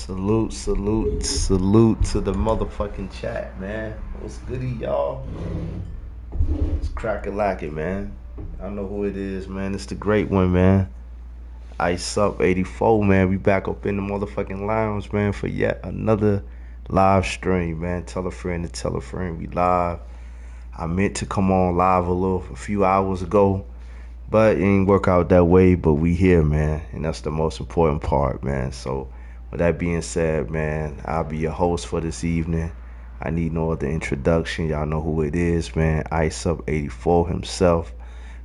Salute, salute, salute to the motherfucking chat, man. What's goody, y'all? It's crack-a-lackin', man. I know who it is, man. It's the great one, man. Iceup84, man. We back up in the motherfucking lounge, man, for yet another live stream, man. Tell a friend to tell a friend we live. I meant to come on live a few hours ago, but it didn't work out that way. But we here, man, and that's the most important part, man. So with that being said, man, I'll be your host for this evening. I need no other introduction. Y'all know who it is, man. Iceup84 himself.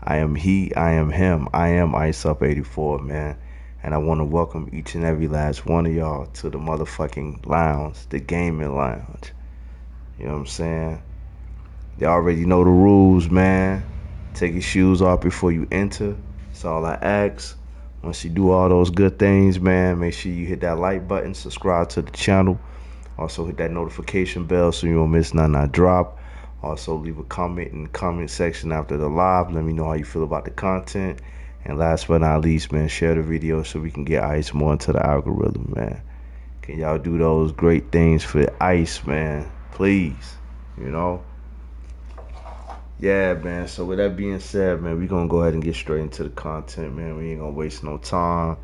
I am he, I am him. I am Iceup84, man. And I want to welcome each and every last one of y'all to the motherfucking lounge, the gaming lounge. You know what I'm saying? You already know the rules, man. Take your shoes off before you enter. That's all I ask. Once you do all those good things, man, make sure you hit that like button, subscribe to the channel. Also hit that notification bell so you don't miss nothing I drop. Also leave a comment in the comment section after the live. Let me know how you feel about the content. And last but not least, man, share the video so we can get Ice more into the algorithm, man. Can y'all do those great things for Ice, man? Please, you know? Yeah, man. So with that being said, man, we gonna go ahead and get straight into the content, man. We ain't gonna waste no time.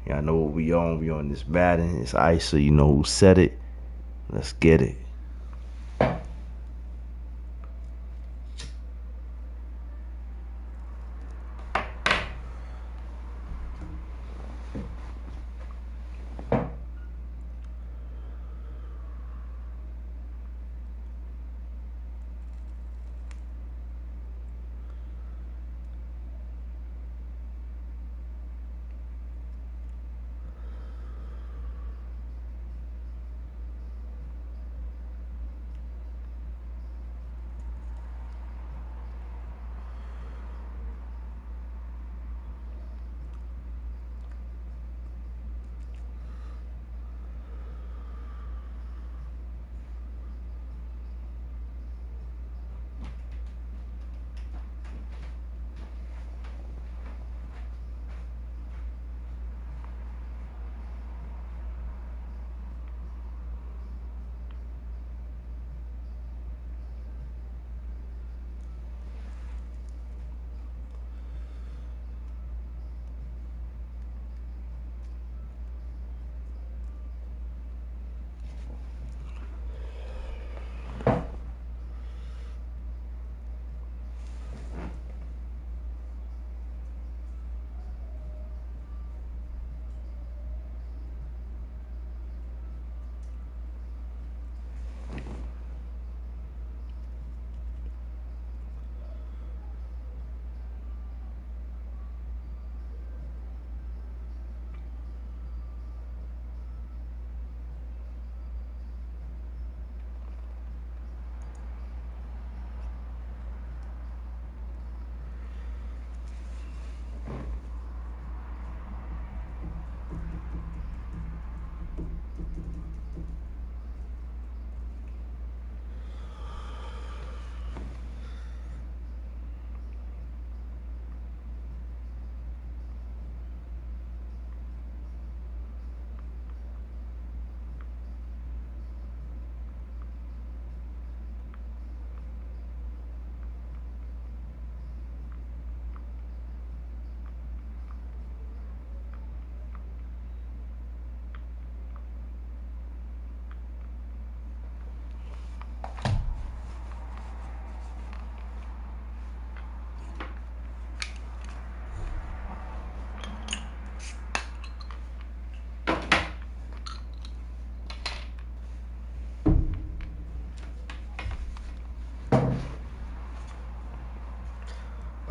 Y'all know what we on. We on this Madden. It's Ice, so you know who said it. Let's get it.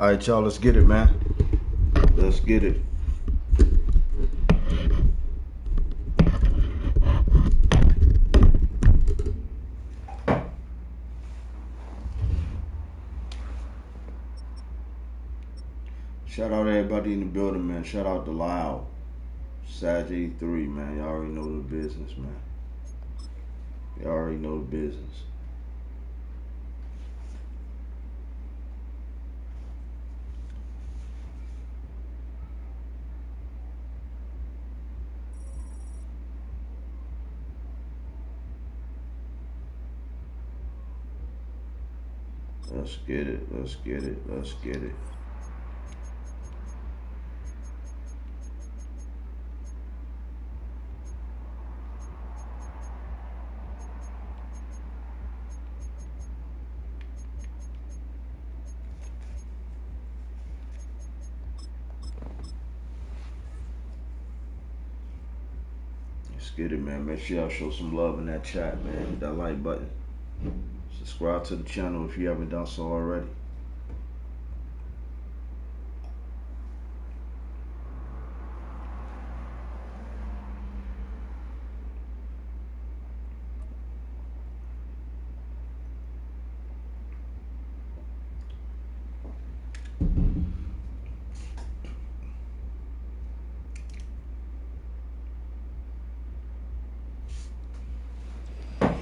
All right, y'all, let's get it, man. Let's get it. Shout out everybody in the building, man. Shout out to Loud. Sag83, man. Y'all already know the business, man. Y'all already know the business. Let's get it. Let's get it. Let's get it. Let's get it, man. Make sure y'all show some love in that chat, man. Hit that like button. Subscribe to the channel if you haven't done so already.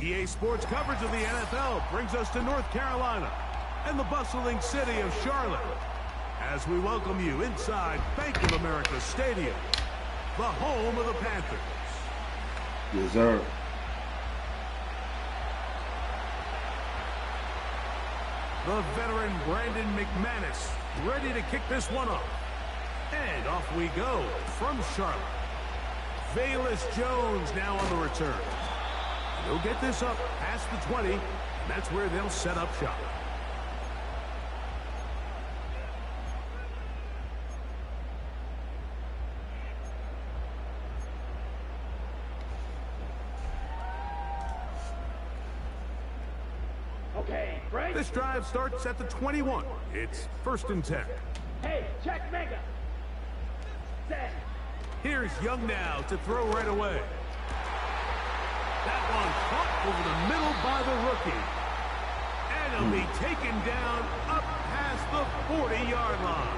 EA Sports coverage of the NFL brings us to North Carolina and the bustling city of Charlotte as we welcome you inside Bank of America Stadium, the home of the Panthers. Yes, sir. The veteran Brandon McManus ready to kick this one off. And off we go from Charlotte. Velus Jones now on the return. They'll get this up past the 20, and that's where they'll set up shop. Okay, break. This drive starts at the 21. It's 1st and 10. Hey, check mega. Set. Here's Young now to throw right away. That one caught over the middle by the rookie. And he'll be taken down up past the 40-yard line.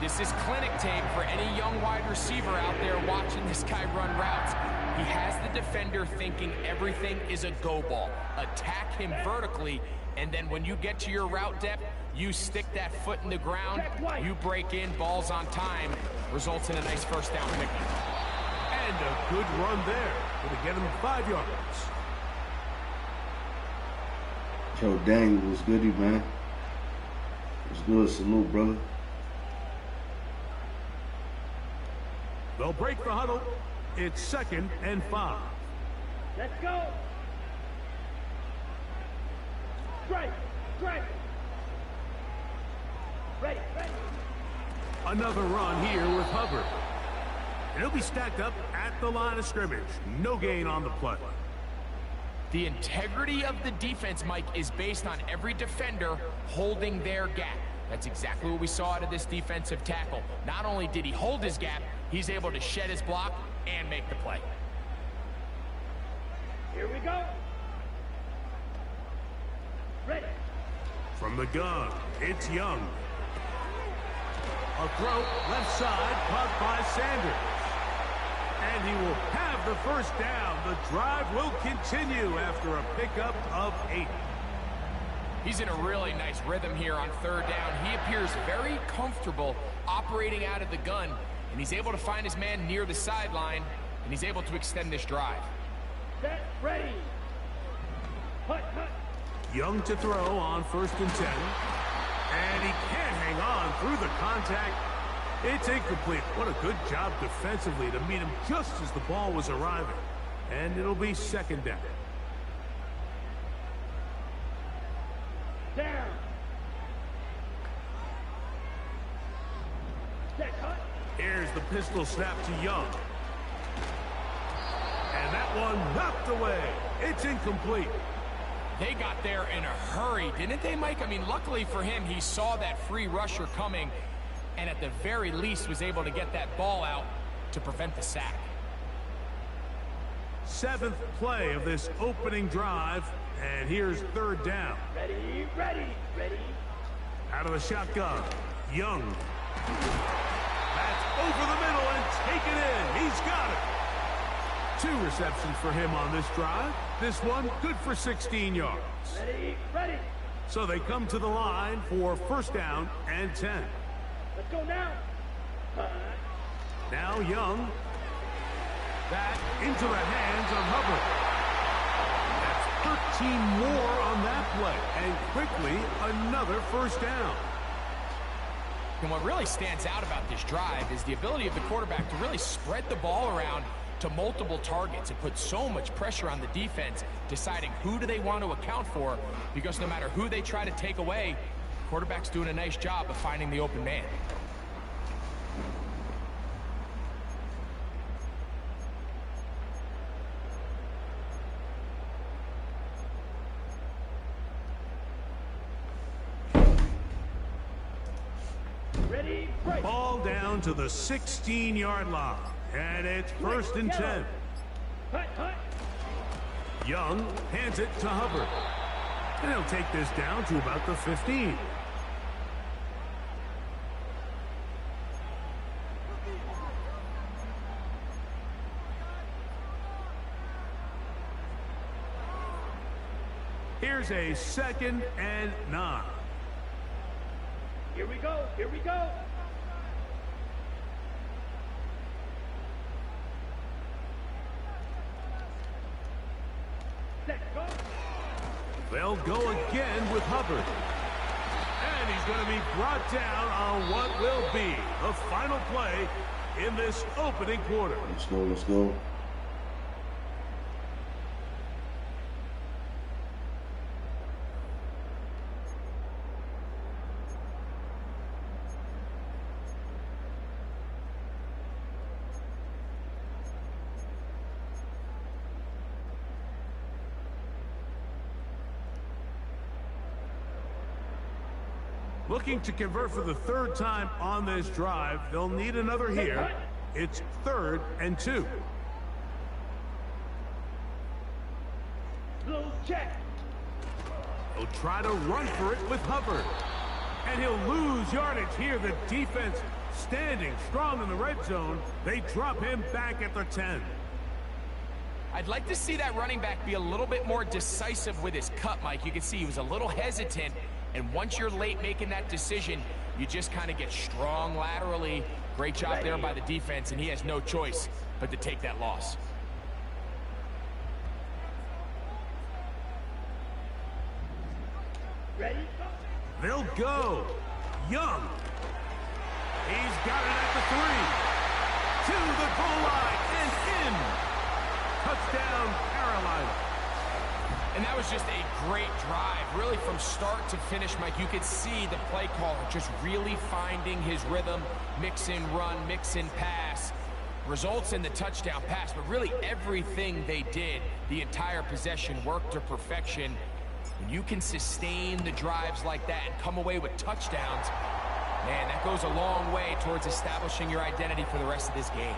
This is clinic tape for any young wide receiver out there watching this guy run routes. He has the defender thinking everything is a go ball. Attack him vertically, and then when you get to your route depth, you stick that foot in the ground, you break in, balls on time, results in a nice first down pick. And a good run there. Gonna get him 5 yards. Yo, Daniel, what's goody, man? What's good? Salute, brother. They'll break the huddle. It's 2nd and 5. Let's go. Strike. Strike. Ready. Ready. Another run here with Hubbard. And he'll be stacked up at the line of scrimmage. No gain on the play. The integrity of the defense, Mike, is based on every defender holding their gap. That's exactly what we saw out of this defensive tackle. Not only did he hold his gap, he's able to shed his block and make the play. Here we go. Ready. From the gun, it's Young. A throw left side, caught by Sanders. And he will have the first down. The drive will continue after a pickup of 8. He's in a really nice rhythm here on 3rd down. He appears very comfortable operating out of the gun, and he's able to find his man near the sideline, and he's able to extend this drive. Set. Ready. Hut. Young to throw on 1st and 10. And he can't hang on through the contact. It's incomplete. What a good job defensively to meet him just as the ball was arriving. And it'll be 2nd down. Down. Set. Hut. Here's the pistol snap to Young. And that one knocked away. It's incomplete. They got there in a hurry, didn't they, Mike? I mean, luckily for him, he saw that free rusher coming and at the very least was able to get that ball out to prevent the sack. 7th play of this opening drive, and here's 3rd down. Ready, ready, ready. Out of the shotgun, Young. That's over the middle and taken in. He's got it. 2 receptions for him on this drive. This one good for 16 yards. Ready, ready. So they come to the line for 1st down and 10. Let's go now. Now Young. That into the hands of Hubbard. That's 13 more on that play. And quickly, another 1st down. And what really stands out about this drive is the ability of the quarterback to really spread the ball around to multiple targets. It puts so much pressure on the defense, deciding who do they want to account for, because no matter who they try to take away, quarterback's doing a nice job of finding the open man. Ready, break. Ball down to the 16-yard line. And it's 1st and 10. Hut, hut. Young hands it to Hubbard. And he'll take this down to about the 15. Here's a 2nd and 9. Here we go, here we go. Let's go. They'll go again with Hubbard. And he's going to be brought down on what will be the final play in this opening quarter. Let's go, let's go. Looking to convert for the 3rd time on this drive. They'll need another here. It's 3rd and 2. Blue check. He'll try to run for it with Hubbard. And he'll lose yardage here. The defense standing strong in the red zone. They drop him back at the 10. I'd like to see that running back be a little bit more decisive with his cut, Mike. You can see he was a little hesitant. And once you're late making that decision, you just kind of get strong laterally. Great job there by the defense, and he has no choice but to take that loss. Ready? They'll go. Young. He's got it at the 3. To the goal line and in. Touchdown, Carolina. And that was just a great drive, really from start to finish, Mike. You could see the play caller just really finding his rhythm, mix and run, mix and pass. Results in the touchdown pass, but really everything they did, the entire possession worked to perfection. When you can sustain the drives like that and come away with touchdowns, man, that goes a long way towards establishing your identity for the rest of this game.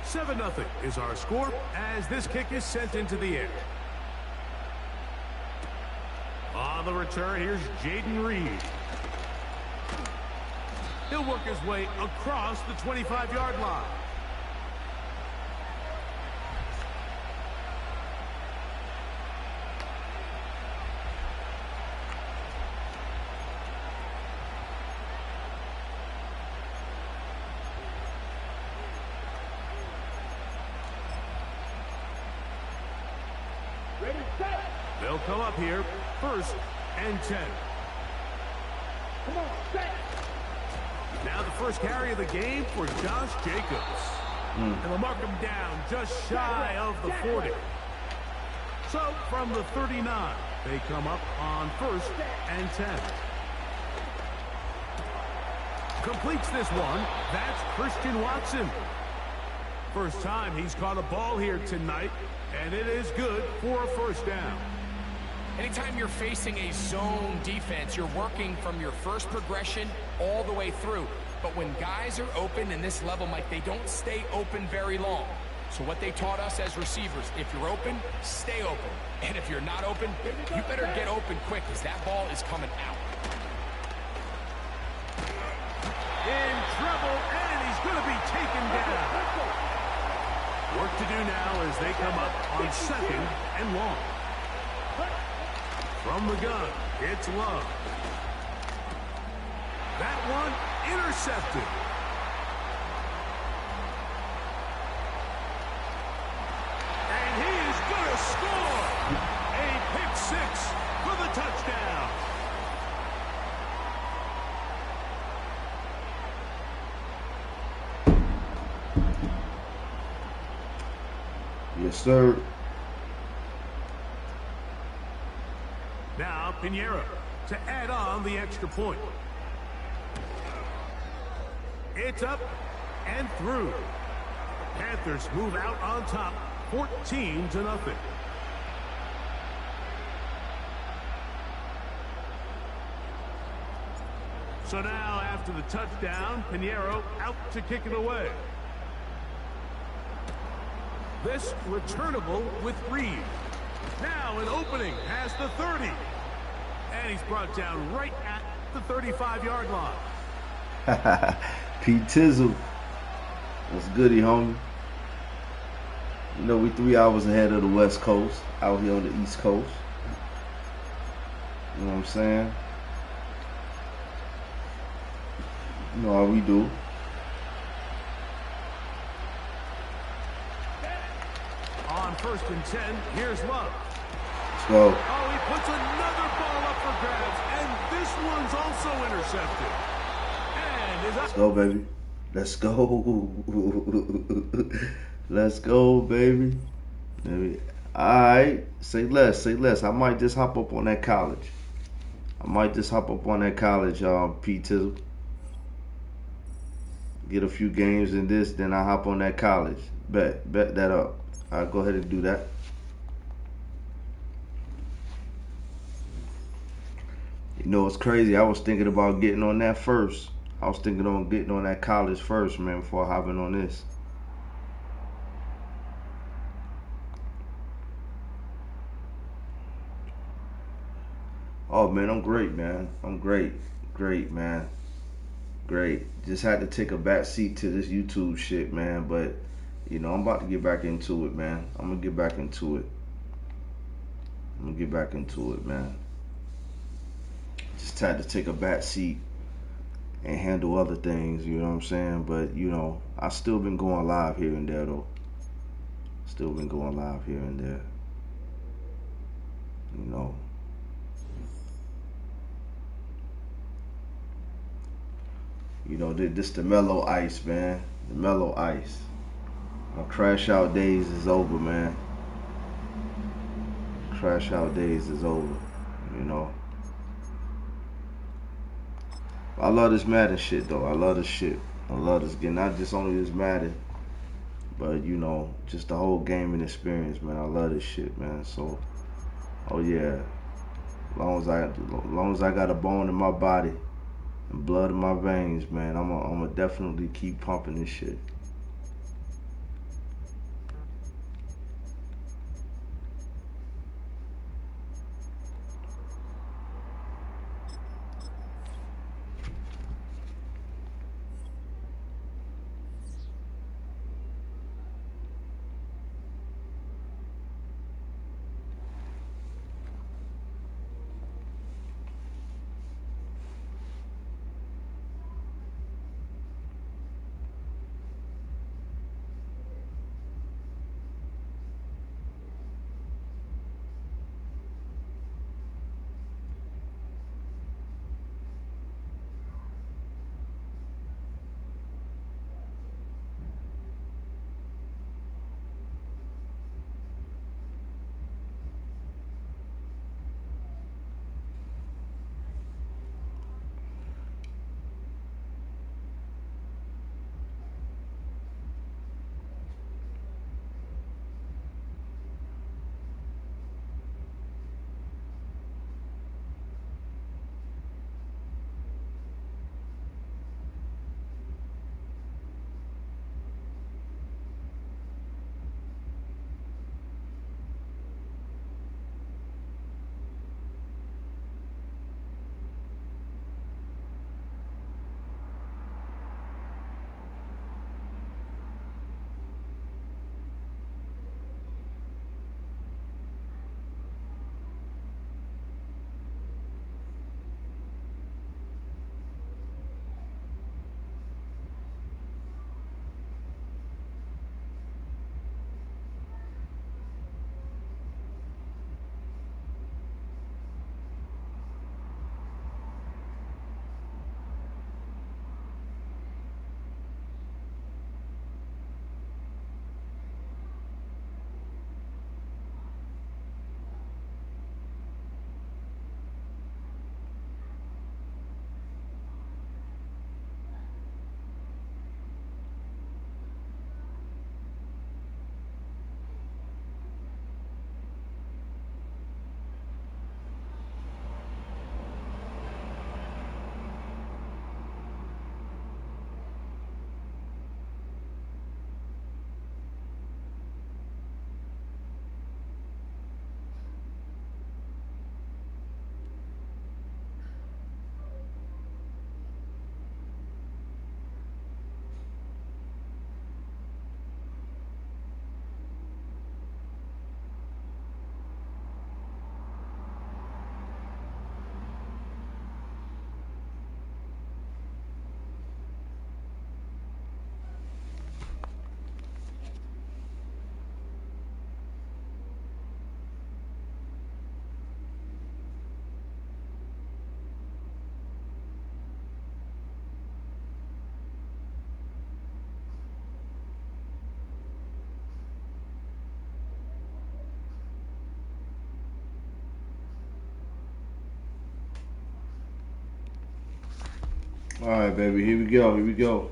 7-0 is our score as this kick is sent into the air. On the return, here's Jaden Reed. He'll work his way across the 25-yard line. Ready, set. They'll come up here, 1st and 10. Come on, set. Now the first carry of the game for Josh Jacobs. And they'll mark him down just shy of the 40. So from the 39, they come up on 1st and 10. Completes this one. That's Christian Watson. First time he's caught a ball here tonight, and it is good for a first down. Anytime you're facing a zone defense, you're working from your first progression all the way through. But when guys are open in this level, Mike, they don't stay open very long. So what they taught us as receivers, if you're open, stay open. And if you're not open, you better get open quick because that ball is coming out. In trouble, and he's going to be taken down. Work to do now as they come up on 2nd and long. From the gun, it's Love. That one intercepted. And he is going to score. A pick 6 for the touchdown. Yes, sir. Now Pinheiro to add on the extra point. It's up and through. Panthers move out on top, 14-0. So now after the touchdown, Pinheiro out to kick it away. This returnable with Reed. Now an opening past the 30. And he's brought down right at the 35-yard line. P. Tizzle. What's goody, homie? You know, we 3 hours ahead of the West Coast, out here on the East Coast. You know what I'm saying? You know how we do. On 1st and 10, here's Love. Let's go. Oh, he puts another ball up for grabs, and this one's also intercepted. And is Let's go, baby. Let's go. Let's go, baby. Alright. Say less, say less. I might just hop up on that college. P. Tizzle. Get a few games in this, then I hop on that college. Bet that up. I'll go ahead and do that. You know, it's crazy. I was thinking about getting on that first. I was thinking on getting on that college first, man, before hopping on this. Oh, man, I'm great, man. I'm great. Great, man. Great. Just had to take a back seat to this YouTube shit, man. But, you know, I'm about to get back into it, man. I'm going to get back into it. Man. Just had to take a back seat and handle other things, you know what I'm saying? But, you know, I still been going live here and there, though. You know. You know, this the mellow ice, man. The mellow ice. My crash out days is over, man. Crash out days is over, you know. I love this Madden shit, though. I love this shit. I love this game. Not just only this Madden, but, you know, just the whole gaming experience, man. I love this shit, man. So, oh yeah. As long as I got a bone in my body and blood in my veins, man, I'm gonna definitely keep pumping this shit. All right, baby. Here we go. Here we go.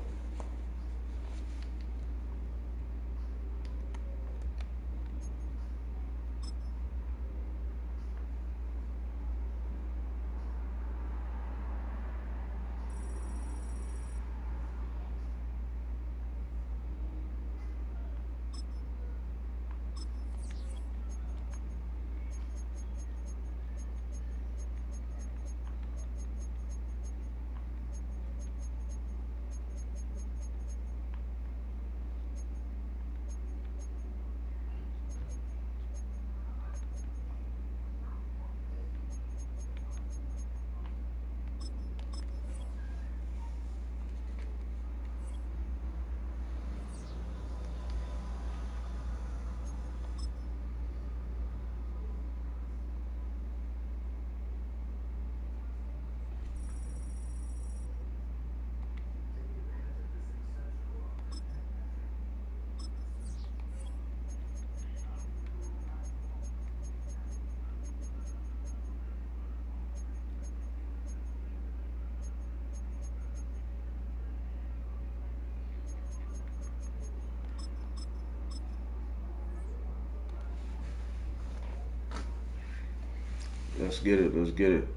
Let's get it. Let's get it.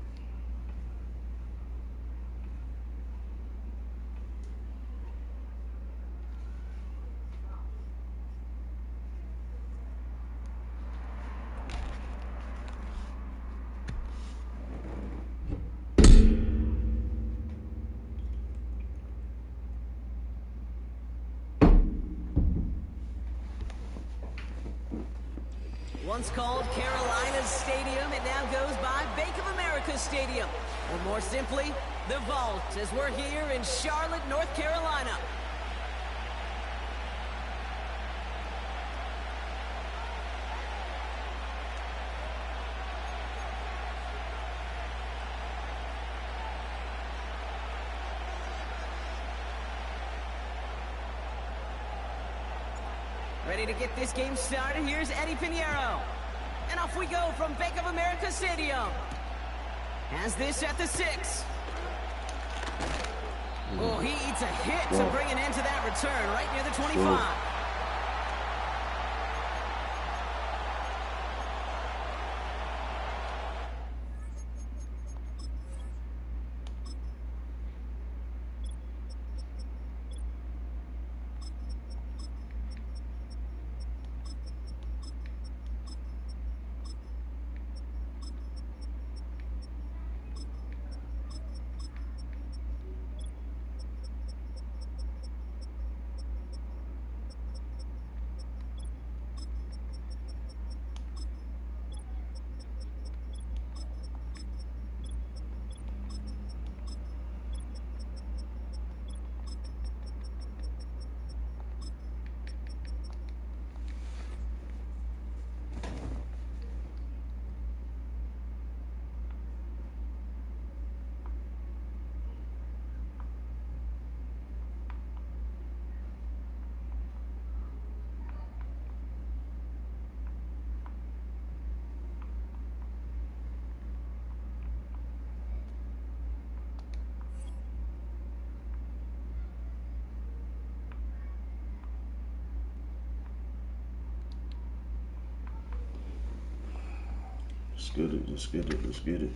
Once called Carolina's Stadium, it now goes by Bank of America Stadium. Or more simply, the Vault, as we're here in Charlotte, North Carolina. Ready to get this game started, here's Eddie Pinheiro. And off we go from Bank of America Stadium. Has this at the 6. Oh, he eats a hit to bring an end to that return right near the 25. Let's get it. Let's get it. Let's get it.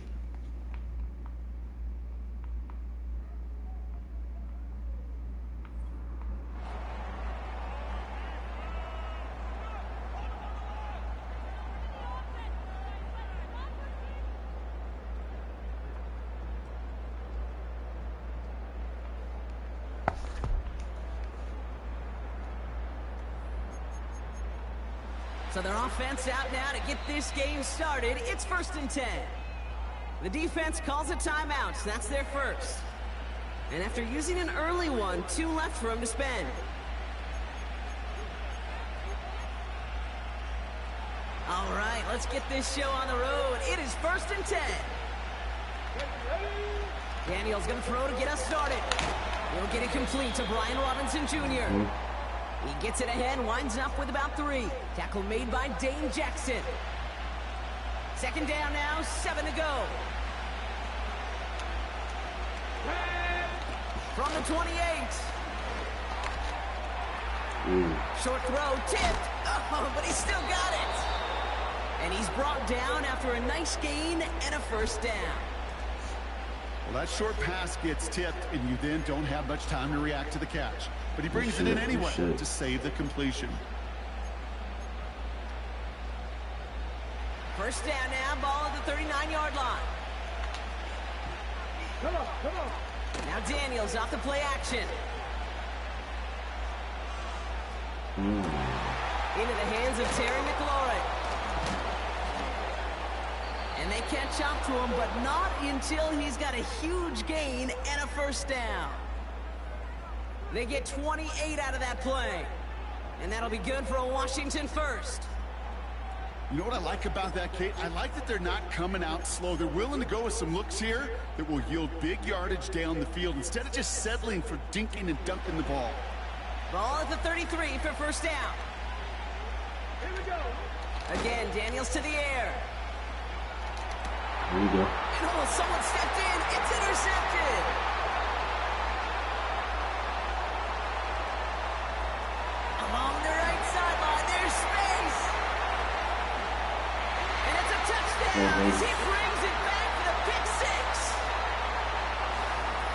So their offense out now to get this game started. It's 1st and 10. The defense calls a timeout. That's their first. And after using an early one, 2 left for him to spend. All right, let's get this show on the road. It is 1st and 10. Daniel's going to throw to get us started. He'll get it complete to Brian Robinson Jr. He gets it ahead, winds up with about 3. Tackle made by Dane Jackson. 2nd down now, 7 to go. From the 28. Ooh. Short throw, tipped. Oh, but he still got it. And he's brought down after a nice gain and a first down. Well, that short pass gets tipped, and you then don't have much time to react to the catch. But he brings it in anyway to save the completion. First down now, ball at the 39-yard line. Come on, come on. Now Daniels off the play action. Into the hands of Terry McLaurin. And they catch up to him, but not until he's got a huge gain and a first down. They get 28 out of that play. And that'll be good for a Washington first. You know what I like about that, Kate? I like that they're not coming out slow. They're willing to go with some looks here that will yield big yardage down the field instead of just settling for dinking and dunking the ball. Ball at the 33 for first down. Here we go. Again, Daniels to the air. Here we go. And oh, someone stepped in. It's intercepted. Along the right sideline, there's space. And it's a touchdown as he brings it back for the pick six.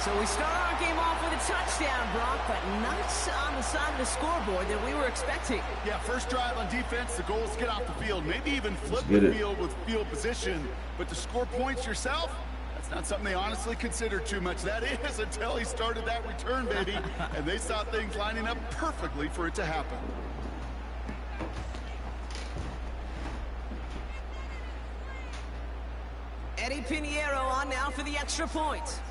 So we start our game off with a touchdown, Brock, but not on the side of the scoreboard that we were expecting. Yeah, first drive on defense, the goal is to get off the field. Maybe even flip the field with field position. But to score points yourself, that's not something they honestly consider too much. That is until he started that return, baby. And they saw things lining up perfectly for it to happen. Eddie Pinheiro on now for the extra point.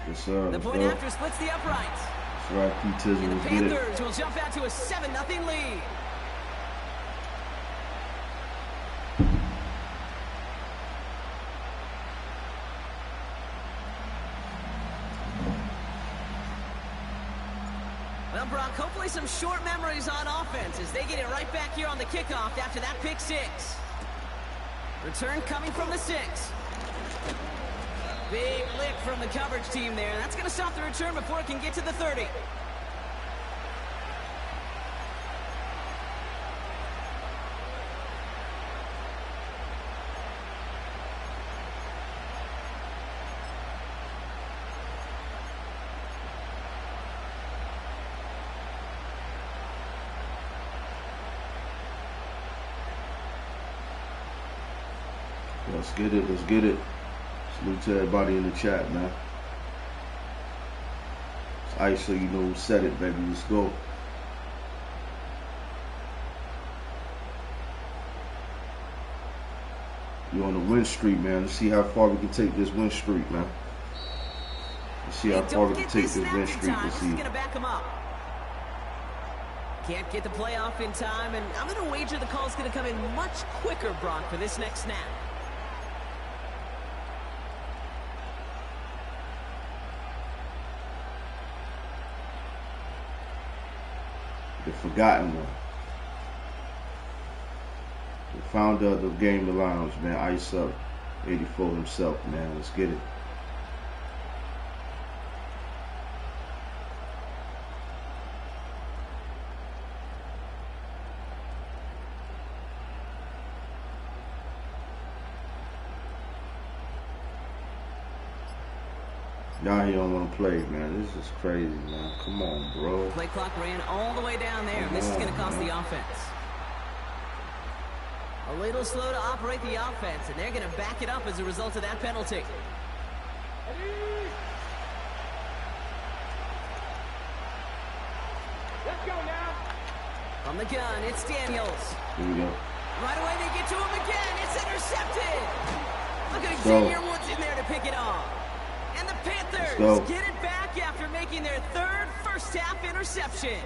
Yes, sir. The point after splits the uprights. That's right, P-Tizzle. And the Panthers will jump out to a 7-0 lead. Well, Brock, hopefully some short memories on offense as they get it right back here on the kickoff after that pick six. Return coming from the 6. Big lick from the coverage team there. That's going to stop the return before it can get to the 30. Let's get it. Let's get it. Salute to everybody in the chat, man. It's Ice, so you know who said it, baby. Let's go. You're on the win streak, man. Let's see how far we can take this win streak, man. Let's see how far we can take this win streak this season. Gonna back him up. Can't get the playoff in time, and I'm going to wager the call's going to come in much quicker, Brock, for this next snap. The forgotten one. The founder of the Game of the Lounge, man. Iceup84 himself, man. Let's get it. Y'all here don't want to play, man. This is crazy, man. Come on, bro. Play clock ran all the way down there. This is going to cost the offense. A little slow to operate the offense, and they're going to back it up as a result of that penalty. Let's go now. From the gun, it's Daniels. Here we go. Right away, they get to him again. It's intercepted. Look at Xavier Woods in there to pick it off. And the Panthers get it back after making their third first-half interception.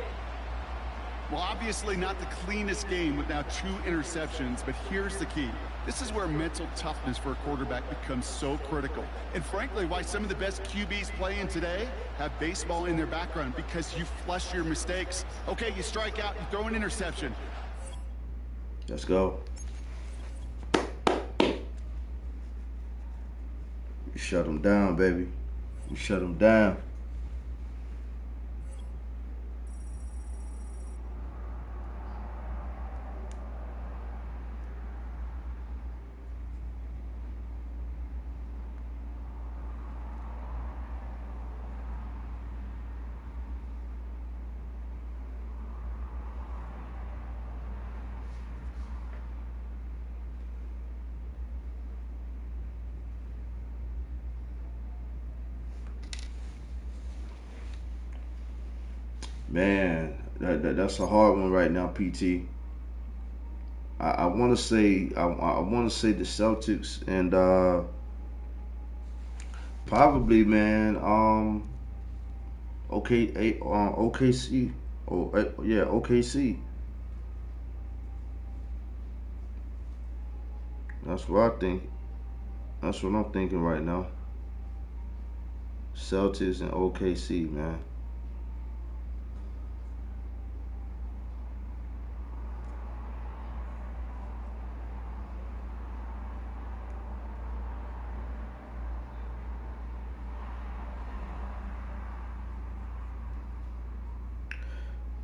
Well, obviously not the cleanest game with now 2 interceptions, but here's the key. This is where mental toughness for a quarterback becomes so critical. And frankly, why some of the best QBs playing today have baseball in their background, because you flush your mistakes. Okay, you strike out, you throw an interception. Let's go. We shut them down, baby. We shut them down. Man, that's a hard one right now, PT. I want to say I want to say the Celtics and probably, man, OKC. Yeah, OKC. That's what I think. That's what I'm thinking right now. Celtics and OKC, man.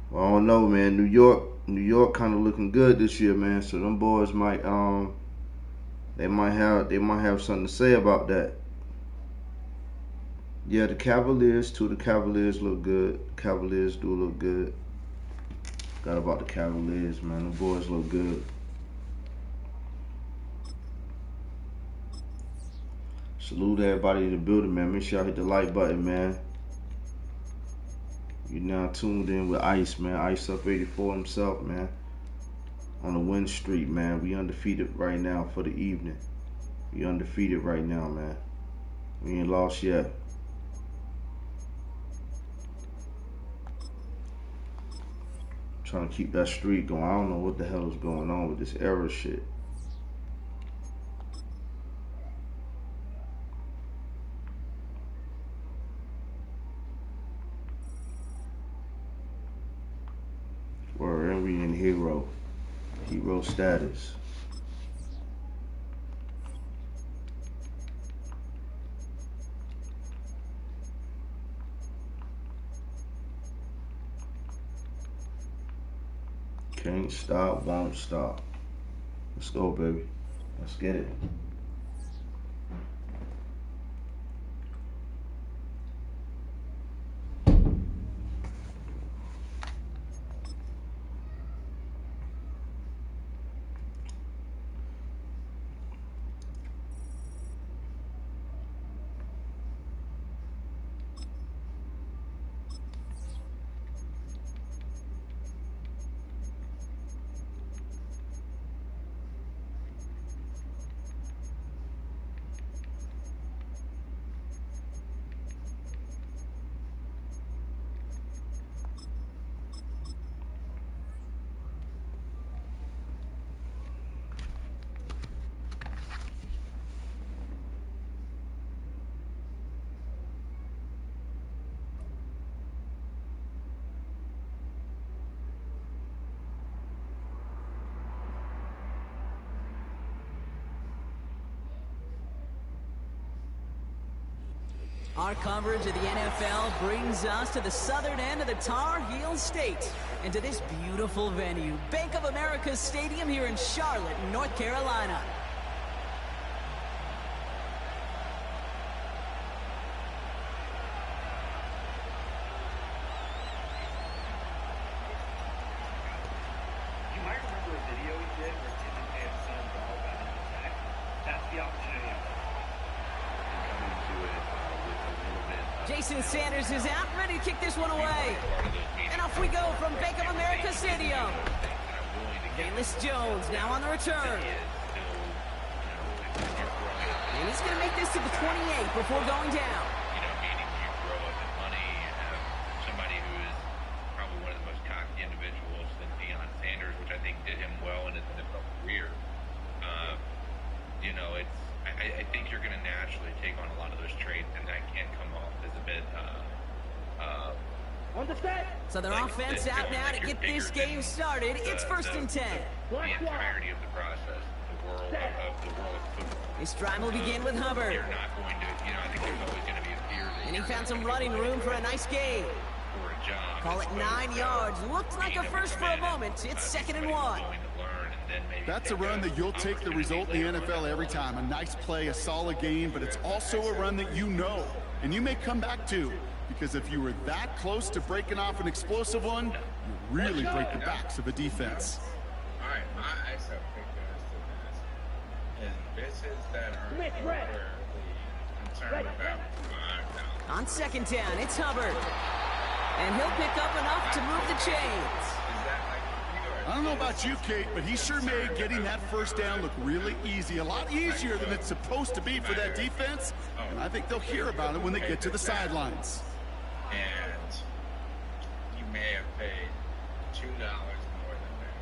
Well, I don't know, man. New York kind of looking good this year, man. So them boys might they might have something to say about that. Yeah, the Cavaliers too. The Cavaliers look good. Cavaliers do look good. Forgot about the Cavaliers, man. The boys look good. Salute everybody in the building, man. Make sure y'all hit the like button, man. You're now tuned in with Ice, man. Iceup84 himself, man. On the win streak, man. We undefeated right now for the evening. We undefeated right now, man. We ain't lost yet. Trying to keep that streak going. I don't know what the hell is going on with this error shit. We in hero status. Can't stop, won't stop. Let's go, baby. Let's get it. Our coverage of the NFL brings us to the southern end of the Tar Heel State and to this beautiful venue, Bank of America Stadium here in Charlotte, North Carolina. You might remember a video he did where Tim and Pam sent him ball by the attack. That's the opportunity. Jason Sanders is out, ready to kick this one away. And off we go from Bank of America Stadium. Velus Jones now on the return. And he's going to make this to the 28 before going down. You know, meaning you grow up in money, you have somebody who is probably one of the most cocky individuals So their offense out now to get this game started. It's 1st and 10. The entirety of the process, the world of football. This drive will begin with Hubbard. You're not going to, I think there's always going to be a fear that And he found some running room for a nice gain. for a job. Call it 9 yards. Looked like a first for a moment. It's 2nd and 1. That's a run that you'll take the result in the NFL every time. A nice play, a solid game, but it's also a run that you know, and you may come back to, because if you were that close to breaking off an explosive one, you really break the backs of a defense. All right, my Iceup84 is bitches that are overly concerned about $5. On 2nd down, it's Hubbard. And he'll pick up enough to move the chains. I don't know about you, Kate, but he sure made getting that first down look really easy. A lot easier than it's supposed to be for that defense. And I think they'll hear about it when they get to the sidelines. And you may have paid $2 more than that.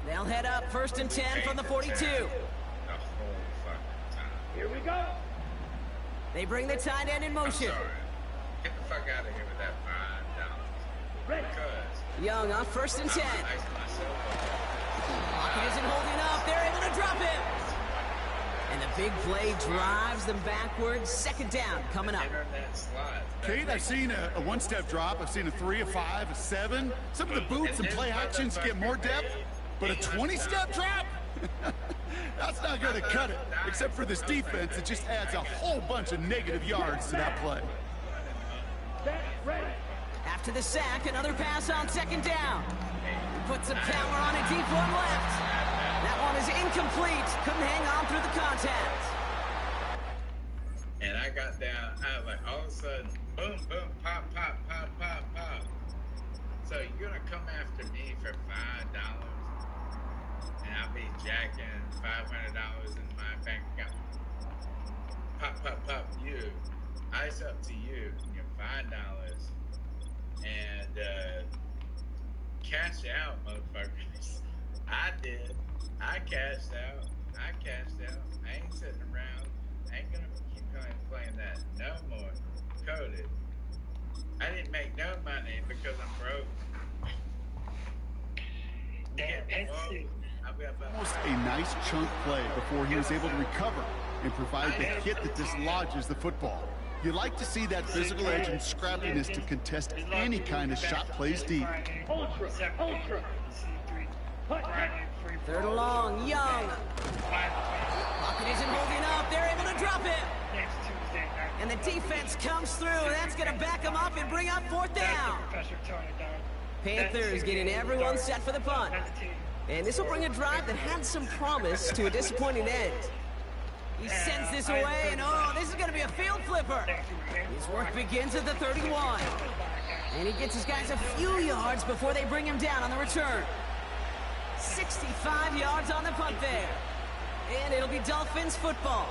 They'll head up 1st and 10 from the 42. The whole fucking time. Here we go. They bring the tight end in motion. Sorry. Get the fuck out of here with that $5. Because Young on 1st and 10. Pocket isn't holding up. They're able to drop him. And the big play drives them backwards. 2nd down coming up. Kate, I've seen a one-step drop. I've seen a 3, a 5, a 7. Some of the boots and play actions get more depth. But a 20-step drop? That's not going to cut it. Except for this defense, it just adds a whole bunch of negative yards to that play. After the sack, another pass on 2nd down. Puts some power on a deep one left. That one is incomplete. Couldn't hang on through the contact. And I got down, I was like, all of a sudden, boom, boom, pop, pop, pop, pop, pop. So you're gonna come after me for $5, and I'll be jacking $500 in my bank account. Pop, pop, pop, you. Ice up to you, your $5, and cash out, motherfuckers. I did. I cashed out. I ain't sitting around. I ain't gonna keep playing that no more. Coded. I didn't make no money because I'm broke. Almost a nice chunk play before he was able to recover and provide the hit that dislodges the football. You like to see that physical edge and scrappiness to contest any kind of shot plays deep. Ultra. 3rd and long, Young. Pocket isn't holding up. They're able to drop it. And the defense comes through. That's going to back them up and bring up 4th down. Panthers getting everyone set for the punt. And this will bring a drive that had some promise to a disappointing end. He sends this away, and oh, this is going to be a field flipper. His work begins at the 31. And he gets his guys a few yards before they bring him down on the return. 65 yards on the punt there. And it'll be Dolphins football.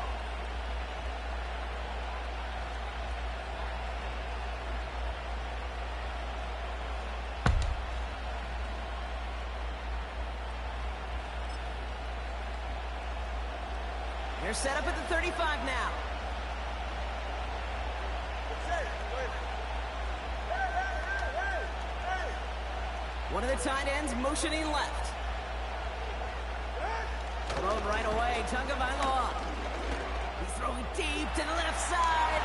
They're set up at the 35 now. One of the tight ends motioning left. Thrown right away, Tagovailoa. He's throwing deep to the left side.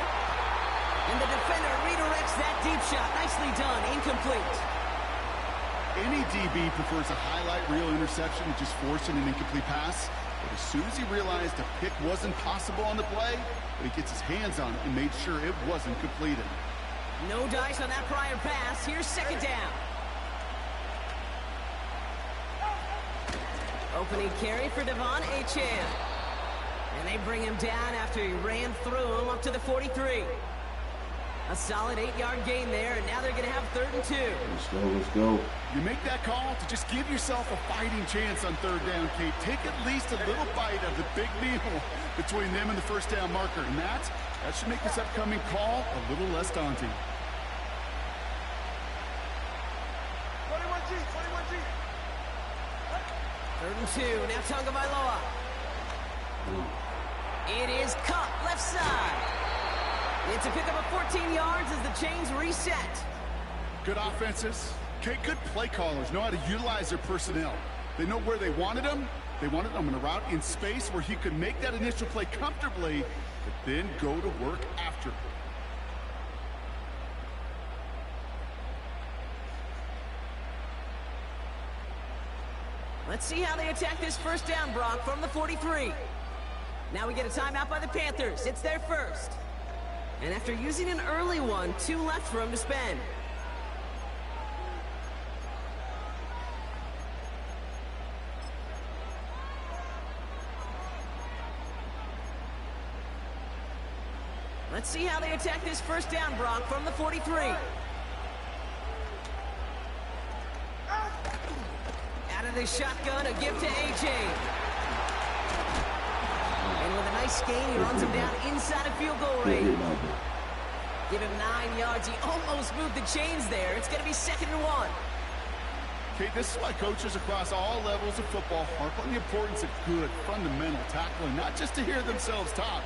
And the defender redirects that deep shot. Nicely done, incomplete. Any DB prefers a highlight reel interception to just forcing an incomplete pass. But as soon as he realized a pick wasn't possible on the play, but he gets his hands on it and made sure it wasn't completed. No dice on that prior pass. Here's 2nd down. Opening carry for Devon Achane. And they bring him down after he ran through him up to the 43. A solid 8-yard gain there, and now they're going to have 3rd and 2. Let's go. You make that call to just give yourself a fighting chance on 3rd down, Kate. Take at least a little bite of the big meal between them and the 1st down marker. And that should make this upcoming call a little less daunting. 21G. 3rd and 2, now Tagovailoa. It is Cup, left side. It's a pickup of 14 yards as the chains reset. Good offenses. Okay, good play callers know how to utilize their personnel. They know where they wanted him. They wanted him in a route in space where he could make that initial play comfortably, but then go to work after. Let's see how they attack this first down, Brock, from the 43. Now we get a timeout by the Panthers. It's their first. And after using an early one, 2 left for him to spend. Let's see how they attack this first down, Brock, from the 43. Out of the shotgun, a give to A.J. And with a nice gain, he runs him down inside of field goal range. Give him 9 yards. He almost moved the chains there. It's going to be 2nd and 1. Okay, this is why coaches across all levels of football harp on the importance of good, fundamental tackling, not just to hear themselves talk.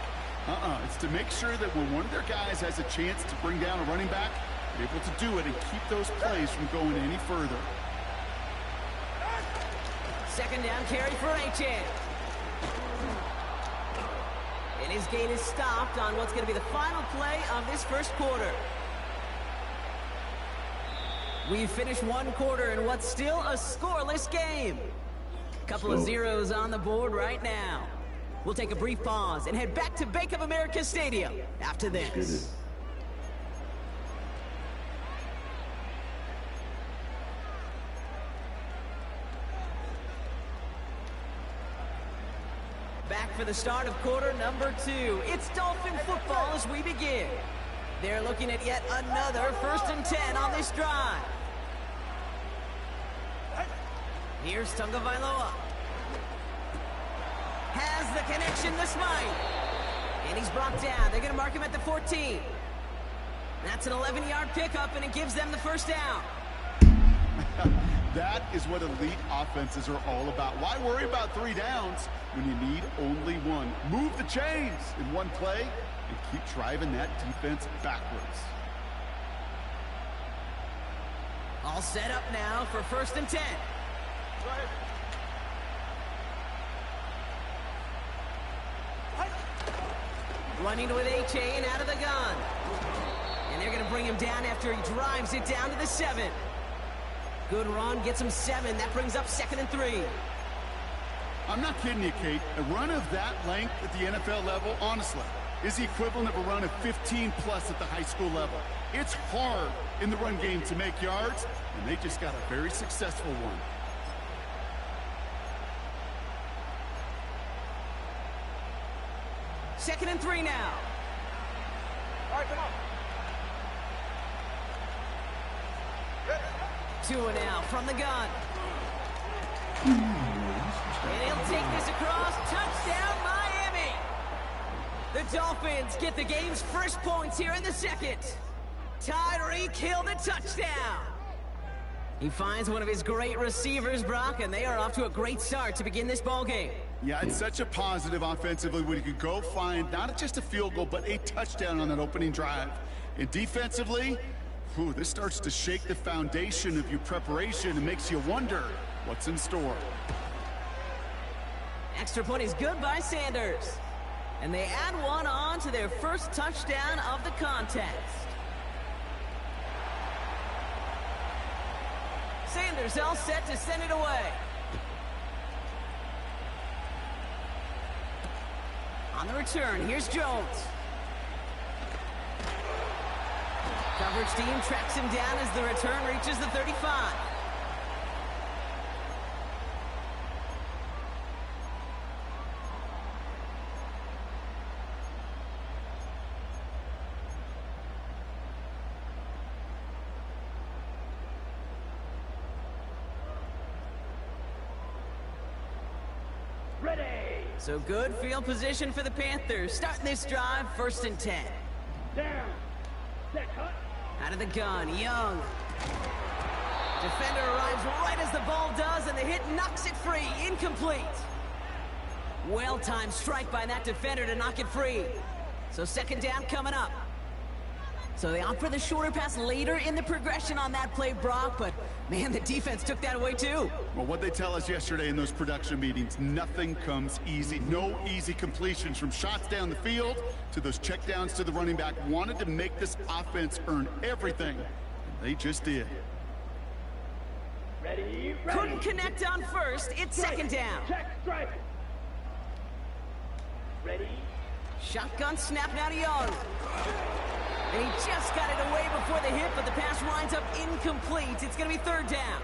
It's to make sure that when one of their guys has a chance to bring down a running back, they're able to do it and keep those plays from going any further. 2nd down carry for A.J. And his gain is stopped on what's going to be the final play of this first quarter. We've finished 1 quarter in what's still a scoreless game. Couple of zeros on the board right now. We'll take a brief pause and head back to Bank of America Stadium after this. Back for the start of quarter number 2. It's Dolphin football as we begin. They're looking at yet another 1st and 10 on this drive. Here's Tagovailoa. Has the connection this might. And he's brought down. They're going to mark him at the 14. That's an 11-yard pickup, and it gives them the first down. That is what elite offenses are all about. Why worry about 3 downs when you need only 1? Move the chains in one play and keep driving that defense backwards. All set up now for 1st and 10. Running with A.J. and out of the gun. And they're going to bring him down after he drives it down to the 7. Good run, gets him 7. That brings up 2nd and 3. I'm not kidding you, Kate. A run of that length at the NFL level, honestly, is the equivalent of a run of 15-plus at the high school level. It's hard in the run game to make yards, and they just got a very successful one. Second and 3 now. All right, come on. 2 now from the gun. And he'll take this across. Touchdown, Miami. The Dolphins get the game's first points here in the 2nd. Tyreek Hill the touchdown. He finds one of his great receivers, Brock, and they are off to a great start to begin this ball game. Yeah, it's such a positive offensively when you could go find not just a field goal, but a touchdown on that opening drive. And defensively, this starts to shake the foundation of your preparation and makes you wonder what's in store. Extra point is good by Sanders. And they add one on to their first touchdown of the contest. Sanders all set to send it away. On the return, here's Jones. Coverage team tracks him down as the return reaches the 35. So good field position for the Panthers. Starting this drive, 1st and 10. Down. Set, cut. Out of the gun, Young. Defender arrives right as the ball does, and the hit knocks it free. Incomplete. Well-timed strike by that defender to knock it free. So 2nd down coming up. So they opt for the shorter pass later in the progression on that play, Brock, but man, the defense took that away too. Well, what they tell us yesterday in those production meetings, nothing comes easy. No easy completions from shots down the field to those checkdowns to the running back. Wanted to make this offense earn everything, and they just did. Ready. Couldn't connect on first, it's second down. Check, strike. Ready. Shotgun snap now to Young. And he just got it away before the hit, but the pass winds up incomplete. It's going to be third down.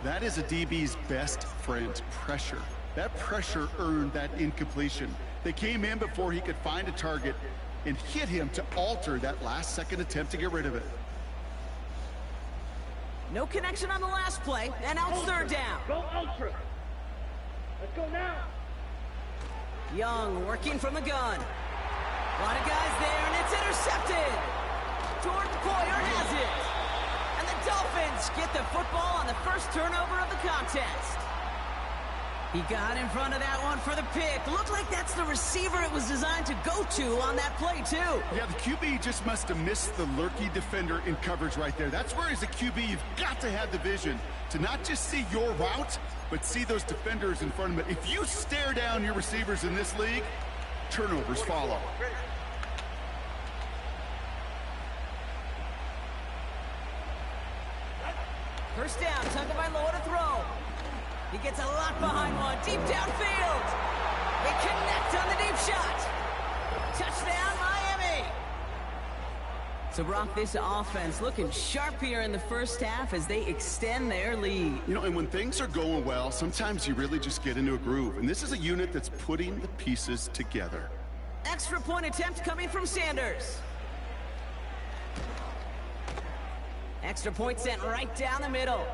That is a DB's best friend, pressure. That pressure earned that incompletion. They came in before he could find a target and hit him to alter that last-second attempt to get rid of it. No connection on the last play, and now it's third down. Go ultra. Let's go now. Young working from the gun. A lot of guys there, and it's intercepted. Jordan Poyer has it. And the Dolphins get the football on the first turnover of the contest. He got in front of that one for the pick. Looked like that's the receiver it was designed to go to on that play, too. Yeah, the QB just must have missed the lurky defender in coverage right there. That's where, as a QB, you've got to have the vision to not just see your route, but see those defenders in front of it. If you stare down your receivers in this league, turnovers follow. First down, Tagovailoa to throw. He gets a lot behind one, deep downfield. They connect on the deep shot. Touchdown, Miami. So, Brock, this offense looking sharp here in the first half as they extend their lead. You know, and when things are going well, sometimes you really just get into a groove. And this is a unit that's putting the pieces together. Extra point attempt coming from Sanders. Extra point sent right down the middle.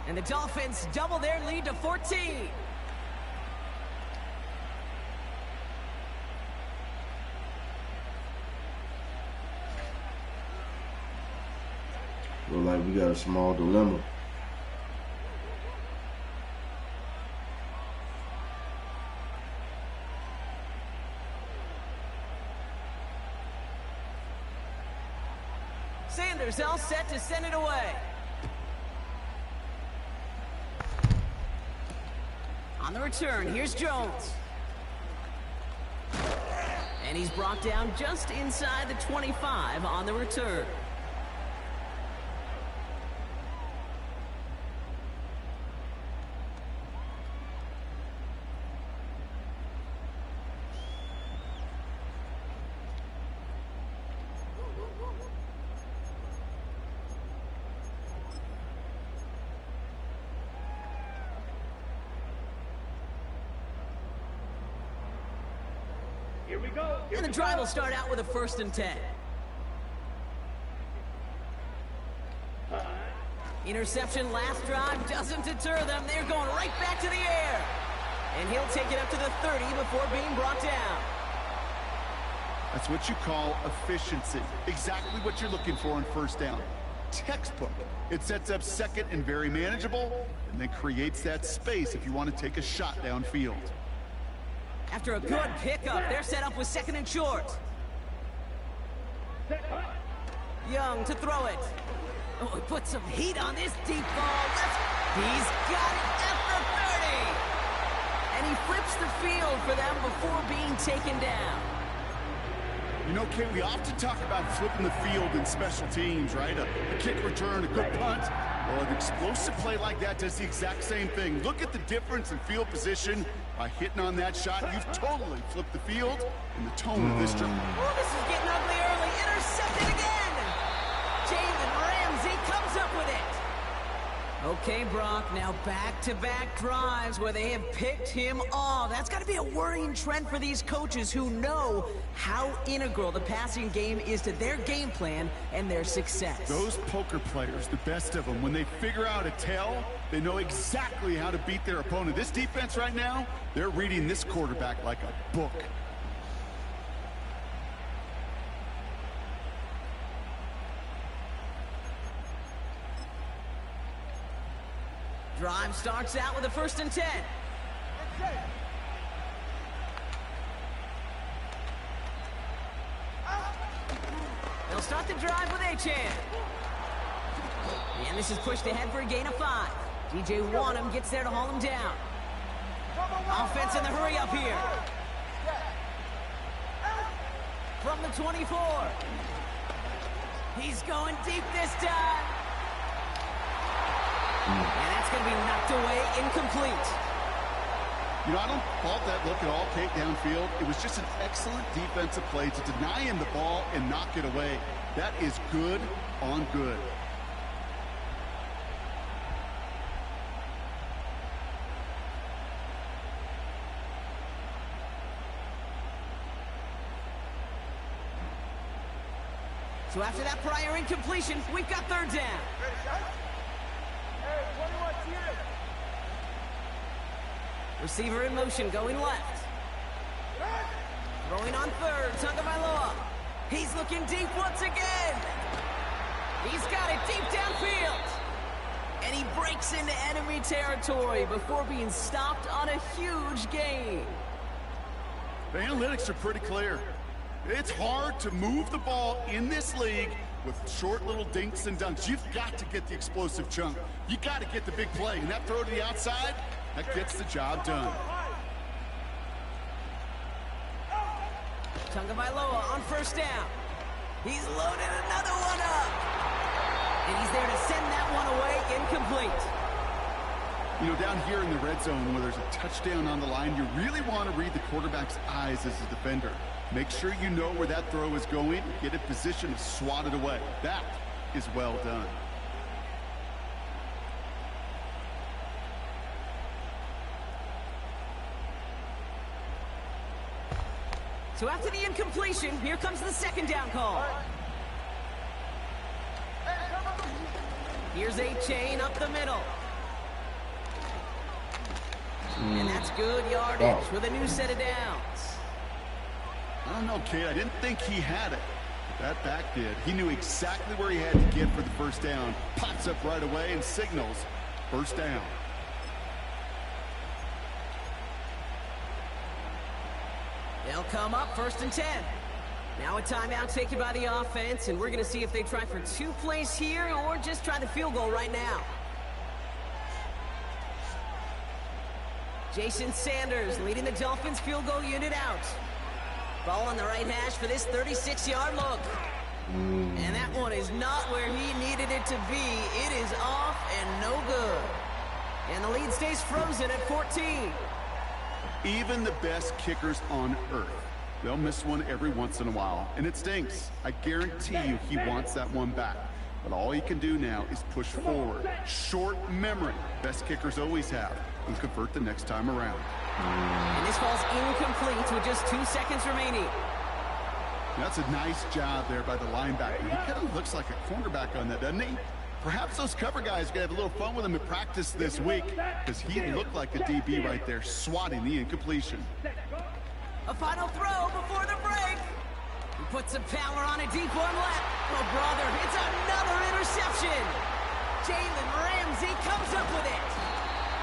And the Dolphins double their lead to 14. Look like we got a small dilemma. Sanders all set to send it away. On the return, here's Jones. And he's brought down just inside the 25 on the return. Here we go. And the drive will start out with a 1st and 10. Interception last drive doesn't deter them. They're going right back to the air. And he'll take it up to the 30 before being brought down. That's what you call efficiency. Exactly what you're looking for on first down. Textbook. It sets up second and very manageable, and then creates that space if you want to take a shot downfield. After a good pickup, they're set up with 2nd and short. Young to throw it. Oh, he put some heat on this deep ball. He's got it at the 30. And he flips the field for them before being taken down. You know, Kate, we often talk about flipping the field in special teams, right? A kick return, a good punt. Well, an explosive play like that does the exact same thing. Look at the difference in field position. By hitting on that shot, you've totally flipped the field and the tone of this drive. Oh, this is getting ugly early. Intercepted again. Jalen Ramsey comes up with it. Okay, Brock, now back-to-back drives where they have picked him off. That's got to be a worrying trend for these coaches who know how integral the passing game is to their game plan and their success. Those poker players, the best of them, when they figure out a tell, they know exactly how to beat their opponent. This defense right now, they're reading this quarterback like a book. Drive starts out with a 1st and 10. start the drive with A-Chan. And this is pushed ahead for a gain of 5. DJ Wanham gets there to haul him down. Offense in the hurry up here. From the 24. He's going deep this time. And that's going to be knocked away, incomplete. You know, I don't fault that look at all, Kate, downfield. It was just an excellent defensive play to deny him the ball and knock it away. That is good on good. So after that prior incompletion, we've got third down. Receiver in motion, going left. Throwing on third, Tagovailoa. He's looking deep once again. He's got it deep downfield. And he breaks into enemy territory before being stopped on a huge gain. The analytics are pretty clear. It's hard to move the ball in this league with short little dinks and dunks. You've got to get the explosive chunk. You got to get the big play. And that throw to the outside, that gets the job done. Tagovailoa on first down. He's loaded another one up. And he's there to send that one away, incomplete. You know, down here in the red zone where there's a touchdown on the line, you really want to read the quarterback's eyes as a defender. Make sure you know where that throw is going. Get in position to swat it away. That is well done. So after the incompletion, here comes the second down call. Here's A-Chain up the middle. And that's good yardage with a new set of downs. I don't know, Kate. I didn't think he had it. But that back did. He knew exactly where he had to get for the first down. Pops up right away and signals first down. They'll come up first and 10. Now a timeout taken by the offense, and we're going to see if they try for 2 plays here or just try the field goal right now. Jason Sanders leading the Dolphins field goal unit out. Ball on the right hash for this 36-yard look. And that one is not where he needed it to be. It is off and no good. And the lead stays frozen at 14. Even the best kickers on earth, they'll miss one every once in a while, and it stinks. I guarantee you he wants that one back. But all he can do now is push forward. Short memory, best kickers always have, and convert the next time around. And this ball's incomplete with just 2 seconds remaining. That's a nice job there by the linebacker. He kind of looks like a cornerback on that, doesn't he? Perhaps those cover guys are going to have a little fun with him in practice this week, because he looked like a DB right there, swatting the incompletion. A final throw before the break. He puts some power on a deep one left. Oh, brother, it's another interception. Jalen Ramsey comes up with it.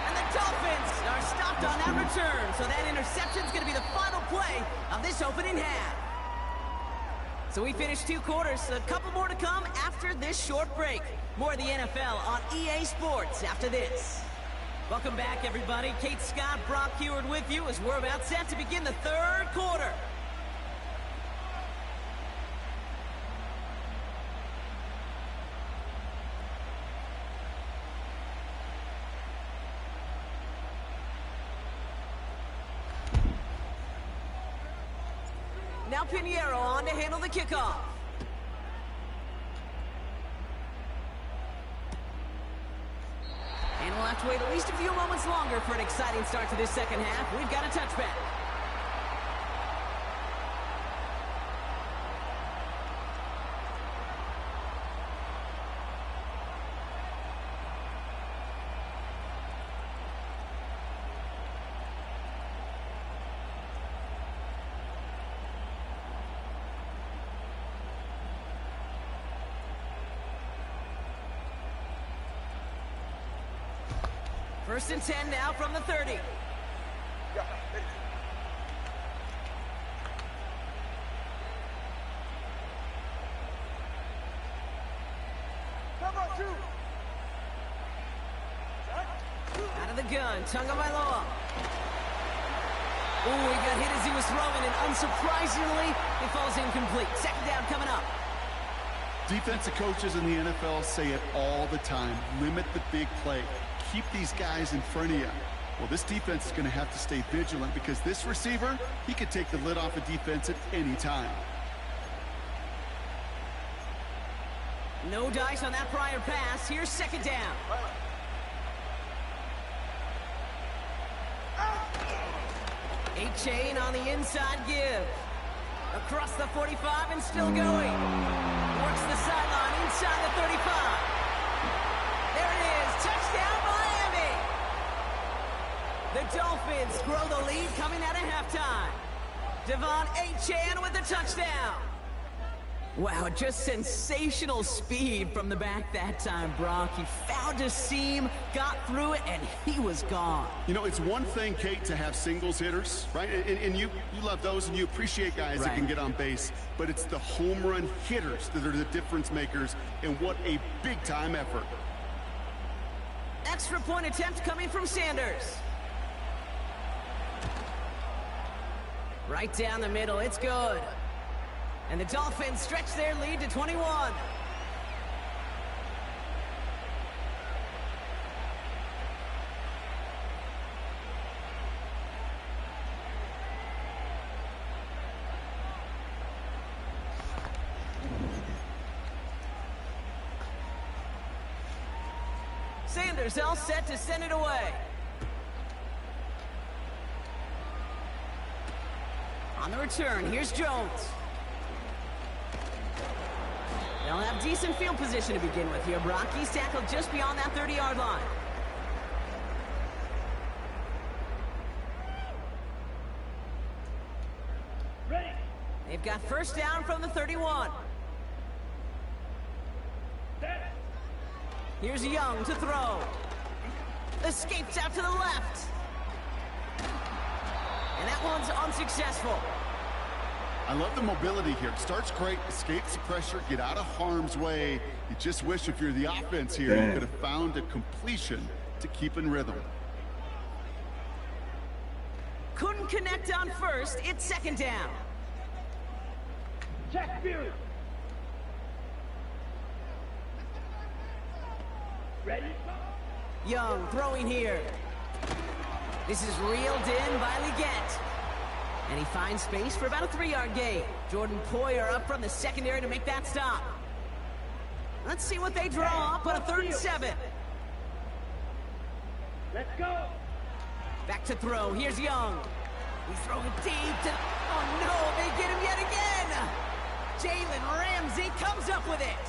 And the Dolphins are stopped on that return, so that interception's going to be the final play of this opening half. So we finished 2 quarters, a couple more to come after this short break. More of the NFL on EA Sports after this. Welcome back, everybody. Kate Scott, Brock Heward with you as we're about set to begin the third quarter. Now Pinheiro on to handle the kickoff. And we'll have to wait at least a few moments longer for an exciting start to this second half. We've got a touchback. First and 10 now from the 30. gun. Tagovailoa. Ooh, he got hit as he was throwing, and unsurprisingly, it falls incomplete. Second down coming up. Defensive coaches in the NFL say it all the time. Limit the big play. Keep these guys in front of you. Well, this defense is going to have to stay vigilant because this receiver, he could take the lid off a defense at any time. No dice on that prior pass. Here's second down. A-chain on the inside give. Across the 45 and still going. Works the sideline inside the 35. There it is. Touchdown, Miami. The Dolphins grow the lead coming out of halftime. Devon A-chain with the touchdown. Wow, just sensational speed from the back that time, Brock. He found a seam, got through it, and he was gone. You know, it's one thing, Kate, to have singles hitters, right? And you love those, and you appreciate guys that can get on base. But it's the home run hitters that are the difference makers, and what a big-time effort. Extra point attempt coming from Sanders. Right down the middle, it's good. And the Dolphins stretch their lead to 21. Sanders all set to send it away. On the return, here's Jones. They'll have decent field position to begin with here, Brock. He's tackled just beyond that 30-yard line. Ready. They've got first down from the 31. Set. Here's Young to throw. Escapes out to the left. And that one's unsuccessful. I love the mobility here. It starts great, escapes the pressure, get out of harm's way. You just wish if you're the offense here, you could have found a completion to keep in rhythm. Couldn't connect on first. It's second down. Check spirit. Ready. Young throwing here. This is reeled in by Leggett. And he finds space for about a 3-yard gain. Jordan Poyer up from the secondary to make that stop. Let's see what they draw up on a 3rd and 7. Let's go. Back to throw. Here's Young. We throw it deep to... Oh, no, they get him yet again. Jalen Ramsey comes up with it.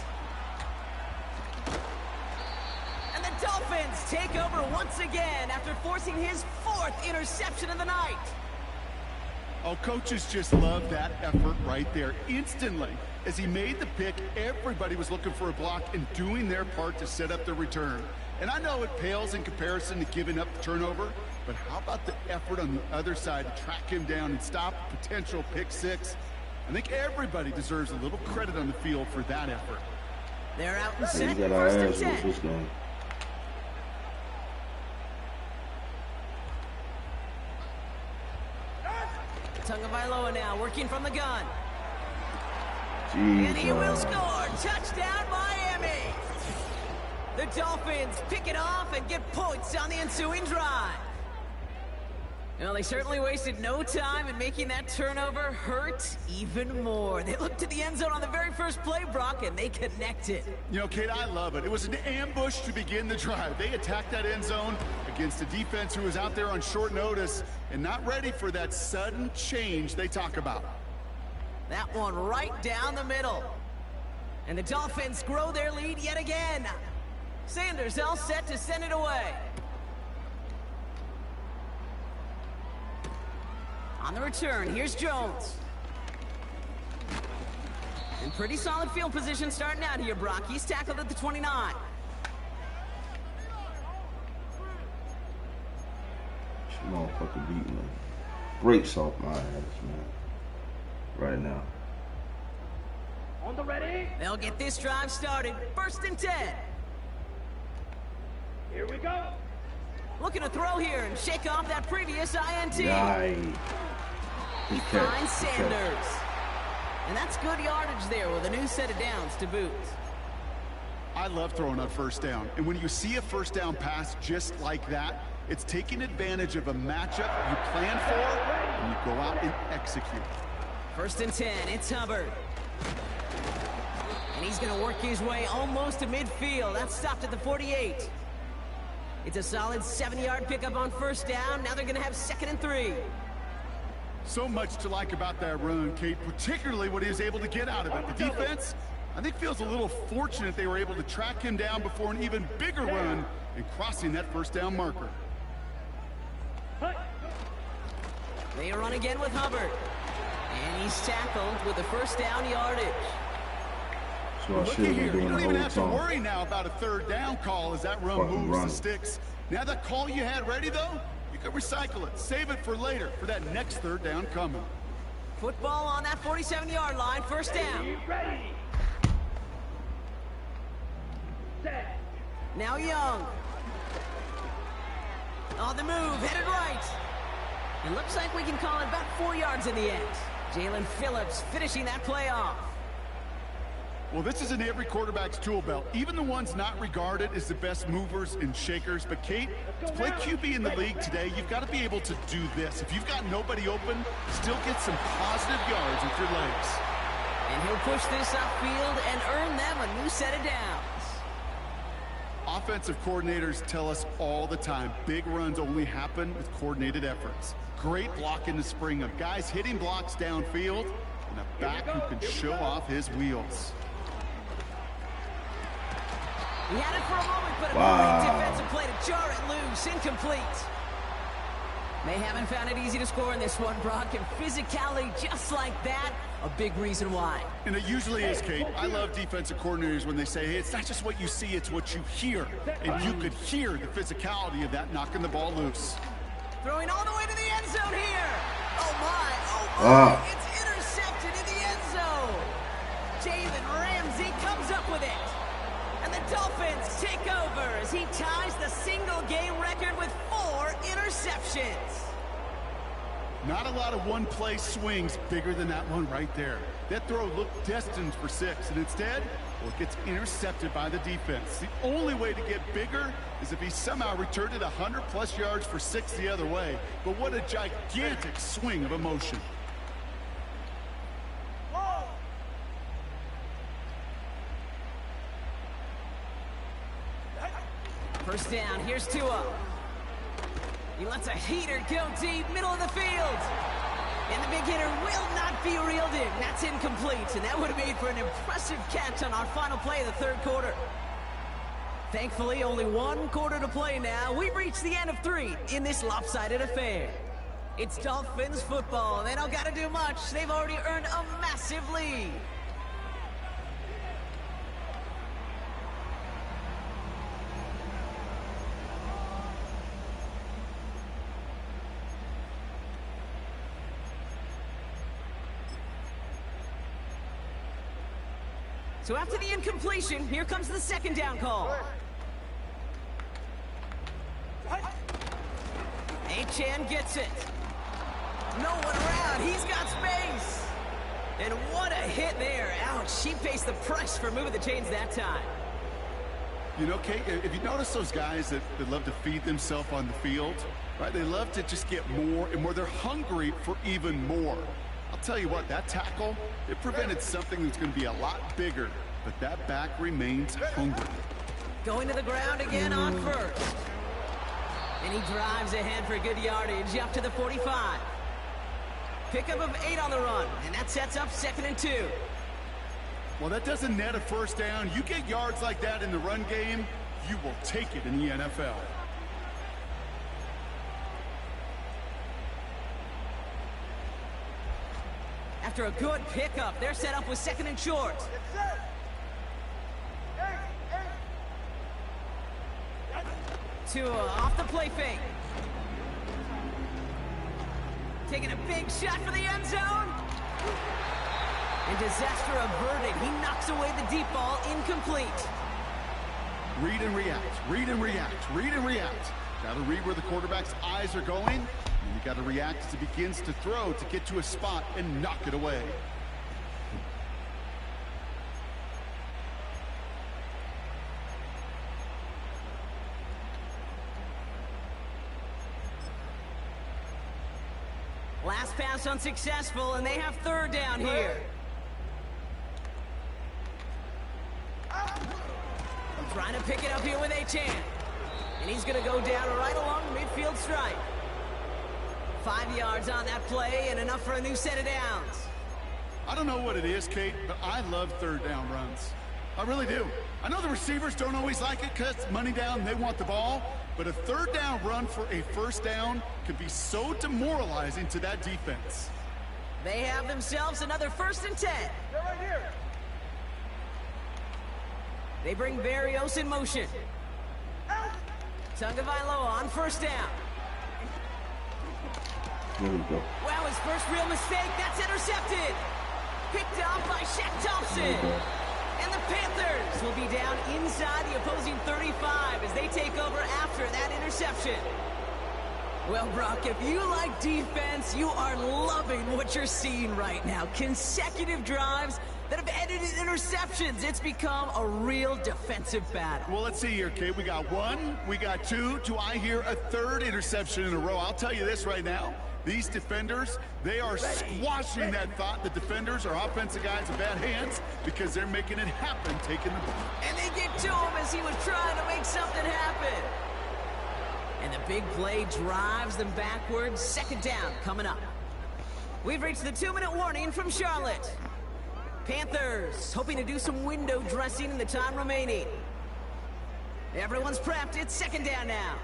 And the Dolphins take over once again after forcing his 4th interception of the night. Oh, coaches just love that effort right there. Instantly, as he made the pick, everybody was looking for a block and doing their part to set up the return. And I know it pales in comparison to giving up the turnover, but how about the effort on the other side to track him down and stop a potential pick 6? I think everybody deserves a little credit on the field for that effort. They're out and set, 1st and 10. Tagovailoa now working from the gun. And he will score. Touchdown, Miami. The Dolphins pick it off and get points on the ensuing drive. Well, they certainly wasted no time in making that turnover hurt even more. They looked to the end zone on the very first play, Brock, and they connected. You know, Kate, I love it. It was an ambush to begin the drive. They attacked that end zone against a defense who was out there on short notice and not ready for that sudden change they talk about. That one right down the middle. And the Dolphins grow their lead yet again. Sanders all set to send it away. On the return, here's Jones. And pretty solid field position starting out here, Brock. He's tackled at the 29. This motherfucker beating the brakes off my ass, man. Right now. On the ready. They'll get this drive started. 1st and 10. Here we go. Looking to throw here and shake off that previous INT. He finds Sanders. And that's good yardage there with a new set of downs to boot. I love throwing on first down. And when you see a first down pass just like that, it's taking advantage of a matchup you plan for, and you go out and execute. 1st and 10, it's Hubbard. And he's going to work his way almost to midfield. That's stopped at the 48. It's a solid 7-yard pickup on first down. Now they're going to have 2nd and 3. So much to like about that run, Kate, particularly what he was able to get out of it. The defense, I think, feels a little fortunate they were able to track him down before an even bigger run and crossing that first down marker. They run again with Hubbard. And he's tackled with the first down yardage. So I should have been doing you don't the even whole have time. to worry now about a 3rd down call as that run moves the sticks. Now that call you had ready, though, you can recycle it. Save it for later for that next 3rd down coming. Football on that 47-yard line, first down. Now Young. On the move, headed right. It looks like we can call it about 4 yards in the end. Jalen Phillips finishing that play off. Well, this is in every quarterback's tool belt, even the ones not regarded as the best movers and shakers. But, Kate, to play QB in the league today, you've got to be able to do this. If you've got nobody open, still get some positive yards with your legs. And he'll push this upfield and earn them a new set of downs. Offensive coordinators tell us all the time, big runs only happen with coordinated efforts. Great block in the spring of guys hitting blocks downfield and a back who can show off his wheels. He had it for a moment, but a great defensive play to jar it loose. Incomplete. They haven't found it easy to score in this one, Brock, and physicality just like that, a big reason why. And it usually is, Kate. I love defensive coordinators when they say, hey, it's not just what you see, it's what you hear. And you could hear the physicality of that knocking the ball loose. Throwing all the way to the end zone here. Oh my. It's intercepted in the end zone. Jalen Ramsey comes up with it. And the Dolphins take over as he ties the single-game record with 4 interceptions. Not a lot of one-play swings bigger than that one right there. That throw looked destined for 6, and instead, well, it gets intercepted by the defense. The only way to get bigger is if he somehow returned it 100-plus yards for 6 the other way. But what a gigantic swing of emotion. First down, here's Tua. He lets a heater go deep, middle of the field. And the big hitter will not be reeled in. That's incomplete, and that would have made for an impressive catch on our final play of the 3rd quarter. Thankfully, only 1 quarter to play now. We've reached the end of 3 in this lopsided affair. It's Dolphins football. They don't got to do much. They've already earned a massive lead. So after the incompletion, here comes the 2nd down call. Achane gets it. No one around. He's got space. And what a hit there. Ouch. She pays the price for moving the chains that time. You know, Kate, if you notice those guys that love to feed themselves on the field, right? They love to just get more and more. They're hungry for even more. I'll tell you what, that tackle, it prevented something that's going to be a lot bigger, but that back remains hungry. Going to the ground again on first. And he drives ahead for good yardage up to the 45. Pickup of 8 on the run, and that sets up 2nd and 2. Well, that doesn't net a first down. You get yards like that in the run game, you will take it in the NFL. After a good pickup, they're set up with 2nd and short. Tua off the play fake. Taking a big shot for the end zone. And disaster averted. He knocks away the deep ball, incomplete. Read and react, read and react, read and react. Got to read where the quarterback's eyes are going, and you got to react as he begins to throw to get to a spot and knock it away. Last pass unsuccessful, and they have third down here. Trying to pick it up here with Achan. And he's going to go down right along the midfield stripe. 5 yards on that play and enough for a new set of downs. I don't know what it is, Kate, but I love third down runs. I really do. I know the receivers don't always like it because it's money down and they want the ball, but a third down run for a first down can be so demoralizing to that defense. They have themselves another 1st and 10. They're right here. They bring Barrios in motion. Tagovailoa on 1st down. There we go. Wow, his first real mistake. That's intercepted. Picked off by Shaq Thompson. And the Panthers will be down inside the opposing 35 as they take over after that interception. Well, Brock, if you like defense, you are loving what you're seeing right now. Consecutive drives that have ended in interceptions. It's become a real defensive battle. Well, let's see here, Kate. We got 1, we got 2. Do I hear a 3rd interception in a row? I'll tell you this right now. These defenders, they are squashing that thought. The defenders are offensive guys in bad hands because they're making it happen, taking the ball. And they get to him as he was trying to make something happen. And the big play drives them backwards. 2nd down coming up. We've reached the 2-minute warning from Charlotte. Panthers hoping to do some window dressing in the time remaining. Everyone's prepped. It's 2nd down now.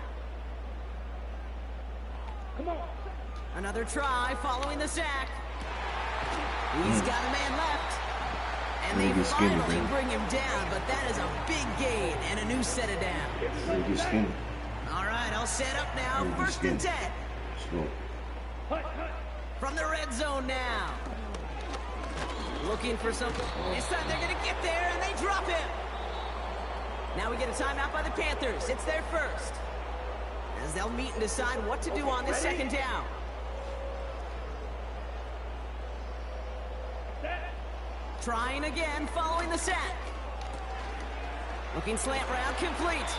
Come on. Another try following the sack. He's got a man left. And they finally bring him down, but that is a big gain and a new set of downs. All right, I'll set up now. 1st and 10. From the red zone now. Looking for something. This time they're going to get there, and they drop him. Now we get a timeout by the Panthers. It's their first. As they'll meet and decide what to do on this 2nd down. Trying again, following the sack. Looking slant route, complete.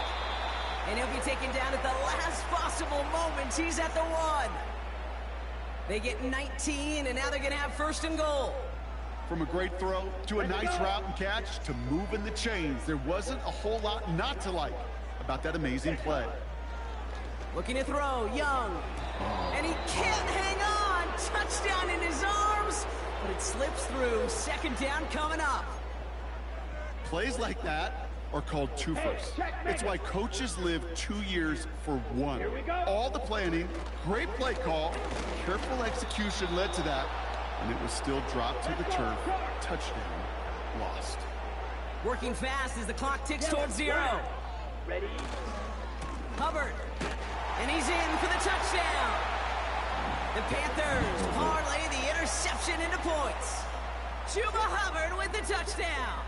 And he'll be taken down at the last possible moment. He's at the 1. They get 19, and now they're going to have 1st and goal. From a great throw to a nice route and catch to moving the chains, there wasn't a whole lot not to like about that amazing play. Looking to throw, Young. And he can't hang on. Touchdown in his arms. But it slips through. 2nd down coming up. Plays like that are called twofers. It's why coaches live 2 years for 1. All the planning, great play call, careful execution led to that, and it was still dropped to the turf. Touchdown lost. Working fast as the clock ticks towards 0. Ready? Hubbard. And he's in for the touchdown. The Panthers parlay the interception into points. Chuba Hubbard with the touchdown.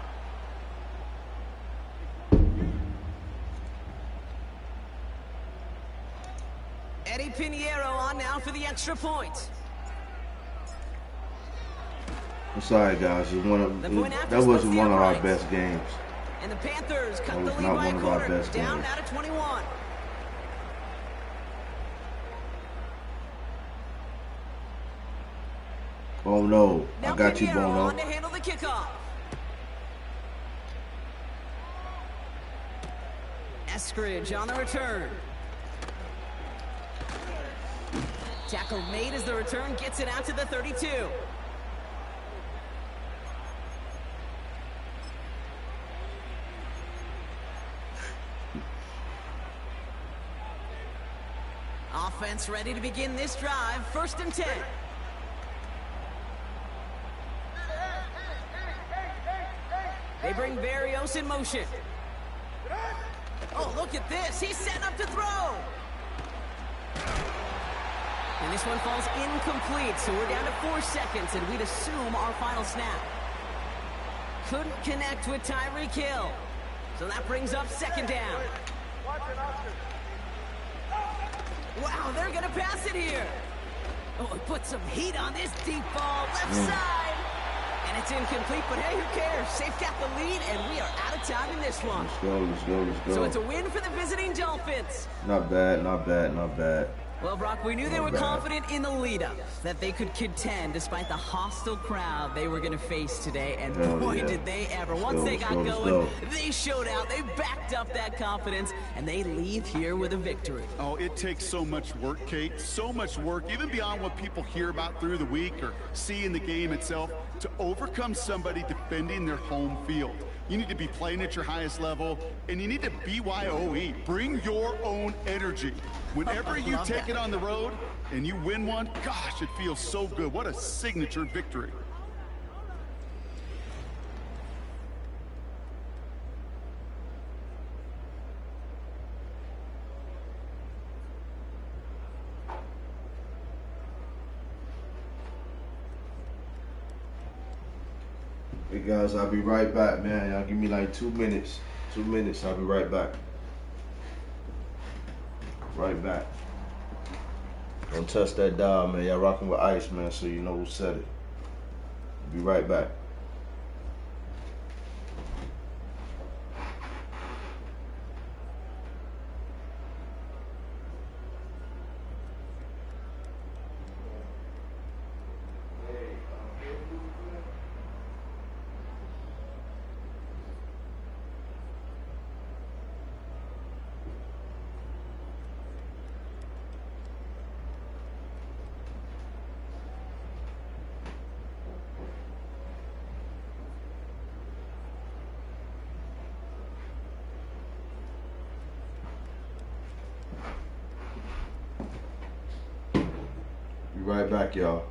Eddie Pinheiro on now for the extra point. I'm sorry, guys. That wasn't one of our best games. And the Panthers cut the That was lead not by a one of our quarter, best down games. now to 21. Oh no, Now I got you, Pinheiro Bono. on to handle the kickoff. Eskridge on the return. Tackle made as the return gets it out to the 32. Offense ready to begin this drive. 1st and 10. They bring Barrios in motion. Oh, look at this. He's setting up to throw. And this one falls incomplete, so we're down to 4 seconds, and we'd assume our final snap. Couldn't connect with Tyreek Hill. So that brings up 2nd down. pass it here. Oh, he put some heat on this deep ball. Left side. And it's incomplete, but hey, who cares? They've got the lead, and we are out of time in this one. Let's go, let's go, let's go. So it's a win for the visiting Dolphins. Not bad, not bad, not bad. Well, Brock, we knew they were confident in the lead-up, that they could contend despite the hostile crowd they were going to face today. And boy, did they ever. Once they got going, they showed out, they backed up that confidence, and they leave here with a victory. Oh, it takes so much work, Kate, so much work, even beyond what people hear about through the week or see in the game itself, to overcome somebody defending their home field. You need to be playing at your highest level, and you need to BYOE. Bring your own energy. Whenever you take it on the road and you win one, gosh, it feels so good. What a signature victory. Hey guys, I'll be right back, man. Y'all give me like 2 minutes. 2 minutes, I'll be right back. Right back. Don't touch that dial, man. Y'all rocking with Ice, man, so you know who said it. Be right back. Be right back, y'all.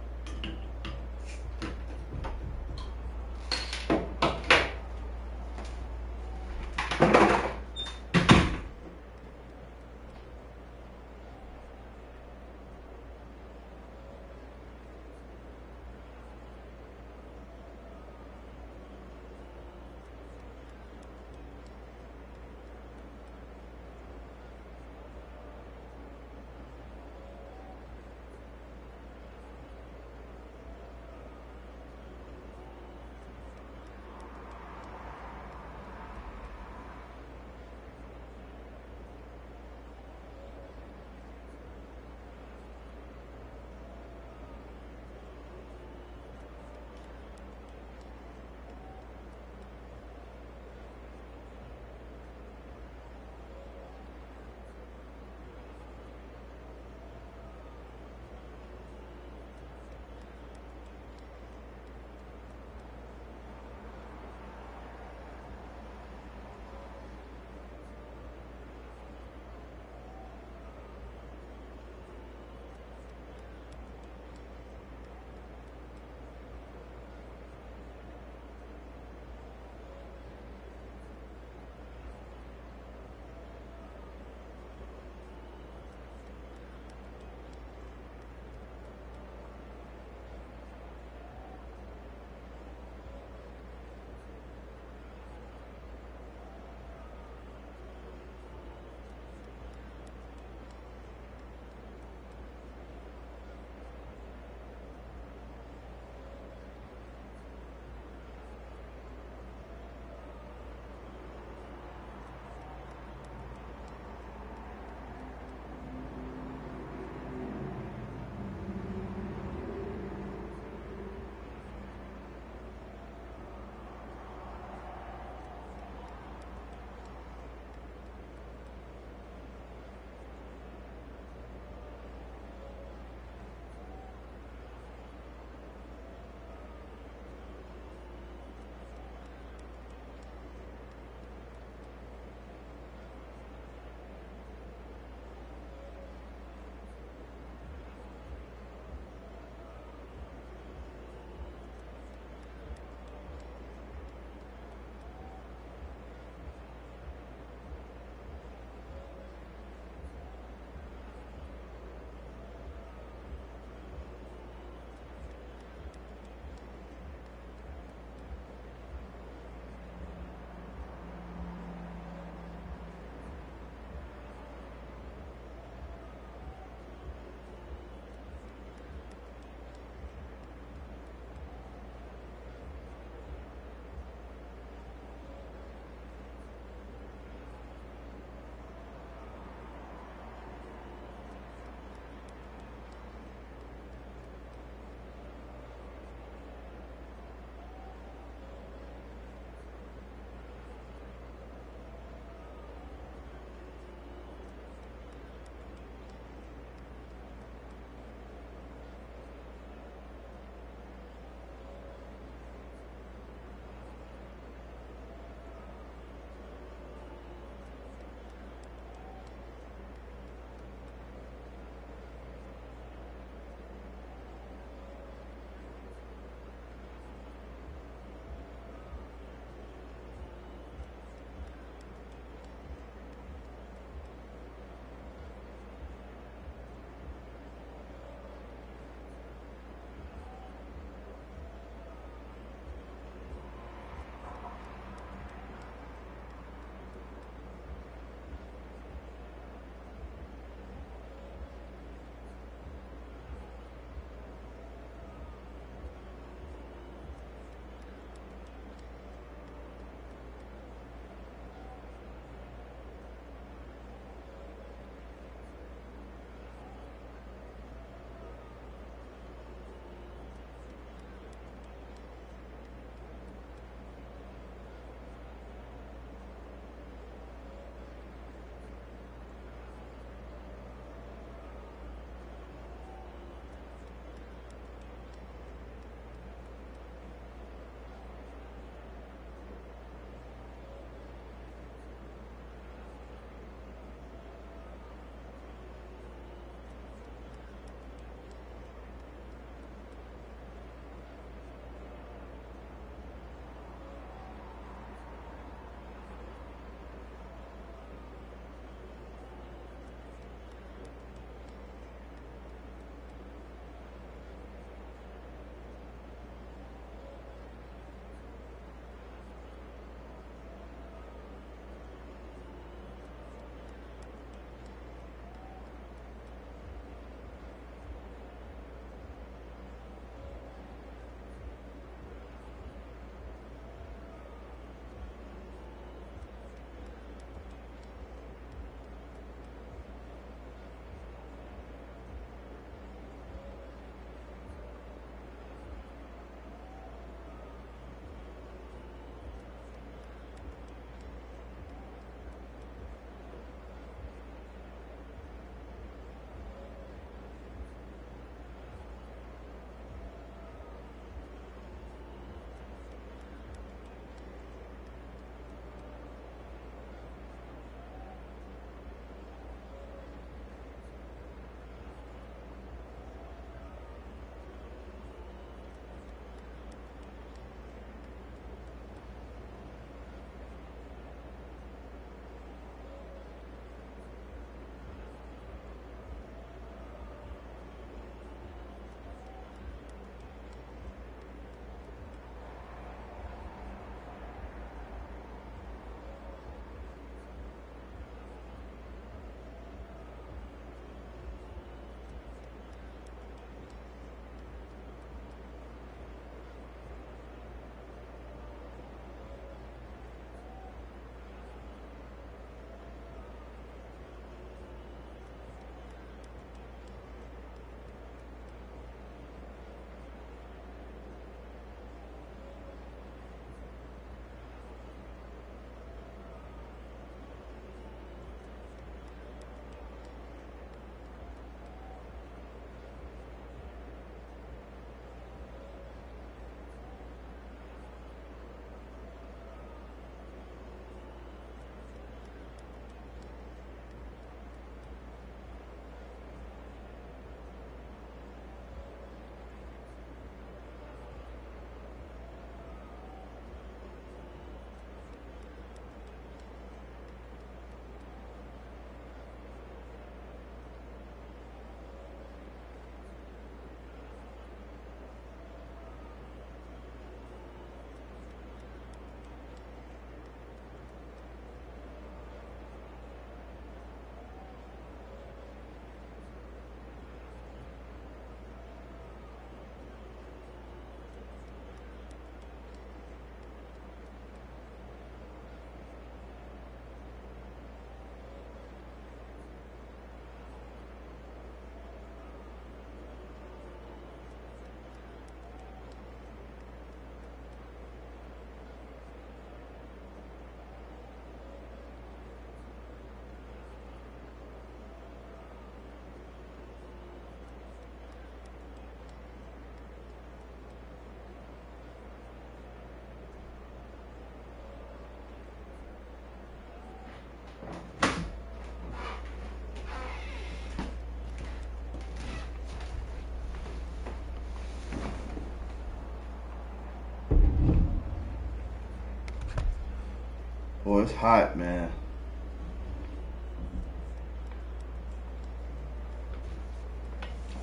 Boy, it's hot, man.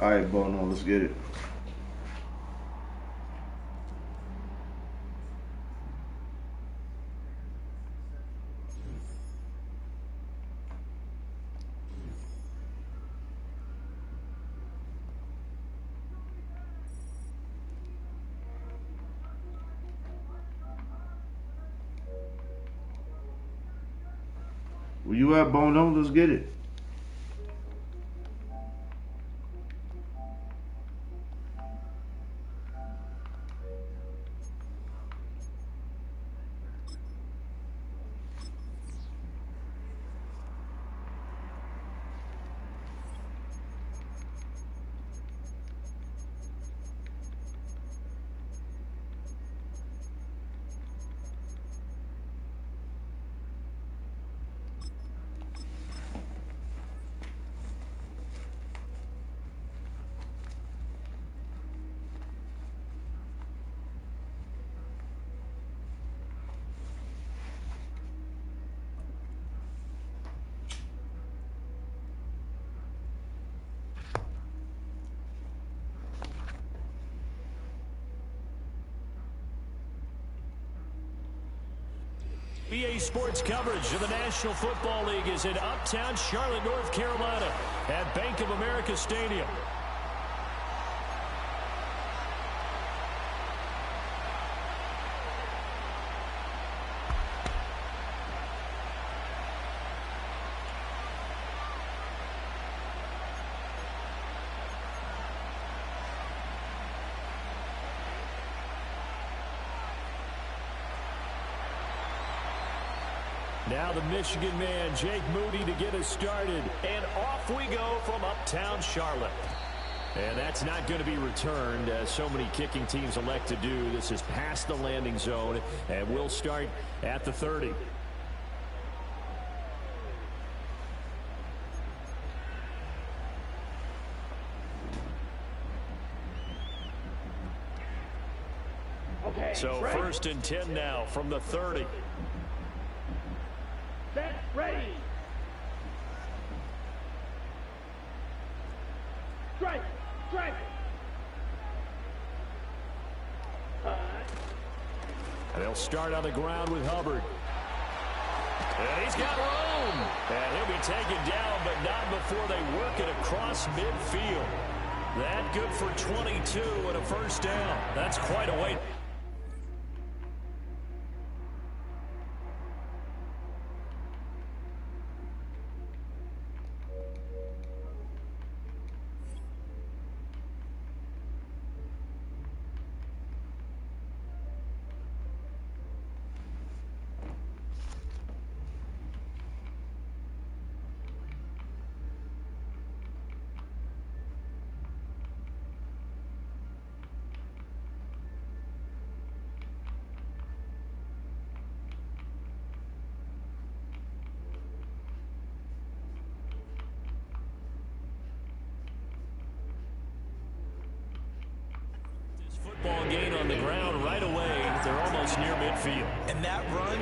All right, Bono, let's get it. Where you at, Bono? Let's get it. EA Sports coverage of the National Football League is in uptown Charlotte, North Carolina at Bank of America Stadium. Now the Michigan man, Jake Moody, to get us started. And off we go from uptown Charlotte. And that's not going to be returned, as so many kicking teams elect to do. This is past the landing zone, and we'll start at the 30. Okay, So ready. 1st and 10 now from the 30. Set, ready. Strike, strike. And they'll start on the ground with Hubbard. And he's got room. And he'll be taken down, but not before they work it across midfield. That good for 22 and a first down. That's quite a way. Football gain on the ground right away. They're almost near midfield. And that run,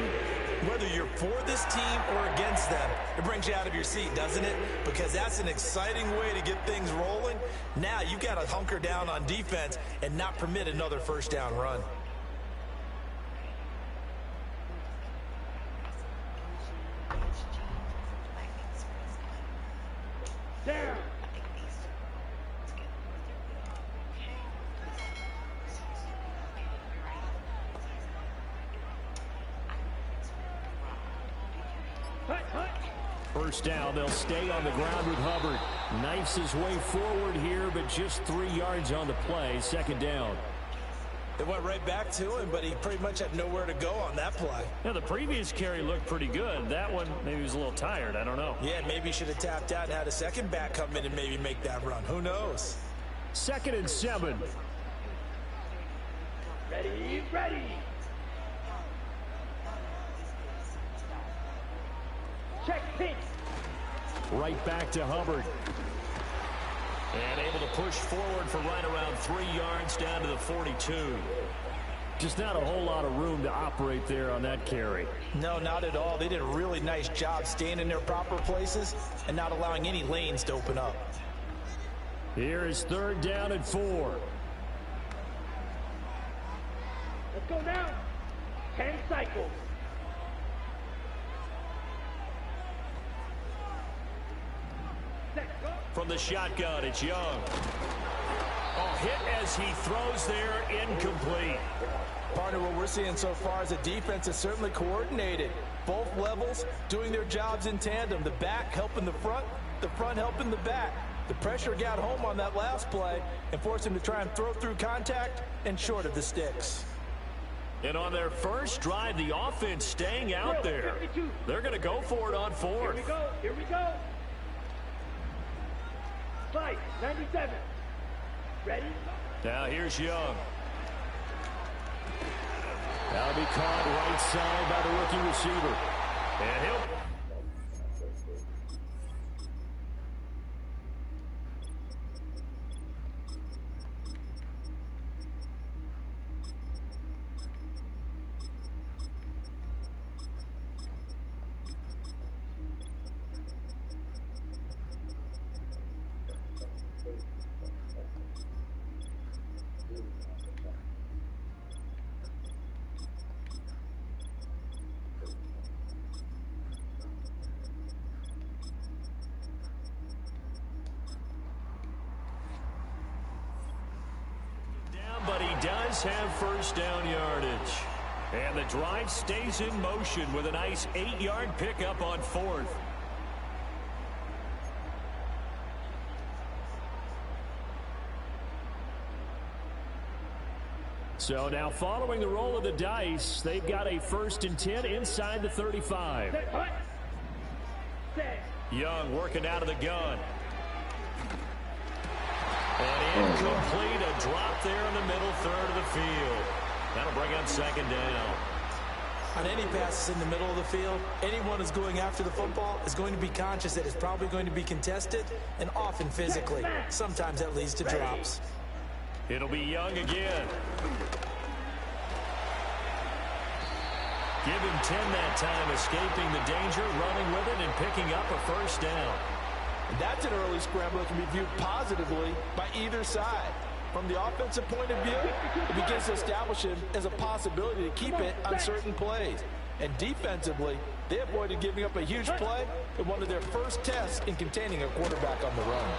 whether you're for this team or against them, it brings you out of your seat, doesn't it? Because that's an exciting way to get things rolling. Now you've got to hunker down on defense and not permit another first down run. Down. First down, they'll stay on the ground with Hubbard. Knifes his way forward here, but just 3 yards on the play. 2nd down. They went right back to him, but he pretty much had nowhere to go on that play. Yeah, the previous carry looked pretty good. That one, maybe he was a little tired. I don't know. Yeah, maybe he should have tapped out and had a second back come in and maybe make that run. Who knows? 2nd and 7. Ready, ready. Check pink. Right back to Hubbard. And able to push forward for right around 3 yards down to the 42. Just not a whole lot of room to operate there on that carry. No, not at all. They did a really nice job staying in their proper places and not allowing any lanes to open up. Here is 3rd down and 4. Let's go now. 10 cycles. From the shotgun, it's Young. Hit as he throws there, incomplete. Partner, what we're seeing so far is the defense is certainly coordinated. Both levels doing their jobs in tandem. The back helping the front helping the back. The pressure got home on that last play and forced him to try and throw through contact and short of the sticks. And on their first drive, the offense staying out there. They're going to go for it on 4th. Here we go. Fight, 97. Ready? Now here's Young. That'll be caught right side by the rookie receiver. And he'll... But he does have first down yardage. And the drive stays in motion with a nice 8-yard pickup on 4th. So now following the roll of the dice, they've got a 1st and 10 inside the 35. Young working out of the gun. And incomplete, a drop there in the middle third of the field. That'll bring up 2nd down. On any passes in the middle of the field, anyone who's going after the football is going to be conscious that it's probably going to be contested and often physically. Sometimes that leads to drops. It'll be Young again. Give him 10 that time, escaping the danger, running with it, and picking up a 1st down. And that's an early scramble that can be viewed positively by either side. From the offensive point of view, it begins to establish him as a possibility to keep it on certain plays. And defensively, they avoided giving up a huge play in one of their first tests in containing a quarterback on the run.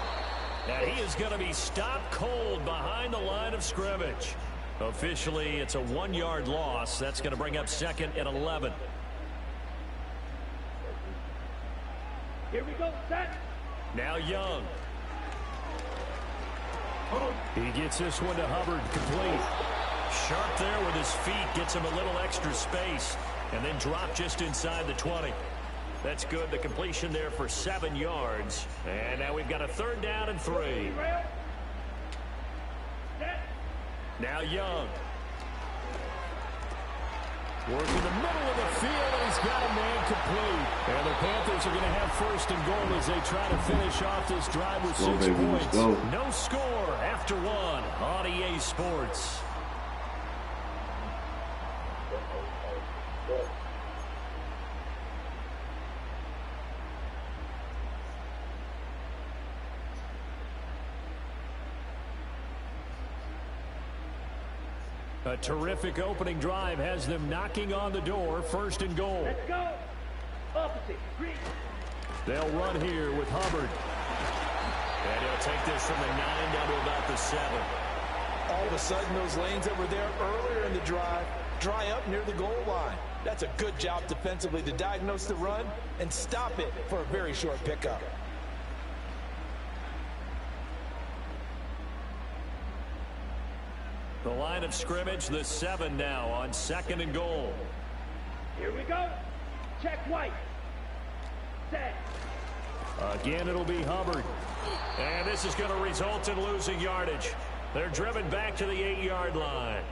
Now he is going to be stopped cold behind the line of scrimmage. Officially, it's a 1-yard loss. That's going to bring up 2nd and 11. Here we go, set. Now Young. He gets this one to Hubbard, complete. Sharp there with his feet, gets him a little extra space, and then drop just inside the 20. That's good. The completion there for 7 yards. And now we've got a 3rd down and 3. Now Young. Working the middle of the field, and he's got a man complete. And the Panthers are going to have 1st and goal as they try to finish off this drive with 6 points. No score after 1 on EA Sports. A terrific opening drive has them knocking on the door. 1st and goal. Let's go. Opposite. Green. They'll run here with Hubbard. And he'll take this from the 9 down to about the 7. All of a sudden, those lanes that were there earlier in the drive dry up near the goal line. That's a good job defensively to diagnose the run and stop it for a very short pickup. The line of scrimmage, the 7 now on 2nd and goal. Here we go. Check white. Set. Again, it'll be Hubbard. And this is going to result in losing yardage. They're driven back to the 8-yard line.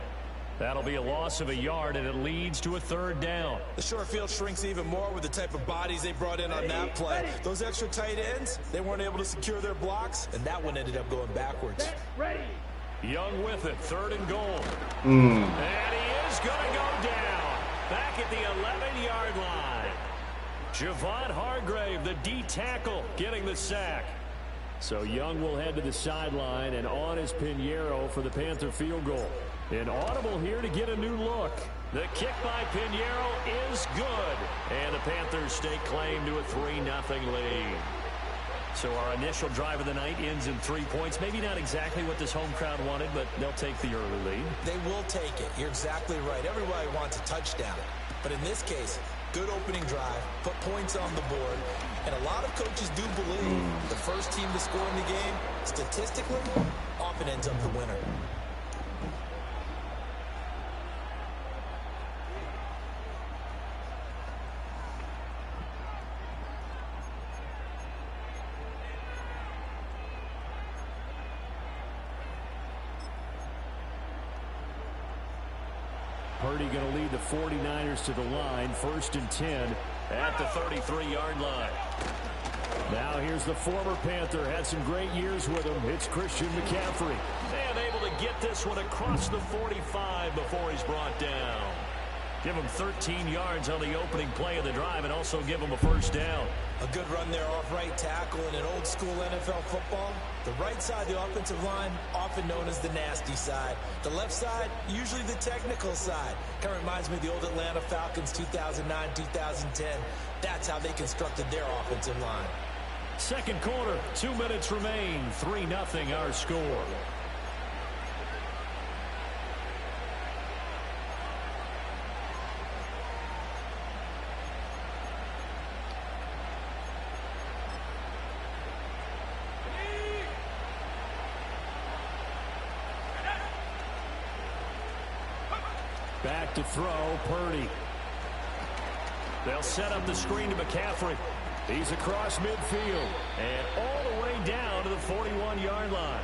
That'll be a loss of a yard, and it leads to a 3rd down. The short field shrinks even more with the type of bodies they brought in on that play. Those extra tight ends, they weren't able to secure their blocks, and that one ended up going backwards. Set. Ready. Young with it, 3rd and goal. And he is going to go down back at the 11-yard line. Javon Hargrave, the D tackle, getting the sack. So Young will head to the sideline, and on is Pinheiro for the Panther field goal. An audible here to get a new look. The kick by Pinheiro is good, and the Panthers stake claim to a 3-0 lead. So our initial drive of the night ends in 3 points. Maybe not exactly what this home crowd wanted, but they'll take the early lead. They will take it. You're exactly right. Everybody wants a touchdown. But in this case, good opening drive, put points on the board, and a lot of coaches do believe the first team to score in the game, statistically, often ends up the winner. Purdy going to lead the 49ers to the line, 1st and 10 at the 33-yard line. Now here's the former Panther, had some great years with him. It's Christian McCaffrey. And able to get this one across the 45 before he's brought down. Give him 13 yards on the opening play of the drive and also give him a first down. A good run there off right tackle. In an old school NFL football, the right side, the offensive line, often known as the nasty side. The left side, usually the technical side. Kind of reminds me of the old Atlanta Falcons 2009, 2010. That's how they constructed their offensive line. Second quarter, 2 minutes remain, 3-0 our score. Back to throw, Purdy. They'll set up the screen to McCaffrey. He's across midfield and all the way down to the 41-yard line.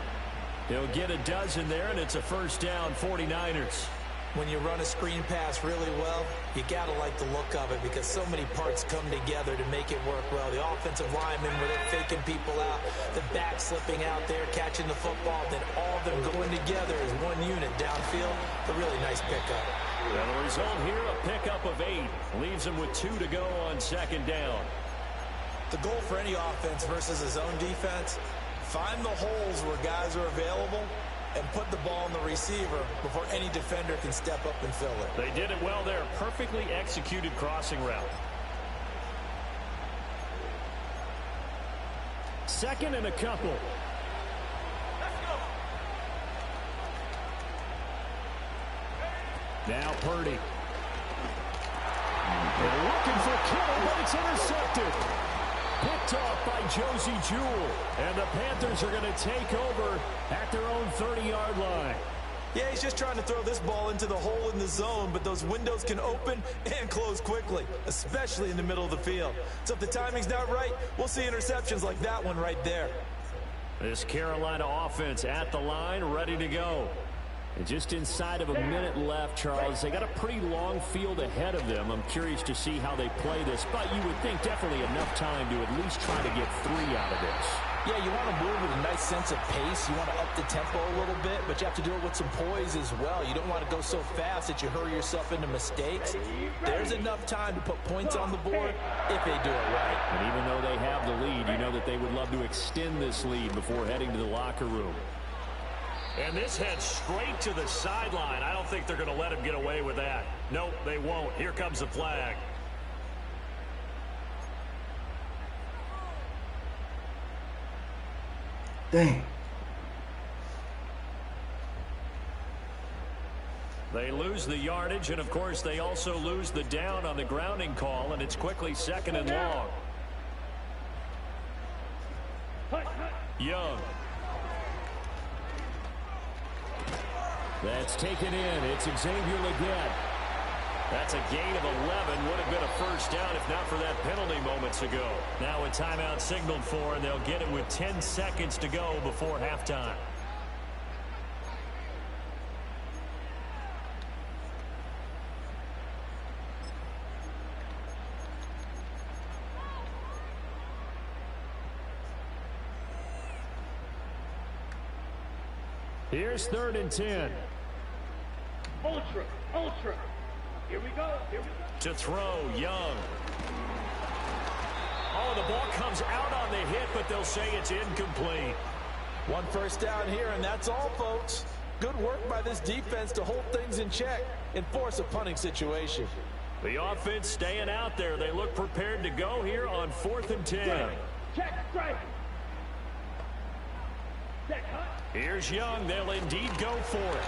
He'll get a dozen there, and it's a first down, 49ers. When you run a screen pass really well, you got to like the look of it because so many parts come together to make it work well. The offensive linemen, where they're faking people out, the back slipping out there, catching the football, then all of them going together as one unit downfield. A really nice pickup. Well, the result here, a pickup of 8. Leaves him with 2 to go on second down. The goal for any offense versus his own defense, find the holes where guys are available and put the ball in the receiver before any defender can step up and fill it. They did it well there. Perfectly executed crossing route. Second and a couple. Now Purdy. They're looking for Kittle, but it's intercepted. Picked off by Josie Jewell. And the Panthers are going to take over at their own 30-yard line. Yeah, he's just trying to throw this ball into the hole in the zone, but those windows can open and close quickly, especially in the middle of the field. So if the timing's not right, we'll see interceptions like that one right there. This Carolina offense at the line, ready to go. And just inside of a minute left, Charles. They got a pretty long field ahead of them. I'm curious to see how they play this, but you would think definitely enough time to at least try to get 3 out of this. Yeah, you want to move with a nice sense of pace. You want to up the tempo a little bit, but you have to do it with some poise as well. You don't want to go so fast that you hurry yourself into mistakes. There's enough time to put points on the board if they do it right. And even though they have the lead, you know that they would love to extend this lead before heading to the locker room. And this heads straight to the sideline. I don't think they're going to let him get away with that. Nope, they won't. Here comes the flag. Dang. They lose the yardage, and of course they also lose the down on the grounding call, and it's quickly second and long. Young. That's taken in. It's Xavier Legette. That's a gain of 11. Would have been a first down if not for that penalty moments ago. Now a timeout signaled for, and they'll get it with 10 seconds to go before halftime. Here's 3rd and 10. Ultra, ultra. Here we go, here we go. To throw, Young. Oh, the ball comes out on the hit, but they'll say it's incomplete. One first down here, and that's all, folks. Good work by this defense to hold things in check and force a punting situation. The offense staying out there. They look prepared to go here on 4th and 10. Check, strike. Set, cut. Here's Young. They'll indeed go for it.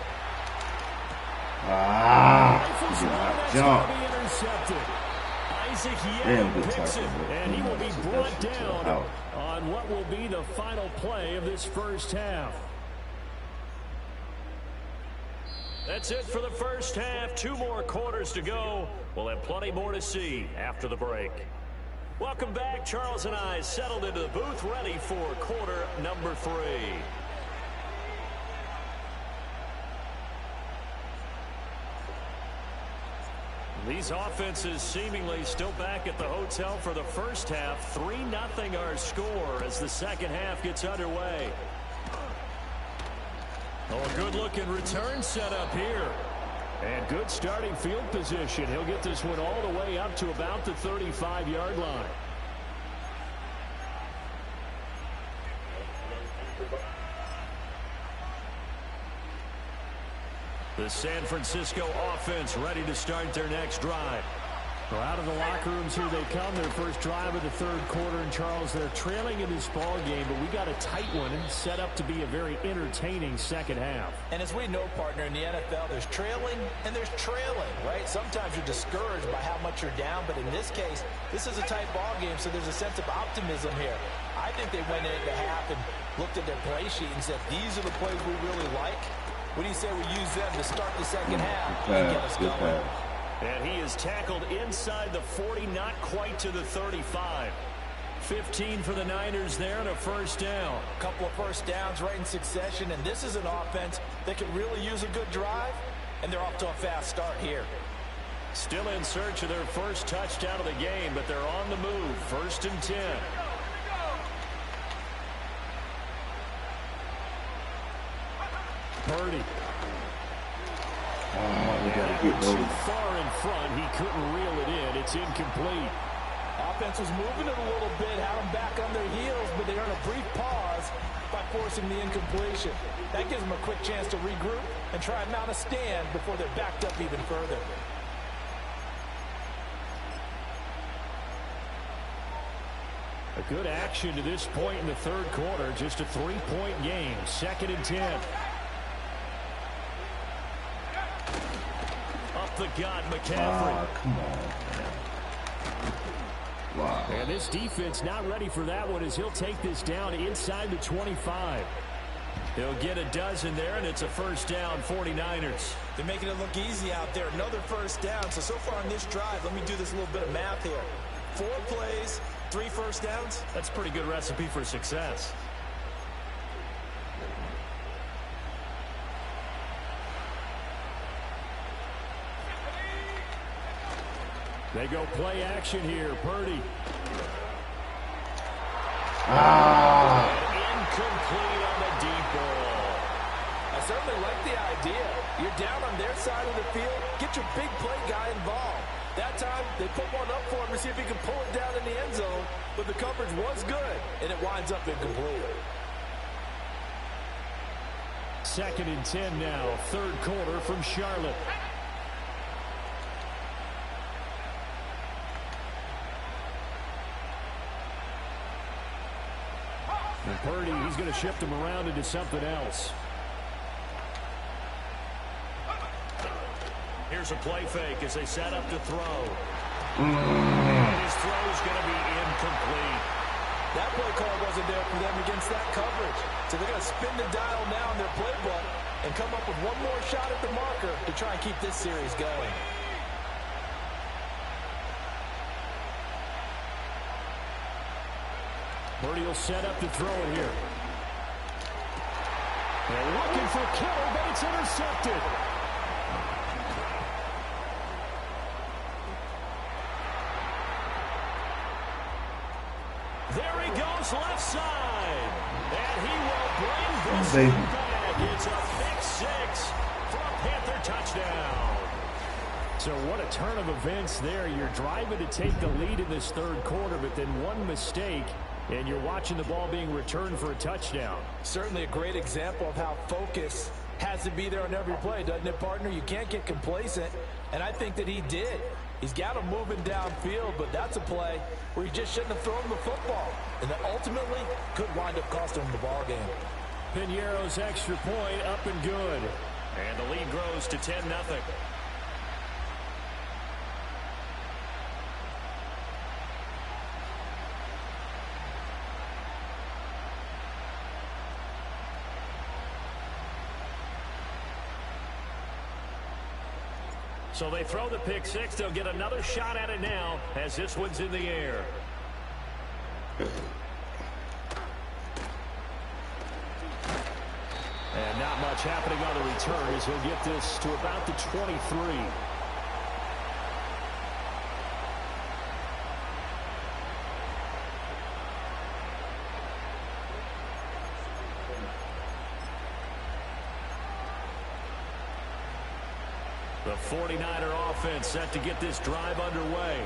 Jump. Iceup84 picks it, and he will be brought down on what will be the final play of this first half. That's it for the first half. 2 more quarters to go. We'll have plenty more to see after the break. Welcome back. Charles and I settled into the booth, ready for quarter number 3. These offenses seemingly still back at the hotel for the first half. 3-0 our score as the second half gets underway. Oh, a good-looking return set up here. And good starting field position. He'll get this one all the way up to about the 35-yard line. The San Francisco offense ready to start their next drive. Well, out of the locker rooms here they come. Their first drive of the third quarter. And Charles, they're trailing in this ball game, but we got a tight one and set up to be a very entertaining second half. And as we know, partner, in the NFL, there's trailing and there's trailing, right? Sometimes you're discouraged by how much you're down, but in this case, this is a tight ball game, so there's a sense of optimism here. I think they went into half and looked at their play sheet and said, these are the plays we really like. What do you say we use them to start the second half and get us going? And he is tackled inside the 40, not quite to the 35. 15 for the Niners there and a first down. A couple of first downs right in succession, and this is an offense that could really use a good drive, and they're off to a fast start here. Still in search of their first touchdown of the game, but they're on the move. 1st and 10. Purdy. We gotta get those. Too far in front, he couldn't reel it in. It's incomplete. Offense was moving it a little bit, had them back on their heels, but they earned a brief pause by forcing the incompletion. That gives them a quick chance to regroup and try and mount a stand before they're backed up even further. A good action to this point in the third quarter. Just a 3-point game. 2nd and 10. Up the gut, McCaffrey. Come on. Wow. And this defense not ready for that one as he'll take this down inside the 25. He'll get a dozen there, and it's a first down, 49ers. They're making it look easy out there. Another first down. So far in this drive, let me do this little bit of math here. 4 plays, 3 first downs. That's a pretty good recipe for success. They go play action here. Purdy. Incomplete on the deep ball. I certainly like the idea. You're down on their side of the field. Get your big play guy involved. That time, they put one up for him to see if he can pull it down in the end zone. But the coverage was good, and it winds up incomplete. 2nd and 10 now. Third quarter from Charlotte. And Purdy, he's going to shift him around into something else. Here's a play fake as they set up to throw. And his throw's going to be incomplete. That play call wasn't there for them against that coverage. So they're going to spin the dial now in their playbook and come up with one more shot at the marker to try and keep this series going. Purdy will set up to throw it here. They're looking for Kittle, but it's intercepted. There he goes left side. And he will bring this one back. It's a pick 6 for a Panther touchdown. So what a turn of events there. You're driving to take the lead in this third quarter, but then one mistake, and you're watching the ball being returned for a touchdown. Certainly a great example of how focus has to be there on every play, doesn't it, partner? You can't get complacent, and I think that he did. He's got him moving downfield, but that's a play where he just shouldn't have thrown the football, and that ultimately could wind up costing him the ball game. Piñeiro's extra point up and good, and the lead grows to 10-0. So they throw the pick six. They'll get another shot at it now as this one's in the air. And not much happening on the return as he'll get this to about the 23. The 49er offense set to get this drive underway.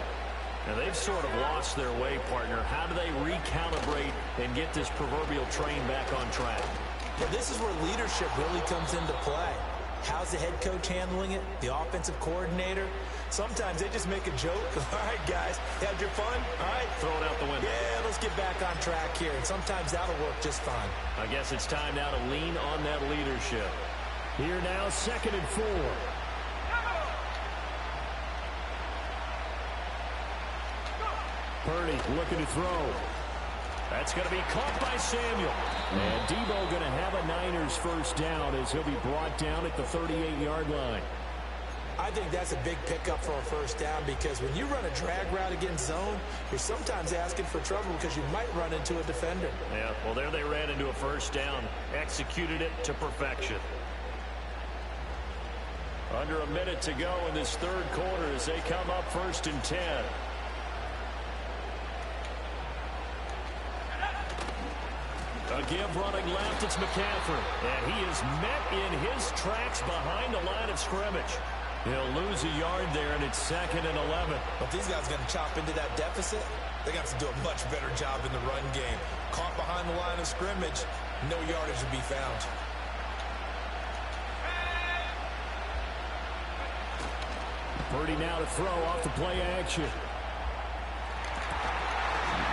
Now they've sort of lost their way, partner. How do they recalibrate and get this proverbial train back on track? Well, this is where leadership really comes into play. How's the head coach handling it? The offensive coordinator? Sometimes they just make a joke. All right, guys, had your fun? All right. Throw it out the window. Yeah, let's get back on track here. And sometimes that'll work just fine. I guess it's time now to lean on that leadership. Here now, 2nd and 4. Purdy looking to throw. That's going to be caught by Samuel. And Debo going to have a Niners first down as he'll be brought down at the 38-yard line. I think that's a big pickup for a first down because when you run a drag route against zone, you're sometimes asking for trouble because you might run into a defender. Yeah, well, there they ran into a first down. Executed it to perfection. Under a minute to go in this third quarter as they come up 1st and 10. A give running left, it's McCaffrey. And he is met in his tracks behind the line of scrimmage. He'll lose a yard there, and it's 2nd and 11. But these guys are going to chop into that deficit. They got to do a much better job in the run game. Caught behind the line of scrimmage, no yardage to be found. Purdy now to throw off the play action.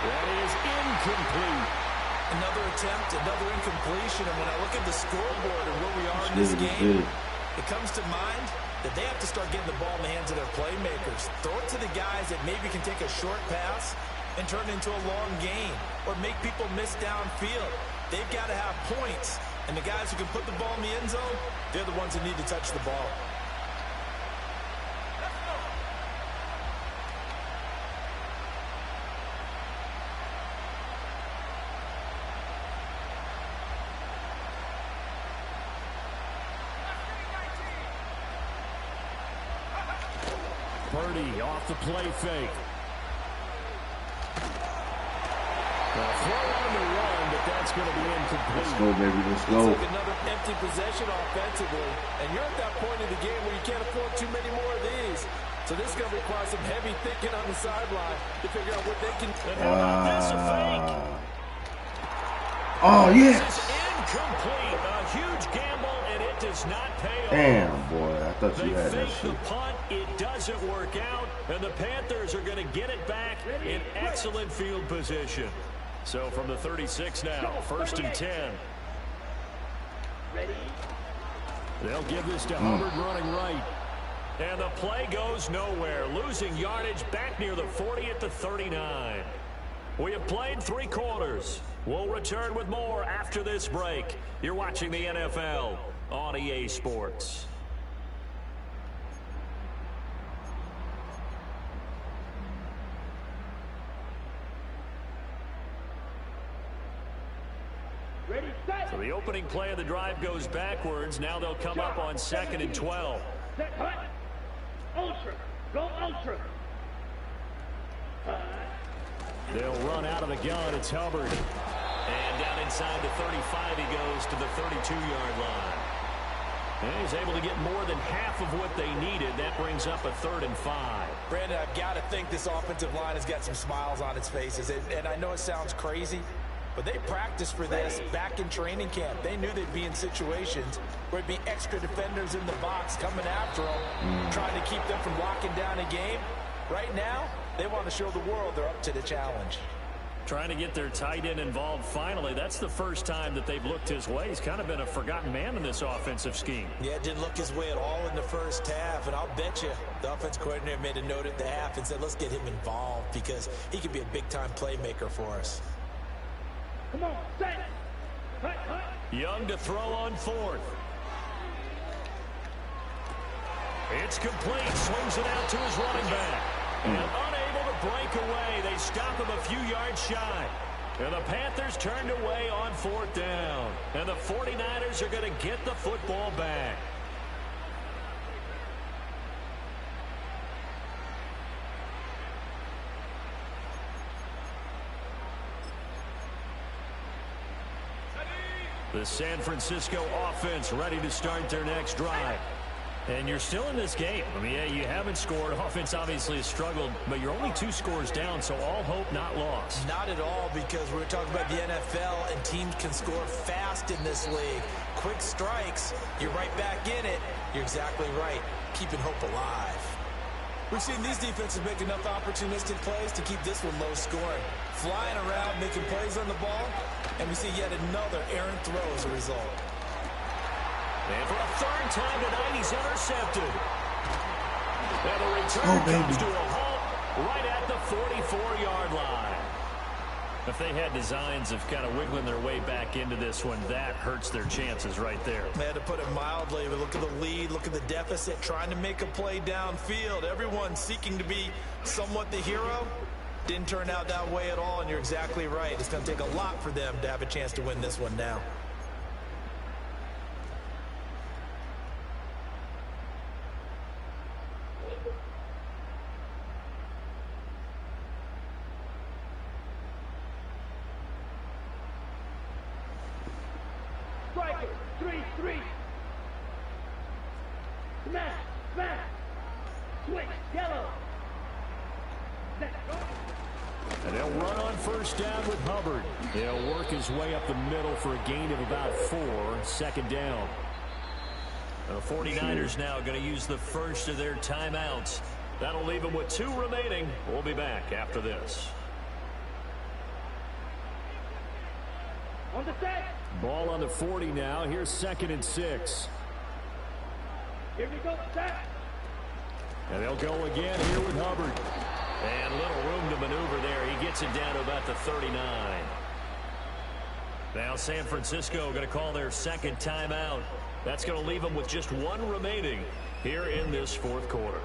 That is incomplete. Another attempt, another incompletion, and when I look at the scoreboard and where we are in this game, it comes to mind that they have to start getting the ball in the hands of their playmakers. Throw it to the guys that maybe can take a short pass and turn it into a long gain or make people miss downfield. They've got to have points, and the guys who can put the ball in the end zone, they're the ones that need to touch the ball. Purdy off the play fake. Well, throw on the run, but that's going to be incomplete. Let's go, baby. Let's go. It's like another empty possession offensively, and you're at that point in the game where you can't afford too many more of these. So this is going to require some heavy thinking on the sideline to figure out what they can. And how about this, a fake? Oh, yes. This is incomplete. A huge gamble, and it does not pay off. Damn, boy. I thought you had that They shit. fake the punt. It doesn't work out, and the Panthers are going to get it back in excellent field position. So from the 36 now, 1st and 10. They'll give this to Hubbard running right. And the play goes nowhere, losing yardage back near the 40 at the 39. We have played 3 quarters. We'll return with more after this break. You're watching the NFL on EA Sports. So the opening play of the drive goes backwards. Now they'll come up on 2nd and 12. Set, hut. Ultra. Go ultra. They'll run out of the gun. It's Hubbard. And down inside the 35 he goes to the 32-yard line. And he's able to get more than half of what they needed. That brings up a 3rd and 5. Brandon, I've got to think this offensive line has got some smiles on its faces. And I know it sounds crazy, but they practiced for this back in training camp. They knew they'd be in situations where it'd be extra defenders in the box coming after them, trying to keep them from locking down a game. Right now, they want to show the world they're up to the challenge. Trying to get their tight end involved finally. That's the first time that they've looked his way. He's kind of been a forgotten man in this offensive scheme. Yeah, it didn't look his way at all in the first half. And I'll bet you the offense coordinator made a note at the half and said, let's get him involved because he could be a big-time playmaker for us. Come on, set. Young to throw on 4th. It's complete. Swings it out to his running back. And unable to break away. They stop him a few yards shy. And the Panthers turned away on 4th down. And the 49ers are going to get the football back. The San Francisco offense ready to start their next drive. And you're still in this game. I mean, yeah, you haven't scored. Offense obviously has struggled, but you're only 2 scores down, so all hope not lost. Not at all, because we're talking about the NFL, and teams can score fast in this league. Quick strikes, you're right back in it. You're exactly right. Keeping hope alive. We've seen these defenses make enough opportunistic plays to keep this one low scoring. Flying around, making plays on the ball, and we see yet another errant throw as a result. And for a 3rd time tonight, he's intercepted. And the return comes to a halt right at the 44-yard line. If they had designs of kind of wiggling their way back into this one, that hurts their chances right there. They had to put it mildly, but look at the lead, look at the deficit, trying to make a play downfield. Everyone seeking to be somewhat the hero. Didn't turn out that way at all, and you're exactly right. It's going to take a lot for them to have a chance to win this one now. Striker, 3-3. Smash, smash. Switch, yellow. Let's go. And they'll run on 1st down with Hubbard. They'll work his way up the middle for a gain of about 4. 2nd down. The 49ers now going to use the first of their timeouts. That'll leave them with 2 remaining. We'll be back after this. On the set. Ball on the 40 now. Here's 2nd and 6. Here we go, set. And they'll go again here with Hubbard. And little room to maneuver there. He gets it down to about the 39. Now San Francisco going to call their 2nd timeout. That's going to leave them with just 1 remaining here in this 4th quarter.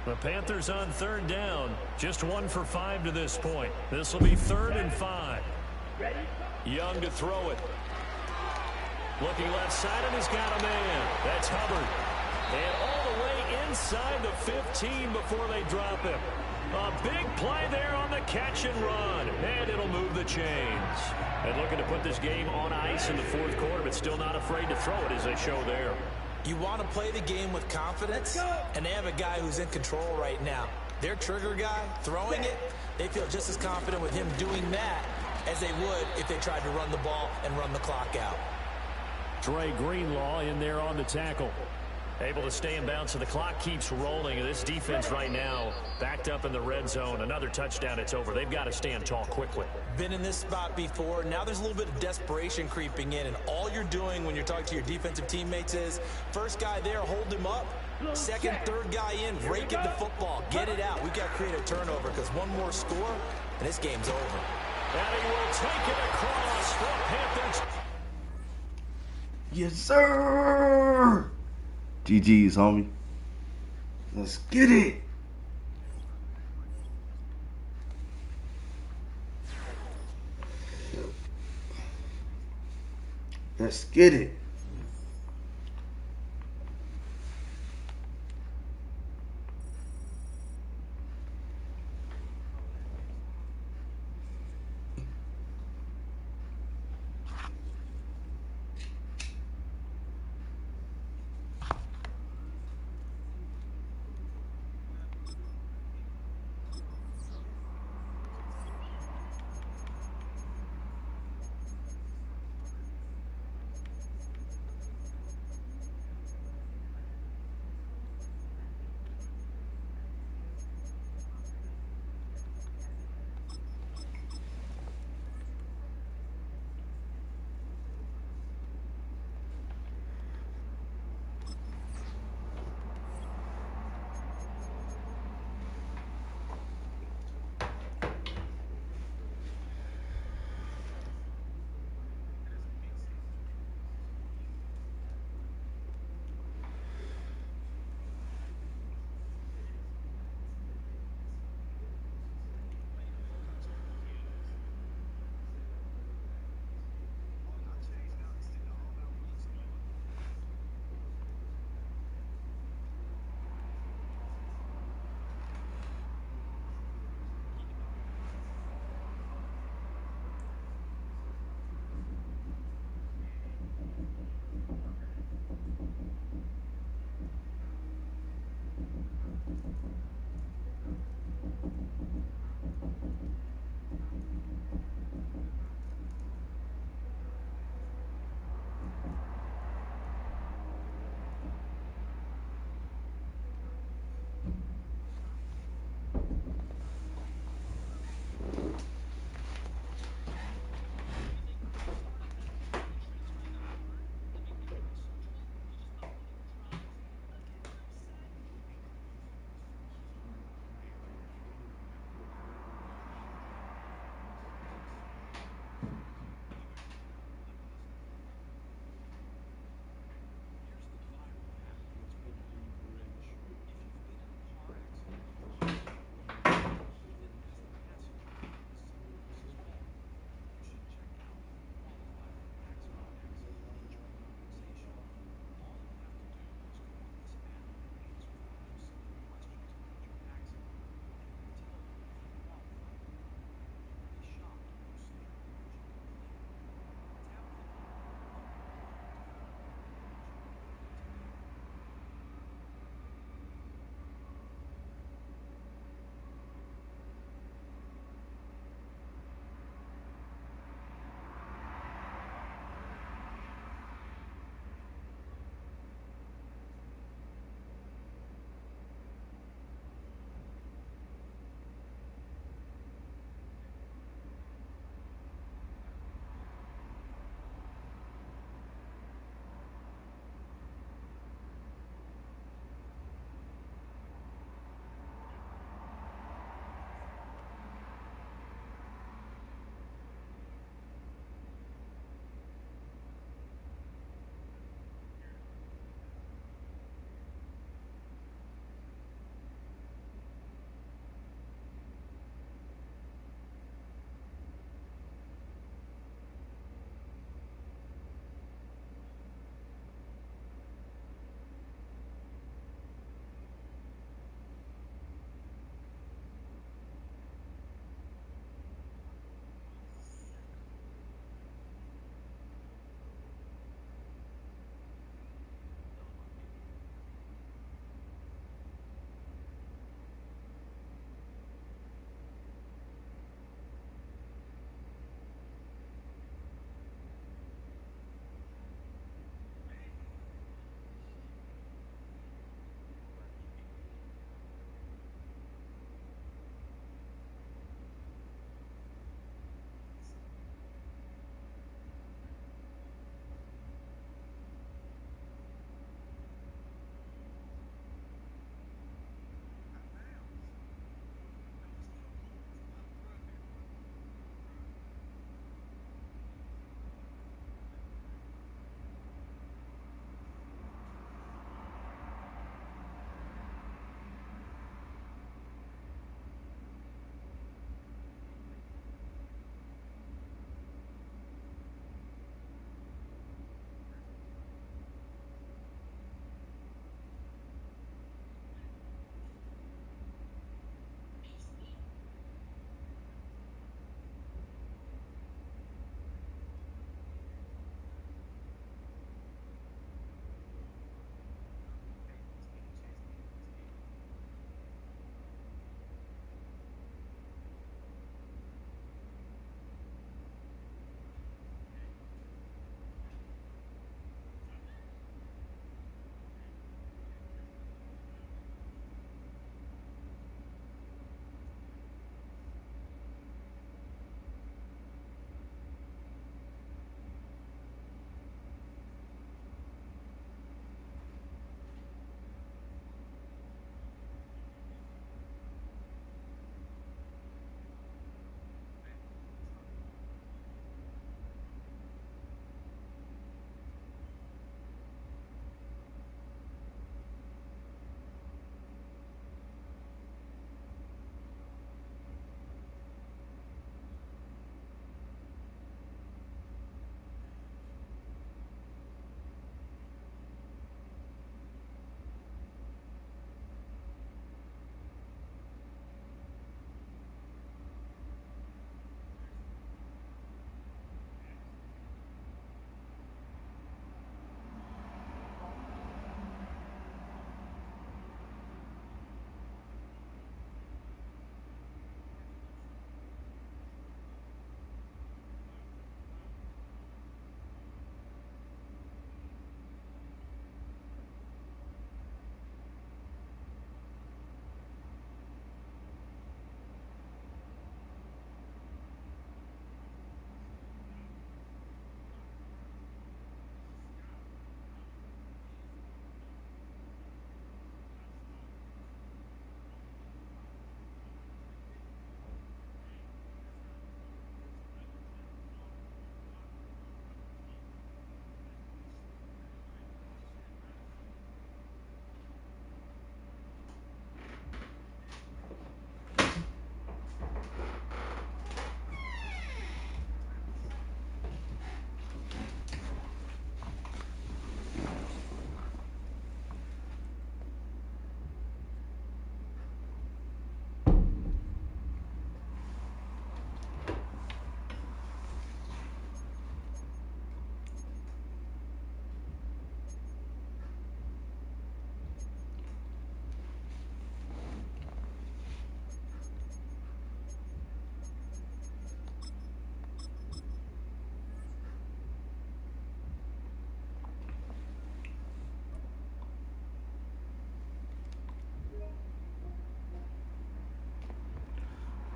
The Panthers on 3rd down. Just 1 for 5 to this point. This will be 3rd and 5. Ready? Young to throw it. Looking left side, and he's got a man. That's Hubbard. And all the way inside the 15 before they drop him. A big play there on the catch and run. And it'll move the chains. And looking to put this game on ice in the 4th quarter, but still not afraid to throw it as they show there. You want to play the game with confidence, and they have a guy who's in control right now. Their trigger guy, throwing it, they feel just as confident with him doing that as they would if they tried to run the ball and run the clock out. Dre Greenlaw in there on the tackle. Able to stay in bounds, so the clock keeps rolling. And this defense right now backed up in the red zone. Another touchdown, it's over. They've got to stand tall quickly. Been in this spot before. Now there's a little bit of desperation creeping in. And all you're doing when you're talking to your defensive teammates is, first guy there, hold him up. Second, third guy in, rake at the football. Get it out. We've got to create a turnover because one more score, and this game's over. And he will take it across for Panthers. Yes, sir. GG's, homie. Let's get it. Let's get it.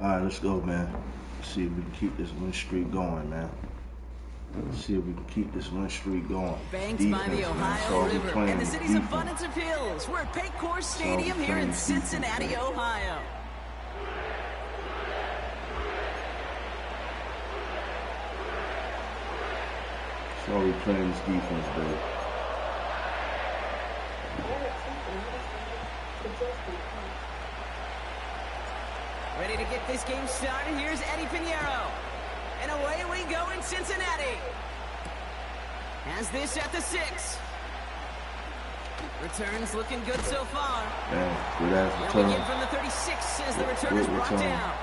All right, let's go, man. Let's see if we can keep this win streak going, man. Let's see if we can keep this win streak going. Banked by the Ohio River and the city's abundance of hills. We're at Paycor Stadium here in Cincinnati, Ohio. So we're playing this defense, baby. Ready to get this game started. Here's Eddie Pinheiro. And away we go in Cincinnati. Has this at the 6. Returns looking good so far. Yeah, good ass return. return. Now we get from the 36 as the return is brought down.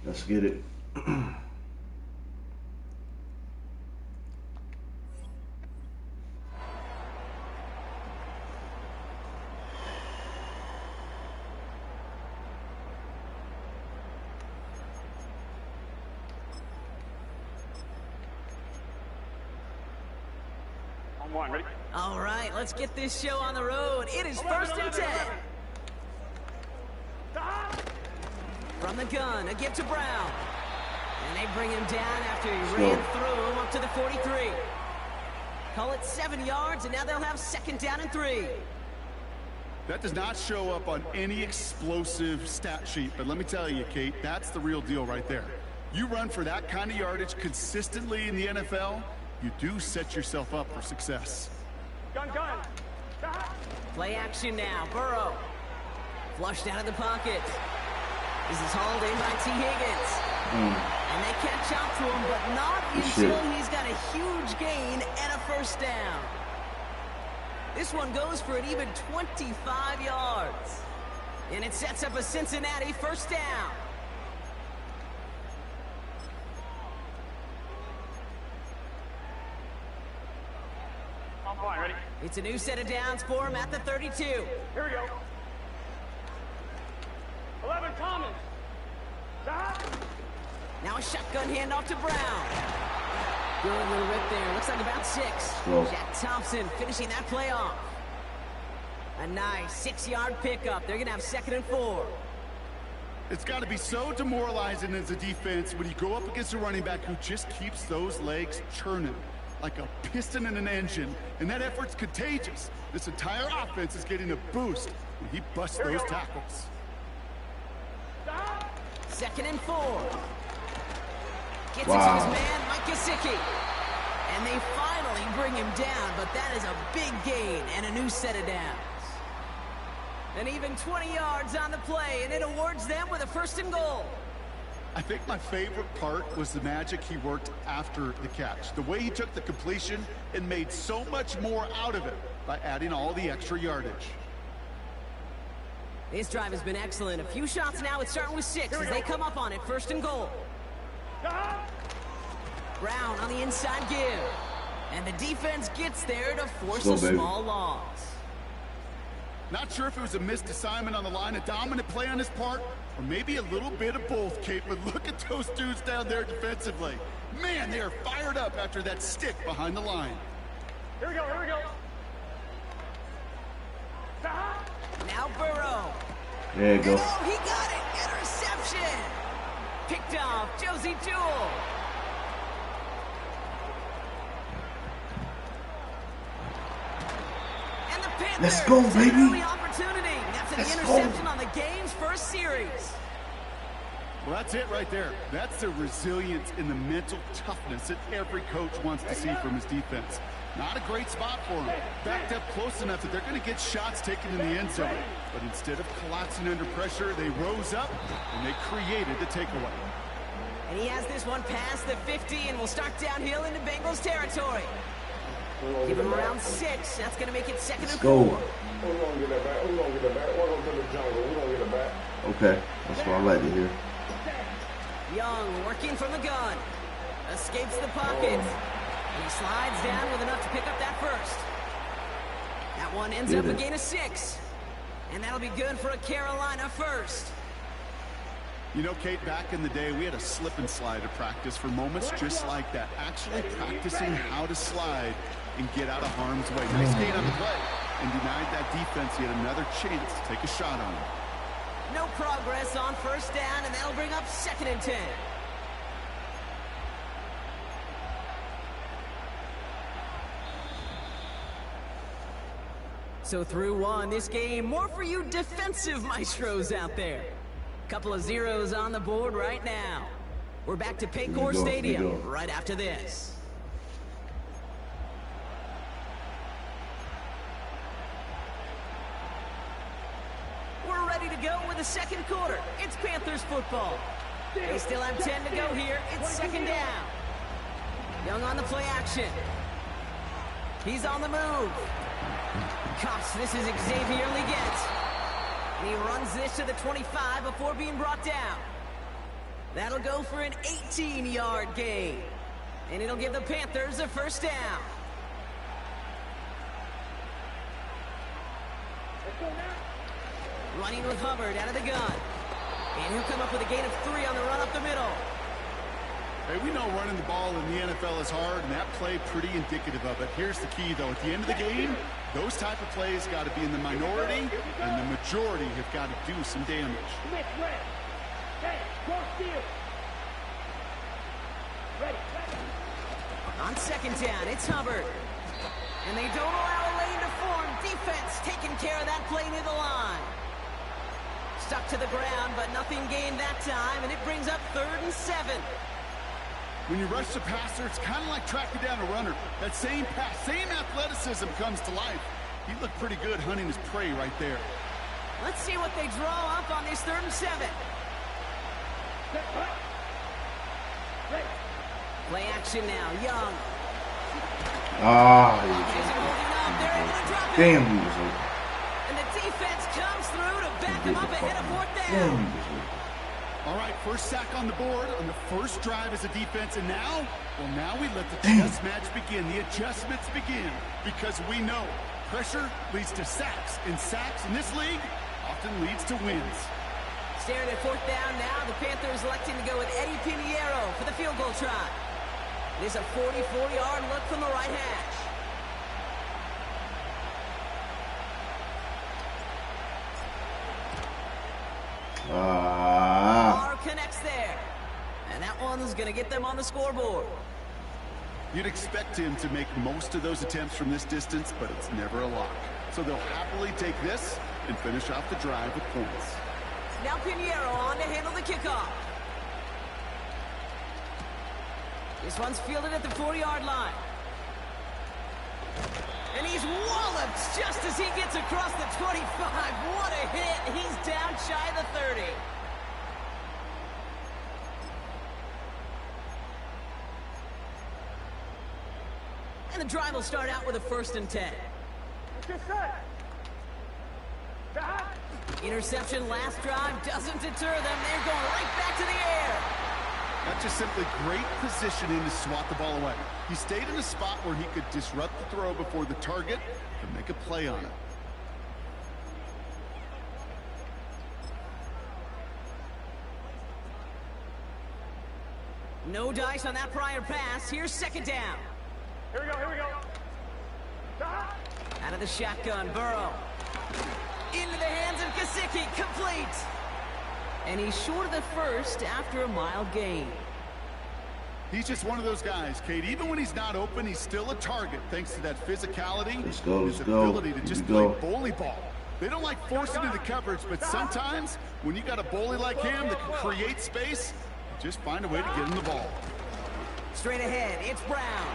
Let's get it. All right, let's get this show on the road. It is 1st and 10. From the gun, a give to Brown. And they bring him down after he ran through him up to the 43. Call it 7 yards, and now they'll have 2nd down and 3. That does not show up on any explosive stat sheet, but let me tell you, Kate, that's the real deal right there. You run for that kind of yardage consistently in the NFL, you do set yourself up for success. Gun. Play action now. Burrow. Flushed out of the pocket. This is hauled in by T. Higgins. And they catch up to him, but not until he's got a huge gain and a 1st down. This one goes for an even 25 yards. And it sets up a Cincinnati 1st down. Ready? It's a new set of downs for him at the 32. Here we go. 11 Thomas. Now a shotgun handoff to Brown. Good little rip there. Looks like about 6. Jack Thompson finishing that play off. A nice 6-yard pickup. They're going to have 2nd and 4. It's got to be so demoralizing as a defense when you go up against a running back who just keeps those legs churning like a piston in an engine, and that effort's contagious. This entire offense is getting a boost when he busts those tackles. 2nd and 4. Gets it to his man, Mike Gesicki. And they finally bring him down, but that is a big gain and a new set of downs. And even 20 yards on the play, and it awards them with a 1st and goal. I think my favorite part was the magic he worked after the catch. The way he took the completion and made so much more out of it by adding all the extra yardage. This drive has been excellent. A few shots now. It's starting with 6 as they come up on it. 1st and goal. Brown on the inside give. And the defense gets there to force a small loss. Not sure if it was a missed assignment on the line, a dominant play on his part, or maybe a little bit of both, Kate, but look at those dudes down there defensively. Man, they are fired up after that stick behind the line. Here we go. Now Burrow. There you go. Oh, he got it. Interception. Picked off Josie Jewell. And the Panthers. Let's go, baby. Early opportunity. That's an interception on the game's 1st series. Well, that's it right there. That's the resilience and the mental toughness that every coach wants to see from his defense. Not a great spot for him. Backed up close enough that they're going to get shots taken in the end zone. But instead of collapsing under pressure, they rose up and they created the takeaway. And he has this one past the 50 and will start downhill into Bengals territory. Give him around 6. That's going to make it 2nd and 4. We're gonna get it back. We're gonna get it back. Welcome to the jungle. We're gonna get it back. Okay, that's what I like to hear. Young working from the gun. Escapes the pocket. And he slides down with enough to pick up that first. That one ends up a gain of 6. And that'll be good for a Carolina first. You know, Kate, back in the day, we had a slip and slide at practice for moments just like that. Actually practicing how to slide and get out of harm's way. Nice gain on the play. And denied that defense yet another chance to take a shot on him. No progress on first down, and that'll bring up 2nd and 10. So through 1, this game, more for you defensive maestros out there. Couple of zeros on the board right now. We're back to Paycor Stadium right after this. We're ready to go with the 2nd quarter. It's Panthers football. They still have 10 to go here. It's 2nd down. Young on the play action. He's on the move. Cuffs, this is Xavier Leggett. And he runs this to the 25 before being brought down. That'll go for an 18-yard gain. And it'll give the Panthers a first down. Running with Hubbard out of the gun. And he'll come up with a gain of 3 on the run up the middle. Hey, we know running the ball in the NFL is hard, and that play pretty indicative of it. Here's the key, though. At the end of the game, those type of plays got to be in the minority, and the majority have got to do some damage. On 2nd down, it's Hubbard. And they don't allow a lane to form. Defense taking care of that play near the line. Stuck to the ground, but nothing gained that time, and it brings up 3rd and 7. When you rush the passer, it's kind of like tracking down a runner. That same pass, same athleticism comes to life. He looked pretty good hunting his prey right there. Let's see what they draw up on this 3rd and 7. Play action now, Young. Damn, he was open. And the defense comes through to back him up ahead of 4th down. All right, first sack on the board on the first drive as a defense, and now, well, now we let the chess match begin. The adjustments begin, because we know pressure leads to sacks, and sacks in this league often leads to wins. Staring at 4th down now, the Panthers electing to go with Eddie Pinheiro for the field goal try. It is a 44-yard look from the right hash. Barr connects there. And that one's going to get them on the scoreboard. You'd expect him to make most of those attempts from this distance, but it's never a lock. So they'll happily take this and finish off the drive with points. Now Pinheiro on to handle the kickoff. This one's fielded at the 40-yard line. And he's walloped just as he gets across the 25. What a hit. He's down shy of the 30. And the drive will start out with a 1st and 10. Interception last drive doesn't deter them. They're going right back to the air. That's just simply great positioning to swat the ball away. He stayed in a spot where he could disrupt the throw before the target and make a play on it. No dice on that prior pass. Here's 2nd down. Here we go, here we go. Out of the shotgun, Burrow. Into the hands of Gesicki, complete. And he's short of the first after a mild gain. He's just one of those guys, Kate. Even when he's not open, he's still a target thanks to that physicality, his ability to just play bully ball. They don't like forcing into coverage, but sometimes when you got a bully like him that can create space, just find a way to get him the ball. Straight ahead, it's Brown.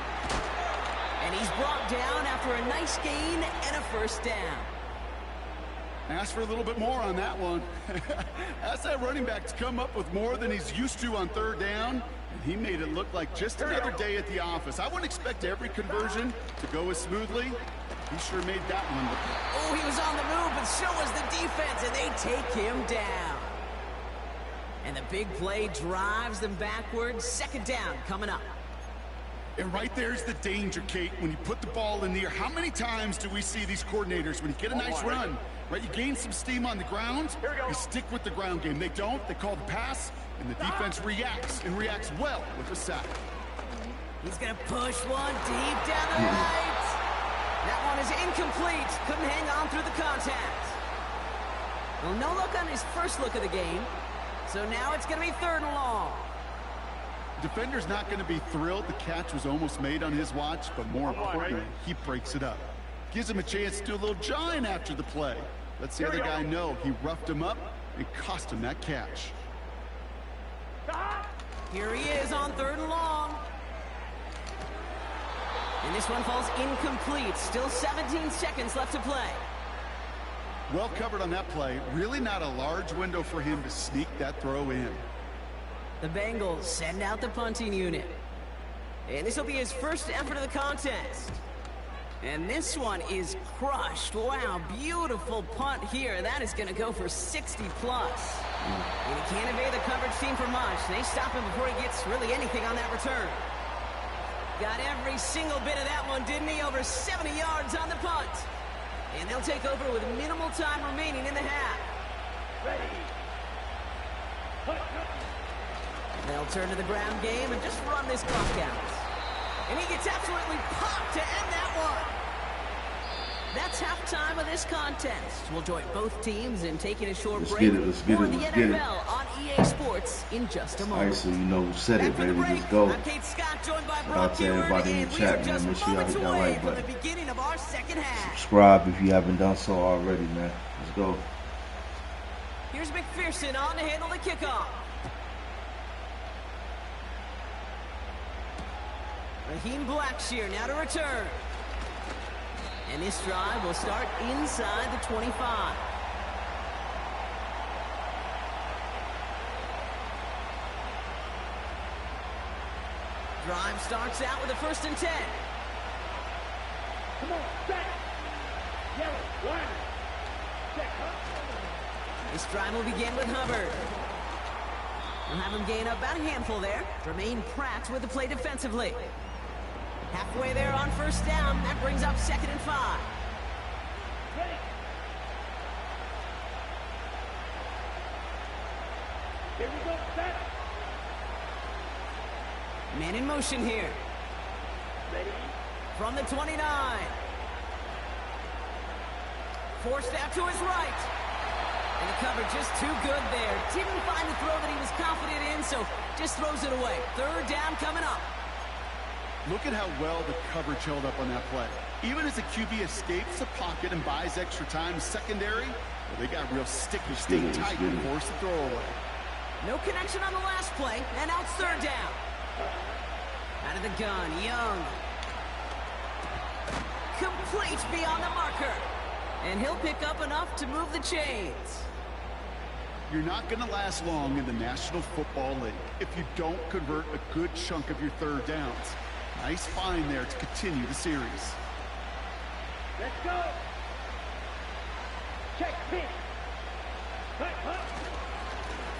And he's brought down after a nice gain and a 1st down. Ask for a little bit more on that one. Ask that running back to come up with more than he's used to on third down, and he made it look like just another day at the office. I wouldn't expect every conversion to go as smoothly. He sure made that one look good. Oh, he was on the move, but so was the defense, and they take him down. And the big play drives them backwards. Second down coming up. And right there's the danger, Kate, when you put the ball in the air. How many times do we see these coordinators, when you get a nice run, right, you gain some steam on the ground, you stick with the ground game. They don't, they call the pass, and the defense reacts, and reacts well with a sack. He's going to push one deep down the right. That one is incomplete. Couldn't hang on through the contact. Well, no look on his first look of the game. So now it's going to be 3rd and long. Defender's not going to be thrilled the catch was almost made on his watch, but more importantly, he breaks it up. Gives him a chance to do a little jawing after the play. Lets the other guy know he roughed him up and cost him that catch. Here he is on 3rd and long. And this one falls incomplete. Still 17 seconds left to play. Well covered on that play. Really not a large window for him to sneak that throw in. The Bengals send out the punting unit. And this will be his first effort of the contest. And this one is crushed. Wow, beautiful punt here. That is going to go for 60 plus. And he can't evade the coverage team for much. They stop him before he gets really anything on that return. Got every single bit of that one, didn't he? Over 70 yards on the punt. And they'll take over with minimal time remaining in the half. Ready. They'll turn to the ground game and just run this clock out. And he gets absolutely popped to end that one. That's halftime of this contest. We'll join both teams in taking a short break for the NFL on EA Sports in just a moment. All right, so you know who said it, baby. Let's go. I'm Kate Scott, joined by Shout out Brock to everybody in and the we are chat, man. just Make sure y'all moments hit that away like from the button. beginning of our second half. Subscribe if you haven't done so already, man. Let's go. Here's McPherson on to handle the kickoff. Raheem Blackshear now to return. And this drive will start inside the 25. Drive starts out with a 1st and 10. Come on, back. Yellow, line. Check, This drive will begin with Hubbard. We'll have him gain about a handful there. Jermaine Pratt with the play defensively. Halfway there on 1st down. That brings up 2nd and 5. Ready. Here we go, set. Man in motion here. Ready. From the 29. Forced out to his right. And the coverage just too good there. Didn't find the throw that he was confident in, so just throws it away. 3rd down coming up. Look at how well the coverage held up on that play. Even as the QB escapes the pocket and buys extra time secondary, well, they got real sticky, staying tight and force the throw away. No connection on the last play, and now it's 3rd down. Out of the gun, Young. Complete beyond the marker. And he'll pick up enough to move the chains. You're not going to last long in the National Football League if you don't convert a good chunk of your 3rd downs. Nice find there to continue the series. Let's go. Check, pitch. Cut.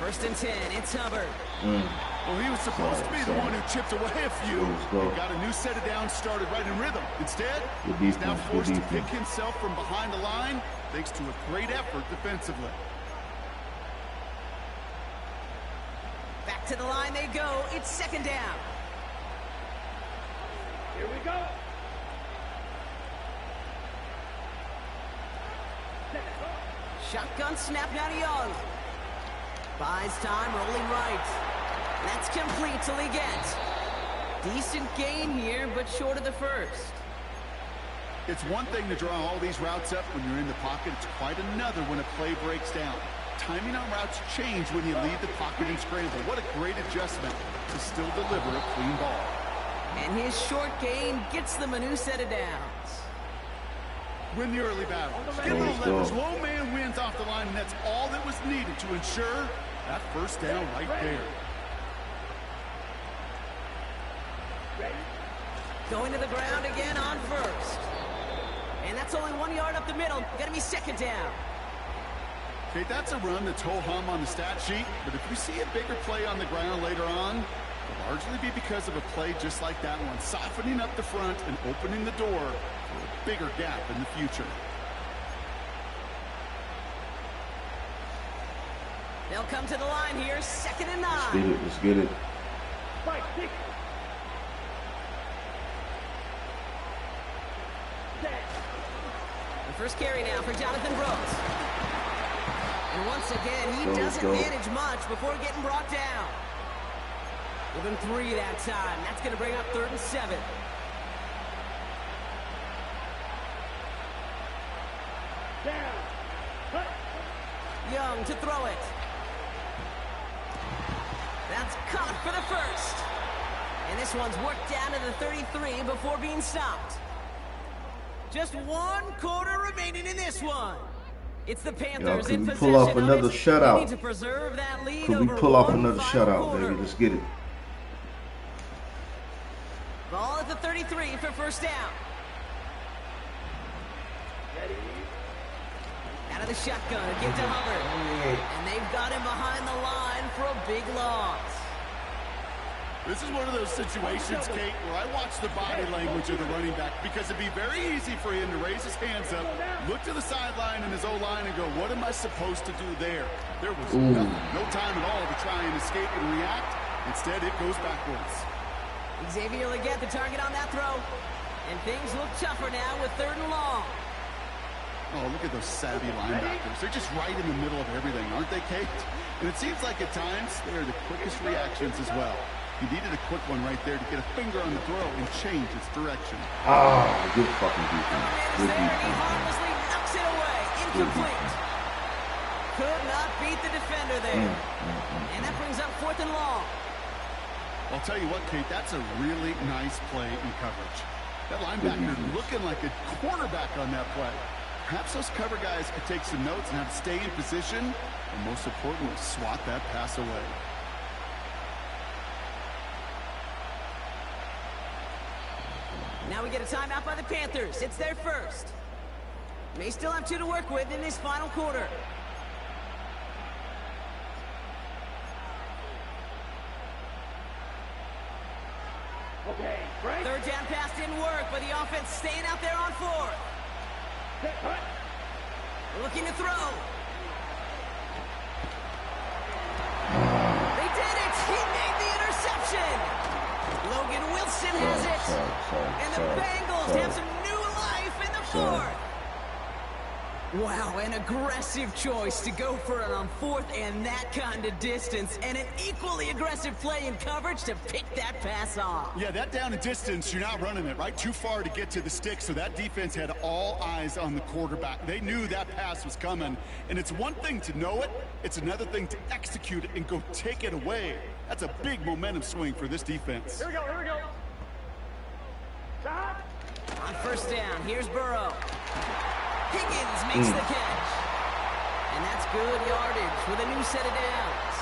1st and 10, it's Hubbard. Well, he was supposed to be the one who chipped away a few. He got a new set of downs started right in rhythm. Instead, he's now forced to pick himself from behind the line thanks to a great effort defensively. Back to the line they go. It's 2nd down. Here we go. Shotgun snap now to Young. Buys time, rolling right. That's complete till he gets. Decent gain here, but short of the 1st. It's one thing to draw all these routes up when you're in the pocket. It's quite another when a play breaks down. Timing on routes change when you leave the pocket and scramble. What a great adjustment to still deliver a clean ball. And his short gain gets them a new set of downs. win the early battle. Get a little leverage. Low man wins off the line, and that's all that was needed to ensure that first down right there. Going to the ground again on first. And that's only 1 yard up the middle. Gonna be second down. Okay, that's a run that's ho-hum on the stat sheet, but if we see a bigger play on the ground later on, it'll largely be because of a play just like that one, softening up the front and opening the door for a bigger gap in the future. They'll come to the line here, 2nd and 9. Let's get it, let's get it. The first carry now for Jonathan Brooks. And once again, he doesn't manage much before getting brought down. Give him 3 that time. That's going to bring up 3rd and 7. Young to throw it. That's caught for the first. And this one's worked down to the 33 before being stopped. Just 1 quarter remaining in this one. It's the Panthers in possession. Pull off another shutout. They need to preserve that lead. Could we pull off another shutout, baby? Let's get it. Ball at the 33 for first down. Out of the shotgun, give to Hubbard. And they've got him behind the line for a big loss. This is one of those situations, Kate, where I watch the body language of the running back because it'd be very easy for him to raise his hands up, look to the sideline and his O-line and go, what am I supposed to do there? There was nothing, no time at all to try and escape and react. Instead, it goes backwards. Xavier Legette the target on that throw. And things look tougher now with 3rd and long. Oh, look at those savvy linebackers. They're just right in the middle of everything, aren't they, Kate? And it seems like at times they're the quickest reactions as well. He needed a quick one right there to get a finger on the throw and change its direction. Ah, good fucking defense. Good defense. He harmlessly knocks it away. Incomplete. Could not beat the defender there. And that brings up 4th and long. I'll tell you what, Kate, that's a really nice play in coverage. That linebacker looking like a cornerback on that play. Perhaps those cover guys could take some notes and have to stay in position, and most importantly, swat that pass away. Now we get a timeout by the Panthers. It's their first. May still have 2 to work with in this final quarter. Okay, break. 3rd down pass didn't work, but the offense staying out there on 4th. Looking to throw. They did it! He made the interception! Logan Wilson has it! And the Bengals have some new life in the 4th! Wow, an aggressive choice to go for it on 4th and that kind of distance, and an equally aggressive play in coverage to pick that pass off. Yeah, that down and distance, you're not running it, right? Too far to get to the stick, so that defense had all eyes on the quarterback. They knew that pass was coming, and it's one thing to know it, it's another thing to execute it and go take it away. That's a big momentum swing for this defense. Here we go, here we go. Stop. On first down, here's Burrow. Higgins makes the catch. And that's good yardage with a new set of downs.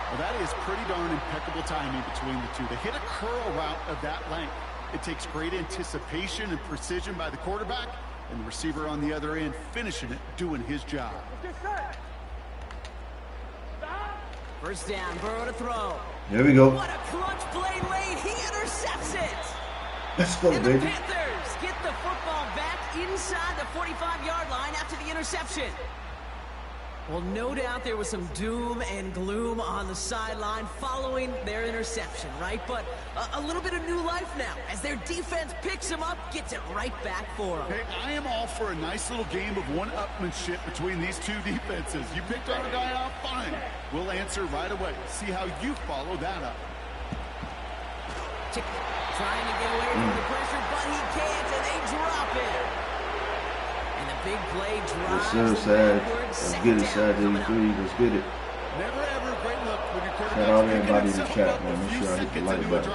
Well, that is pretty darn impeccable timing between the two. They hit a curl route of that length. It takes great anticipation and precision by the quarterback, and the receiver on the other end finishing it, doing his job. First down, Burrow to throw. There we go. What a clutch play late. He intercepts it. Let's go, and baby. The Panthers get the football back inside the 45-yard line after the interception. Well, no doubt there was some doom and gloom on the sideline following their interception, right? But a little bit of new life now as their defense picks them up, gets it right back for them. Hey, I am all for a nice little game of one-upmanship between these two defenses. You picked our guy out, fine. We'll answer right away. See how you follow that up. Trying to get away from the pressure, but he can't, and they drop it. And the big play drives Let's get it, Sad 83. Let's get it. Never ever a great look when your Shout out everybody in the chat, man. Make sure I hit the like button.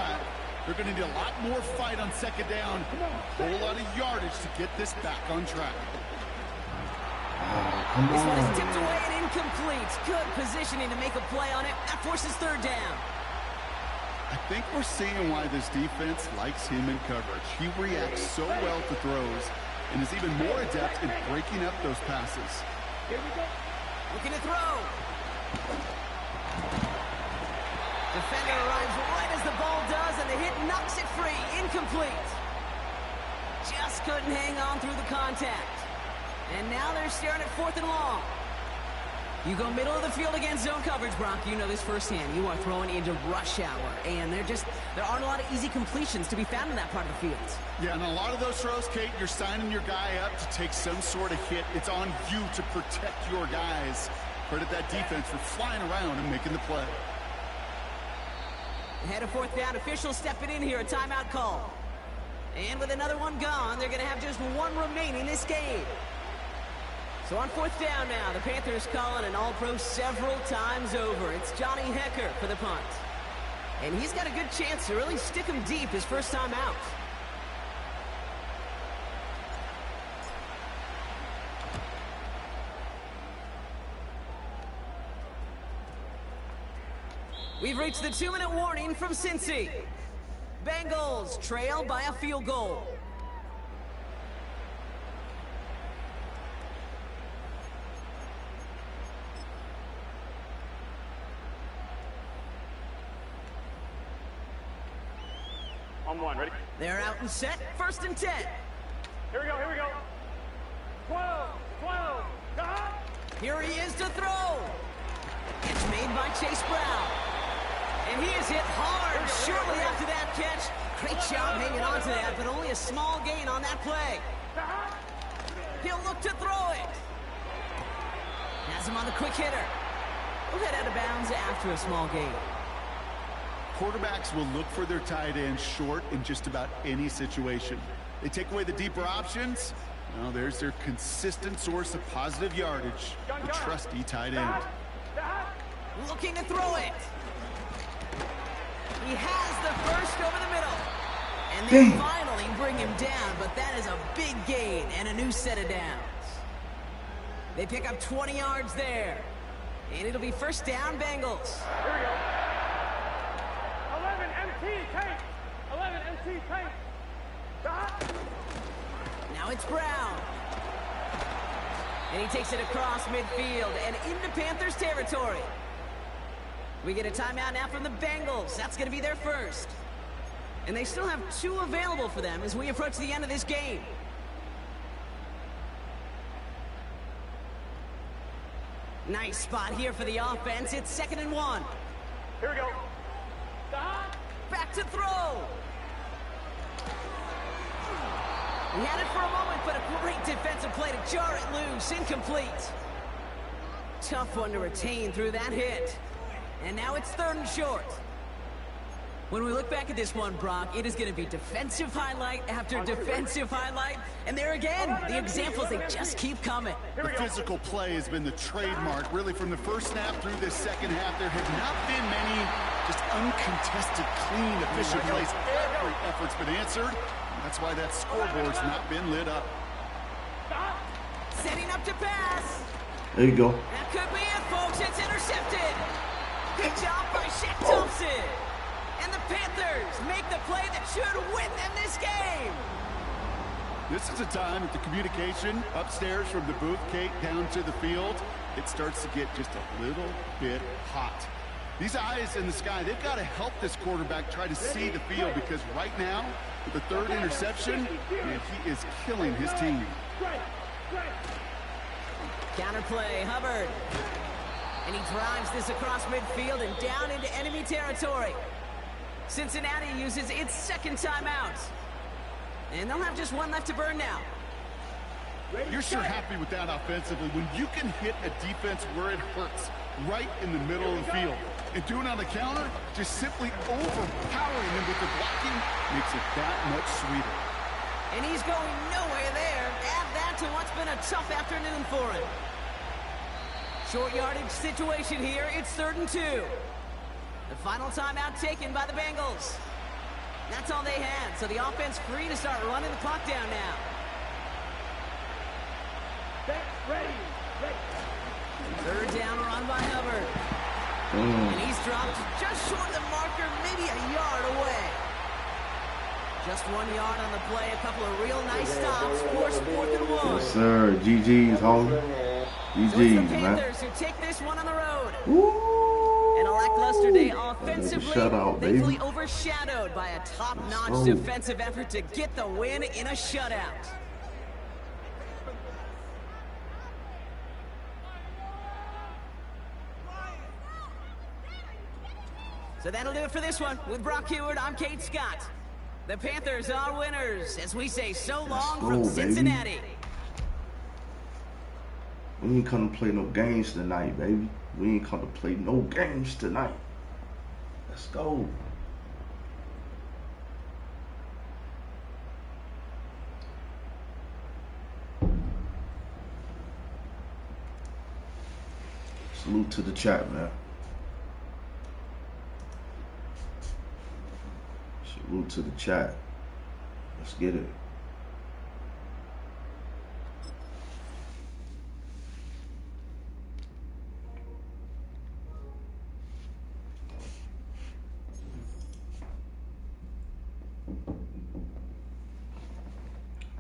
They're going to need a lot more fight on second down. A whole lot of yardage to get this back on track. This one is tipped away and incomplete. Good positioning to make a play on it. That forces third down. I think we're seeing why this defense likes him in coverage. He reacts so well to throws and is even more adept in breaking up those passes. Here we go. Looking to throw. Defender arrives right as the ball does, and the hit knocks it free. Incomplete. Just couldn't hang on through the contact. And now they're staring at 4th and long. You go middle of the field against zone coverage, Brock. You know this firsthand. You are throwing into rush hour, and there aren't a lot of easy completions to be found in that part of the field. Yeah, and a lot of those throws, Kate, you're signing your guy up to take some sort of hit. It's on you to protect your guys. Credit that defense for flying around and making the play. Ahead of 4th down, officials stepping in here, a timeout call. And with another one gone, they're going to have just one remaining this game. So on 4th down now, the Panthers calling an all-pro several times over. It's Johnny Hecker for the punt. And he's got a good chance to really stick him deep his first time out. We've reached the 2-minute warning from Cincy. Bengals trail by a field goal. On one, ready? They're out and set, 1st and 10. Here we go, here we go. 12, 12, Here he is to throw. It's made by Chase Brown. And he is hit hard shortly after that catch. Great job hanging on to that, but only a small gain on that play. He'll look to throw it. Has him on the quick hitter. He'll head out of bounds after a small gain. Quarterbacks will look for their tight end short in just about any situation. They take away the deeper options. Well, there's their consistent source of positive yardage, the trusty tight end. Looking to throw it. He has the first over the middle. And they finally bring him down, but that is a big gain and a new set of downs. They pick up 20 yards there. And it'll be 1st down, Bengals. Here we go. 11 MT tank. 11 MT tank. Now it's Brown. And he takes it across midfield and into Panthers territory. We get a timeout now from the Bengals. That's going to be their first. And they still have 2 available for them as we approach the end of this game. Nice spot here for the offense. It's 2nd and 1. Here we go. Back to throw. He had it for a moment, but a great defensive play to jar it loose. Incomplete. Tough one to retain through that hit. And now it's 3rd and short. When we look back at this one, Brock, it is going to be defensive highlight after defensive highlight. And there again, the examples, they just keep coming. The physical play has been the trademark. Really, from the first snap through this second half, there have not been many just uncontested, clean, efficient plays. Every effort's been answered. And that's why that scoreboard's not been lit up. Setting up to pass. There you go. That could be it, folks. It's intercepted. Good job by Shaq Thompson. And the Panthers make the play that should win them this game. This is a time that the communication upstairs from the booth, Kate, down to the field, it starts to get just a little bit hot. These eyes in the sky, they've got to help this quarterback try to see the field, because right now, with the 3rd interception, man, he is killing his team. Counterplay, Hubbard. And he drives this across midfield and down into enemy territory. Cincinnati uses its 2nd timeout. And they'll have just one left to burn now. You're sure happy with that offensively when you can hit a defense where it hurts, right in the middle of the field. And doing on the counter, just simply overpowering them with the blocking, makes it that much sweeter. And he's going nowhere there. Add that to what's been a tough afternoon for him. Short yardage situation here. It's 3rd and 2. The final timeout taken by the Bengals. That's all they had, so the offense free to start running the clock down now. Ready. Third down run by Hubbard. And he's dropped just short of the marker, maybe a yard away. Just 1 yard on the play, a couple of real nice stops, force 4th and 1. Yes, sir. GG's, homie. GG's, so it's the man. Panthers who take this one on the road. Woo! And a lackluster day offensively, Shutout, thankfully overshadowed by a top-notch defensive effort to get the win in a shutout. So that'll do it for this one. With Brock Heward, I'm Kate Scott. The Panthers are winners, as we say so long from Cincinnati. Baby. We ain't come to play no games tonight, baby. We ain't come to play no games tonight. Let's go. Salute to the chat, man. Salute to the chat. Let's get it.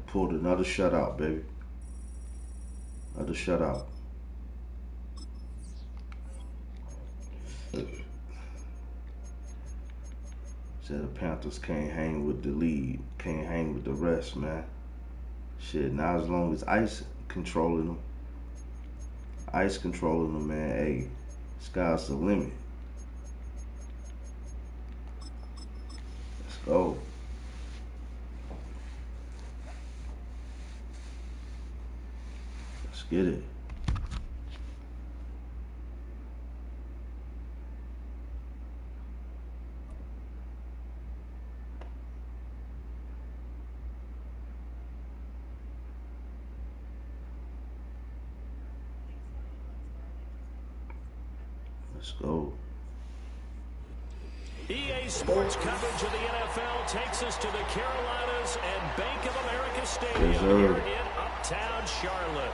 Pulled another shutout, baby. Another shutout. Said the Panthers can't hang with the lead, can't hang with the rest, man. Shit, not as long as Ice controlling them. Ice controlling them, man. Hey, sky's the limit. Let's go. Let's get it. Let's go. EA Sports coverage of the NFL takes us to the Carolinas and Bank of America Stadium here in Uptown Charlotte.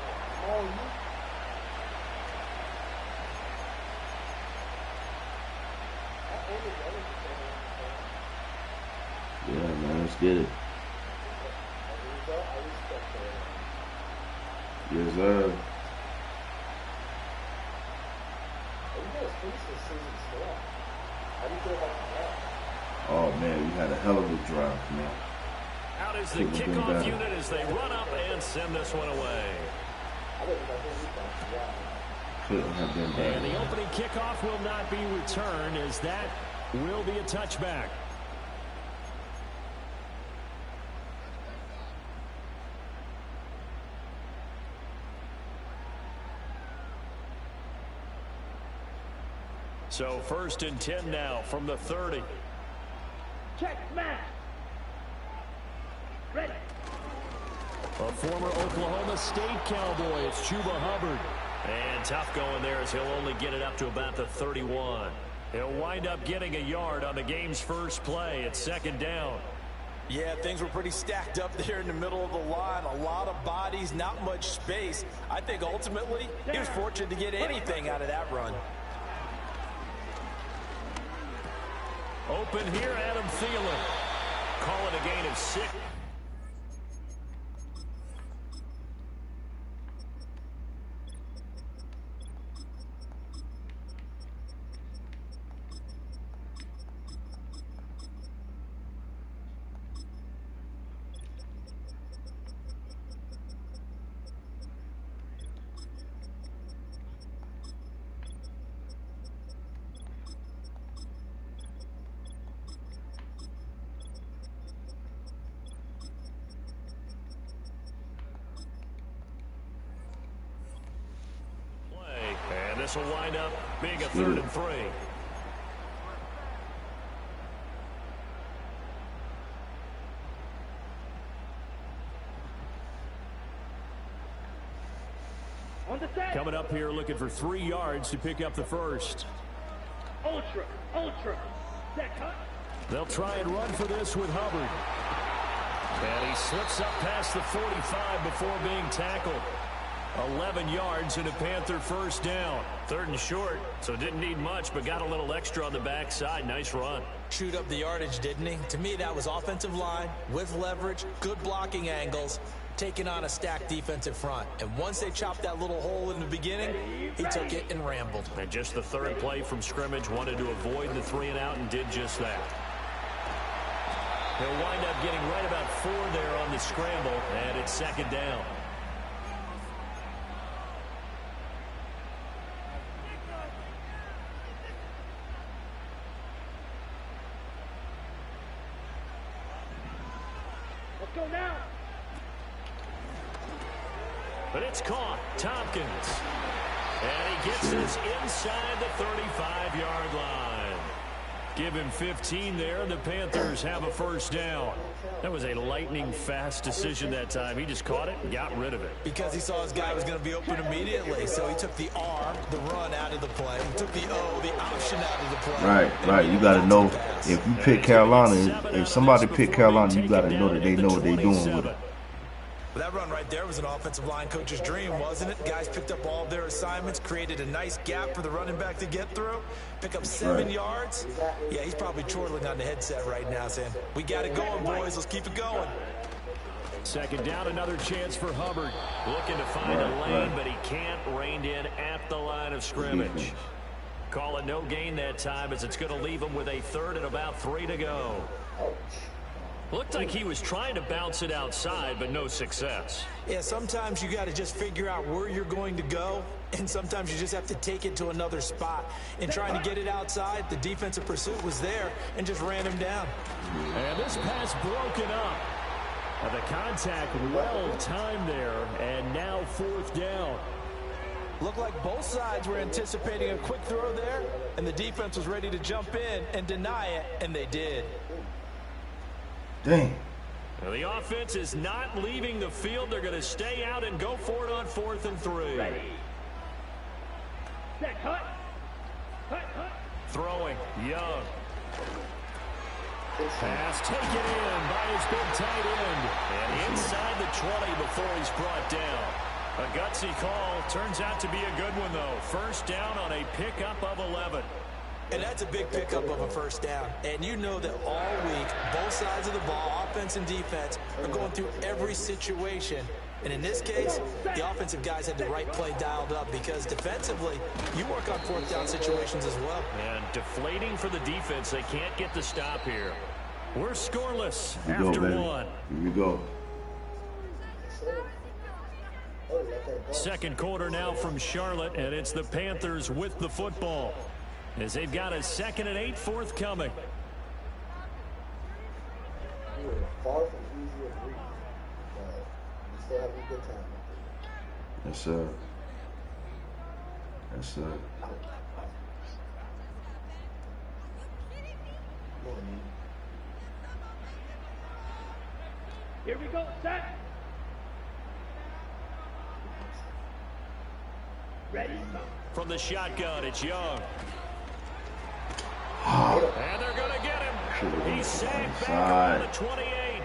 Yeah, man, let's get it. Yes, sir. Oh man, we had a hell of a drive, man. Out is the kickoff unit as they run up and send this one away. Couldn't have been better. And the opening kickoff will not be returned, as that will be a touchback. So 1st and 10 now from the 30. Check, smash. Ready. A former Oklahoma State Cowboy, it's Chuba Hubbard. And tough going there as he'll only get it up to about the 31. He'll wind up getting a yard on the game's first play. It's 2nd down. Yeah, things were pretty stacked up there in the middle of the line. A lot of bodies, not much space. I think ultimately he was fortunate to get anything out of that run. Open here, Adam Thielen. Call it a gain of 6. This will wind up being a 3rd and 3. Coming up here looking for 3 yards to pick up the first. Ultra, set, cut. They'll try and run for this with Hubbard. And he slips up past the 45 before being tackled. 11 yards and a Panther first down. 3rd and short, so didn't need much, but got a little extra on the backside. Nice run. Chewed up the yardage, didn't he? To me, that was offensive line with leverage, good blocking angles, taking on a stacked defensive front. And once they chopped that little hole in the beginning, he took it and rambled. And just the 3rd play from scrimmage, wanted to avoid the 3 and out and did just that. He'll wind up getting right about 4 there on the scramble, and it's 2nd down. Let's go now. But it's caught. Tompkins. And he gets this inside the 35-yard line. Give him 15 there. The Panthers have a first down. That was a lightning-fast decision that time. He just caught it and got rid of it. Because he saw his guy was going to be open immediately, so he took the R, the run, out of the play. He took the O, the option out of the play. Right. You got to know, if you pick Carolina, if somebody pick Carolina, you got to know that they know what they're doing with it. That run right there was an offensive line coach's dream, wasn't it? Guys picked up all their assignments, created a nice gap for the running back to get through, pick up 7 yards. Yeah, he's probably chortling on the headset right now saying, we got it going, boys. Let's keep it going. 2nd down, another chance for Hubbard. Looking to find a lane, but he can't. Reined in at the line of scrimmage. Call it no gain that time, as it's going to leave him with a 3rd and about 3 to go. Looked like he was trying to bounce it outside, but no success. Yeah, sometimes you got to just figure out where you're going to go, and sometimes you just have to take it to another spot. In trying to get it outside, the defensive pursuit was there and just ran him down. And this pass broken up. The contact well timed there, and now 4th down. Looked like both sides were anticipating a quick throw there, and the defense was ready to jump in and deny it, and they did. Dang. Well, the offense is not leaving the field. They're going to stay out and go for it on 4th and 3. Ready. Set, cut. Throwing, Young. Pass taken in by his big tight end. And inside the 20 before he's brought down. A gutsy call. Turns out to be a good one, though. First down on a pickup of 11. And that's a big pickup of a first down. And you know that all week, both sides of the ball, offense and defense, are going through every situation. And in this case, the offensive guys had the right play dialed up, because defensively, you work on 4th down situations as well. And deflating for the defense. They can't get the stop here. We're scoreless Here we after go, 1. Here we go. 2nd quarter now from Charlotte, and it's the Panthers with the football, as they've got a 2nd and 8 forthcoming. Far from easy to reach, but we still having a good time. Yes, sir. Yes, sir. Here we go, set. Ready. From the shotgun, it's Young. And they're going to get him. He's sacked back on the 28.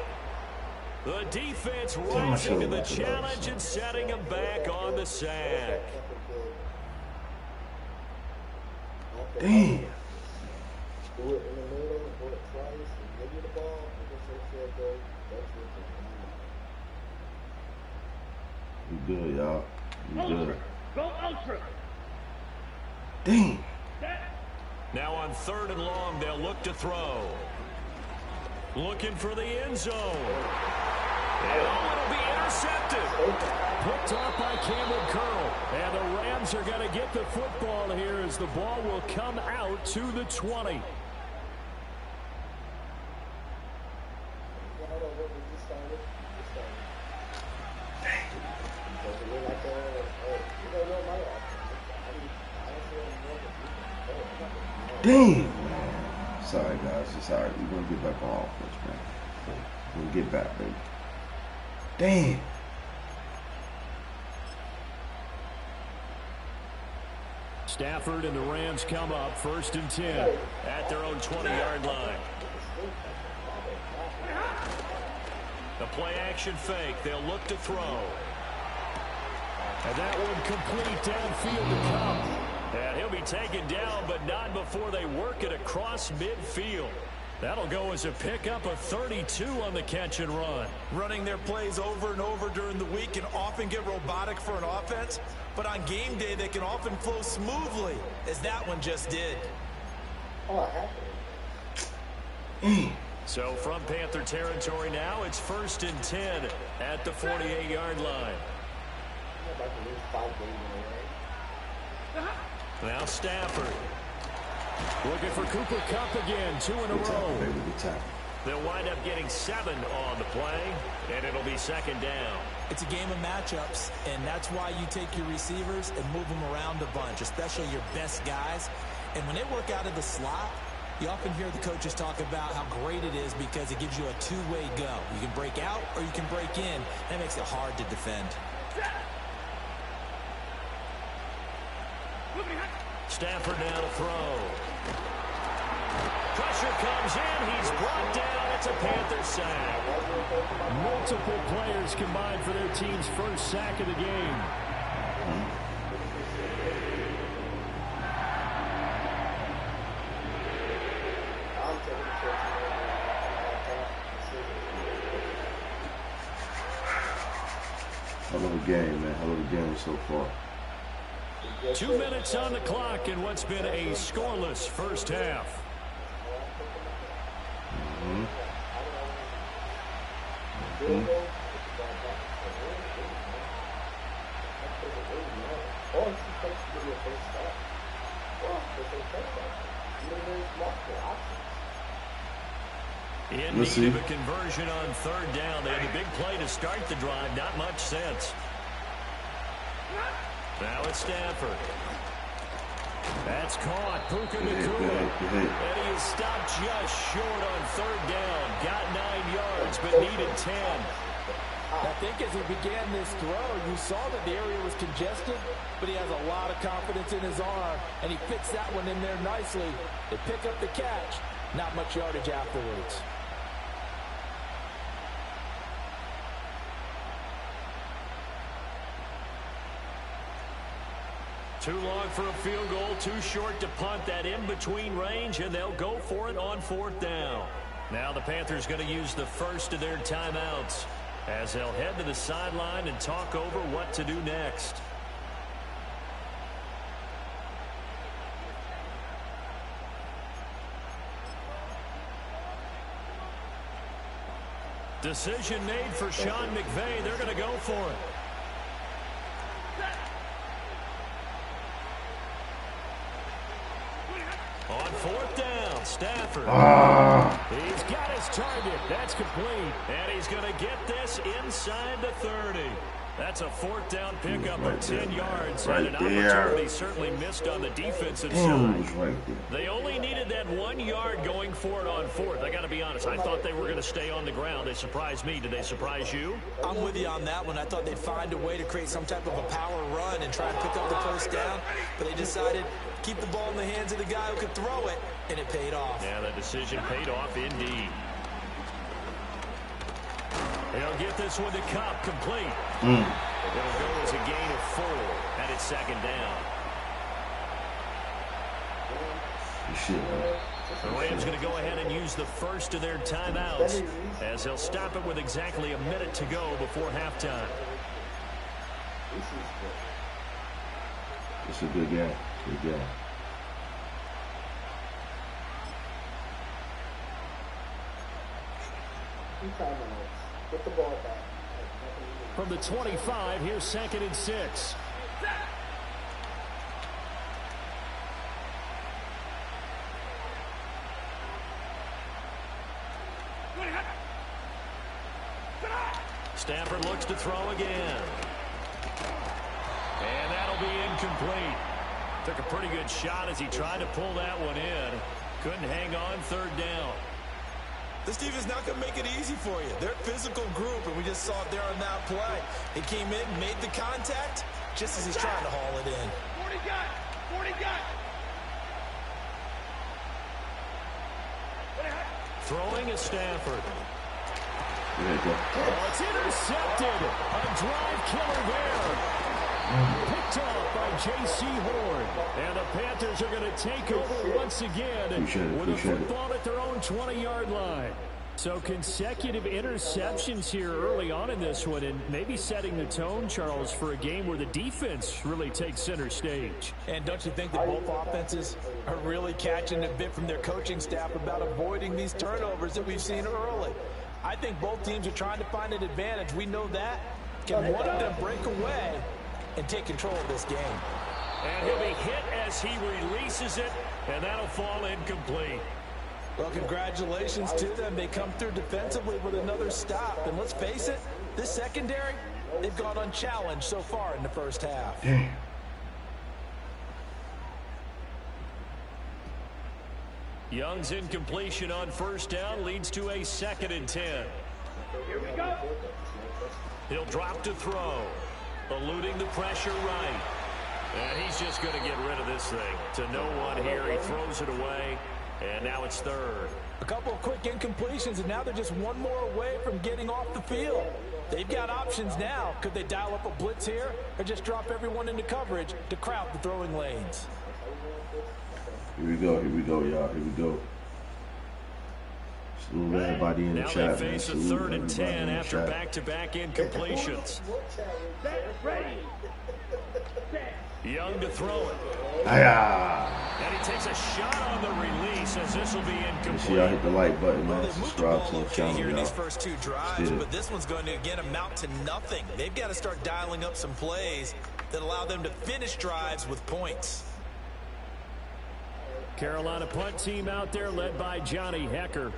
The defense rising to the challenge and setting him back on the sack. Damn. Do it in the middle, hold it twice, and give you the ball, and just make sure it goes. That's We good, y'all. We good. Go ultra. Damn. Now on 3rd and long, they'll look to throw. Looking for the end zone. And it'll be intercepted. Picked off by Cameron Curl. And the Rams are going to get the football here as the ball will come out to the 20. Dang, man. Sorry, guys. It's all right. We're going to get back on offense, man. We'll get back, baby. Damn. Stafford and the Rams come up 1st and 10 at their own 20-yard line. The play action fake. They'll look to throw. And that one complete downfield to come. And he'll be taken down, but not before they work it across midfield. That'll go as a pickup of 32 on the catch and run. Running their plays over and over during the week can often get robotic for an offense, but on game day they can often flow smoothly, as that one just did. So from Panther territory now, it's 1st and 10 at the 48-yard line. Now Stafford. Looking for Cooper Kupp again, 2 in a row. They'll wind up getting 7 on the play, and it'll be 2nd down. It's a game of matchups, and that's why you take your receivers and move them around a bunch, especially your best guys. And when they work out of the slot, you often hear the coaches talk about how great it is because it gives you a two-way go. You can break out or you can break in. That makes it hard to defend. Stafford now to throw. Pressure comes in. He's brought down. It's a Panther sack. Multiple players combined for their team's first sack of the game. Hell of a game, man. Hell of a game so far. 2 minutes on the clock in what's been a scoreless first half. In need of a conversion on 3rd down. They had a big play to start the drive. Not much sense. Now it's Stafford. That's caught. Puka Nacua. And he is stopped just short on 3rd down. Got 9 yards, but needed 10. I think as he began this throw, you saw that the area was congested, but he has a lot of confidence in his arm, and he fits that one in there nicely. They pick up the catch. Not much yardage afterwards. Too long for a field goal, too short to punt. That in-between range, and they'll go for it on 4th down. Now the Panthers going to use the first of their timeouts as they'll head to the sideline and talk over what to do next. Decision made for Sean McVay. They're going to go for it. On 4th down, Stafford. He's got his target. That's complete. And he's going to get this inside the 30. That's a 4th down pickup of 10 yards. And an opportunity certainly missed on the defensive side. They only needed that 1 yard going for it on 4th. I got to be honest. I thought they were going to stay on the ground. They surprised me. Did they surprise you? I'm with you on that one. I thought they'd find a way to create some type of a power run and try and pick up the first down. But they decided keep the ball in the hands of the guy who could throw it, and it paid off. Yeah, that decision paid off indeed. He'll get this one to Kupp, complete. It'll go as a gain of 4, and it's 2nd down. The Rams going to go ahead and use the first of their timeouts as they'll stop it with exactly a minute to go before halftime. It's a good game. Good game. Put the ball back. From the 25, here's 2nd and 6. Stafford looks to throw again. And that'll be incomplete. Took a pretty good shot as he tried to pull that one in. Couldn't hang on 3rd down. This defense not going to make it easy for you. They're a physical group, and we just saw it there on that play. He came in, made the contact, just as he's trying to haul it in. 40 got! 40 got! Throwing is Stafford. Oh, it's intercepted. A drive killer there. Picked off by J.C. Horn. And the Panthers are going to take over once again with a football at their own 20-yard line. So consecutive interceptions here early on in this one, and maybe setting the tone, Charles, for a game where the defense really takes center stage. And don't you think that both offenses are really catching a bit from their coaching staff about avoiding these turnovers that we've seen early? I think both teams are trying to find an advantage. We know that. Can one of them break away and take control of this game? And he'll be hit as he releases it, and that'll fall incomplete. Well, congratulations to them. They come through defensively with another stop. And let's face it, this secondary, they've gone unchallenged so far in the first half. Damn. Young's incompletion on first down leads to a 2nd and 10. Here we go. He'll drop to throw, eluding the pressure right. And he's just going to get rid of this thing. To no one here, he throws it away, and now it's 3rd. A couple of quick incompletions, and now they're just one more away from getting off the field. They've got options now. Could they dial up a blitz here, or just drop everyone into coverage to crowd the throwing lanes? Here we go, y'all. Here we go. Salute everybody in the now chat. Now they face a 3rd and 10 after back-to-back incompletions. Young to throw it. And he takes a shot on the release as this will be incomplete. See, y'all hit the like button, man. Subscribe to the channel, here in y'all. these first 2 drives, but this one's going to again amount to nothing. They've got to start dialing up some plays that allow them to finish drives with points. Carolina punt team out there led by Johnny Hecker.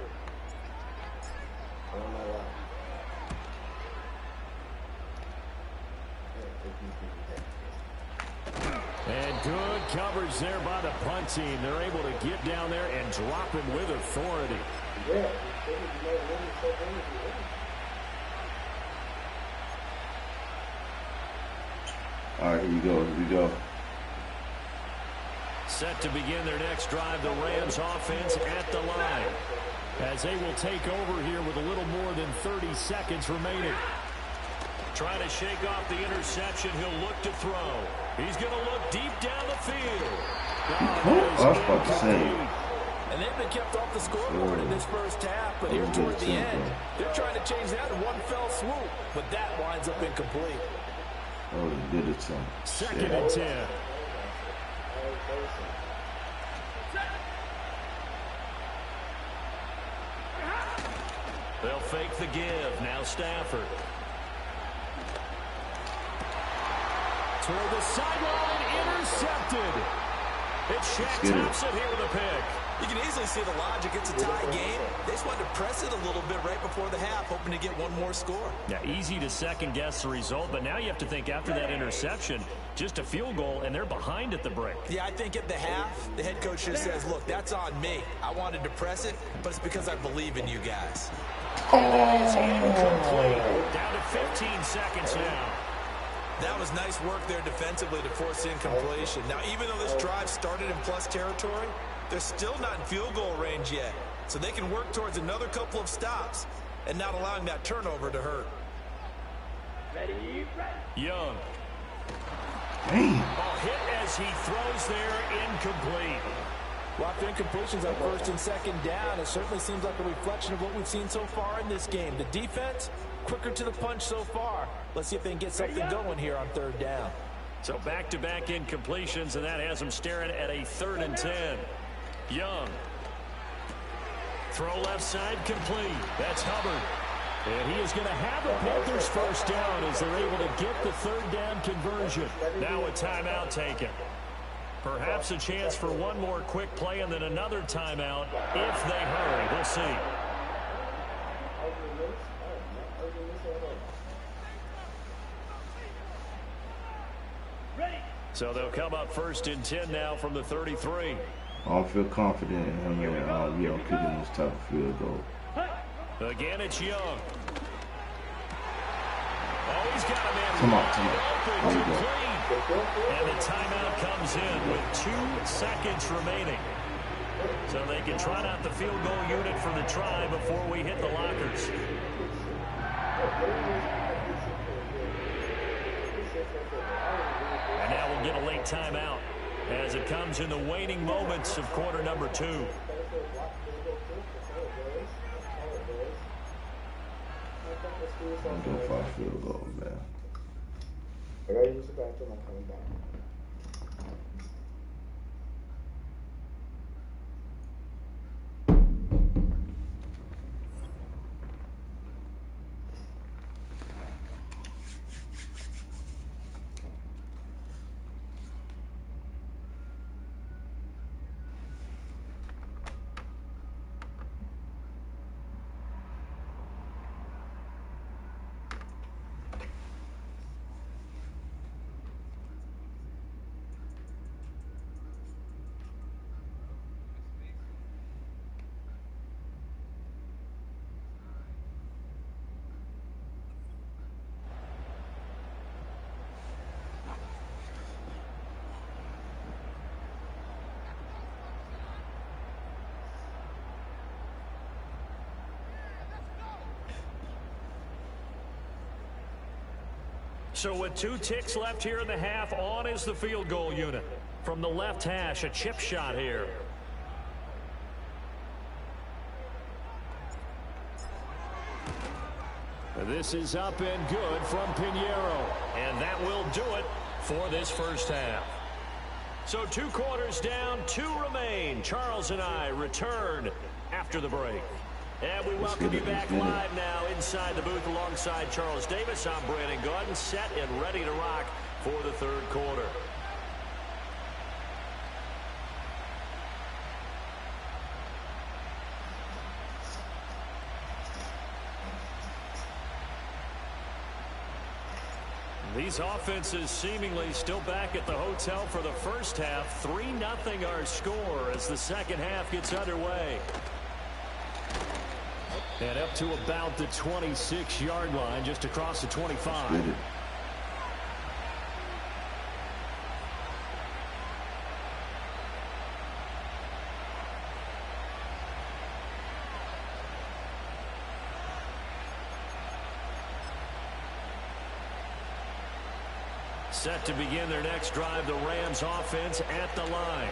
And good coverage there by the punt team. They're able to get down there and drop him with authority. All right, here we go. Here we go. Set to begin their next drive, the Rams offense at the line. As they will take over here with a little more than 30 seconds remaining. Trying to shake off the interception. He'll look to throw. He's going to look deep down the field. I was about to say. And they've been kept off the scoreboard in this first half, but here toward the end, they're trying to change that in one fell swoop, but that winds up incomplete. Oh, he did it to him. 2nd and 10. They'll fake the give. Now Stafford. Toward the sideline, intercepted. It's Shaq Thompson here with a pick. You can easily see the logic. It's a tie game. They just wanted to press it a little bit right before the half, hoping to get one more score. Yeah, easy to second-guess the result, but now you have to think after that interception, just a field goal, and they're behind at the break. Yeah, I think at the half, the head coach just says, look, that's on me. I wanted to press it, but it's because I believe in you guys. It's incomplete. Down to 15 seconds now. That was nice work there defensively to force incompletion. Now, even though this drive started in plus territory, they're still not in field goal range yet. So they can work towards another couple of stops and not allowing that turnover to hurt. Young. Damn. Ball hit as he throws there, incomplete. Well, after incompletions on 1st and 2nd down, it certainly seems like a reflection of what we've seen so far in this game. The defense, quicker to the punch so far. Let's see if they can get something going here on 3rd down. So back-to-back incompletions, and that has them staring at a 3rd and 10. Young. Throw left side complete. That's Hubbard. And he is going to have the Panthers first down as they're able to get the 3rd down conversion. Now a timeout taken. Perhaps a chance for one more quick play and then another timeout if they hurry. We'll see. So they'll come up 1st and 10 now from the 33. I don't feel confident in him, kicking this type of field goal. Again, it's Young. Oh, he's got a man. Come on. There you go. And the timeout comes in with 2 seconds remaining. So they can trot out the field goal unit for the try before we hit the lockers. And now we'll get a late timeout as it comes in the waning moments of quarter number 2. Don't go for a field goal, man. I gotta use the bathroom. I'm coming back. So with 2 ticks left here in the half, on is the field goal unit. From the left hash, a chip shot here. This is up and good from Pinheiro. And that will do it for this first half. So 2 quarters down, 2 remain. Charles and I return after the break. And we welcome you back live now inside the booth alongside Charles Davis. I'm Brandon Gaudin, set and ready to rock for the third quarter. These offenses seemingly still back at the hotel for the first half. 3-0 our score as the second half gets underway. And up to about the 26-yard line, just across the 25. Set to begin their next drive, the Rams offense at the line.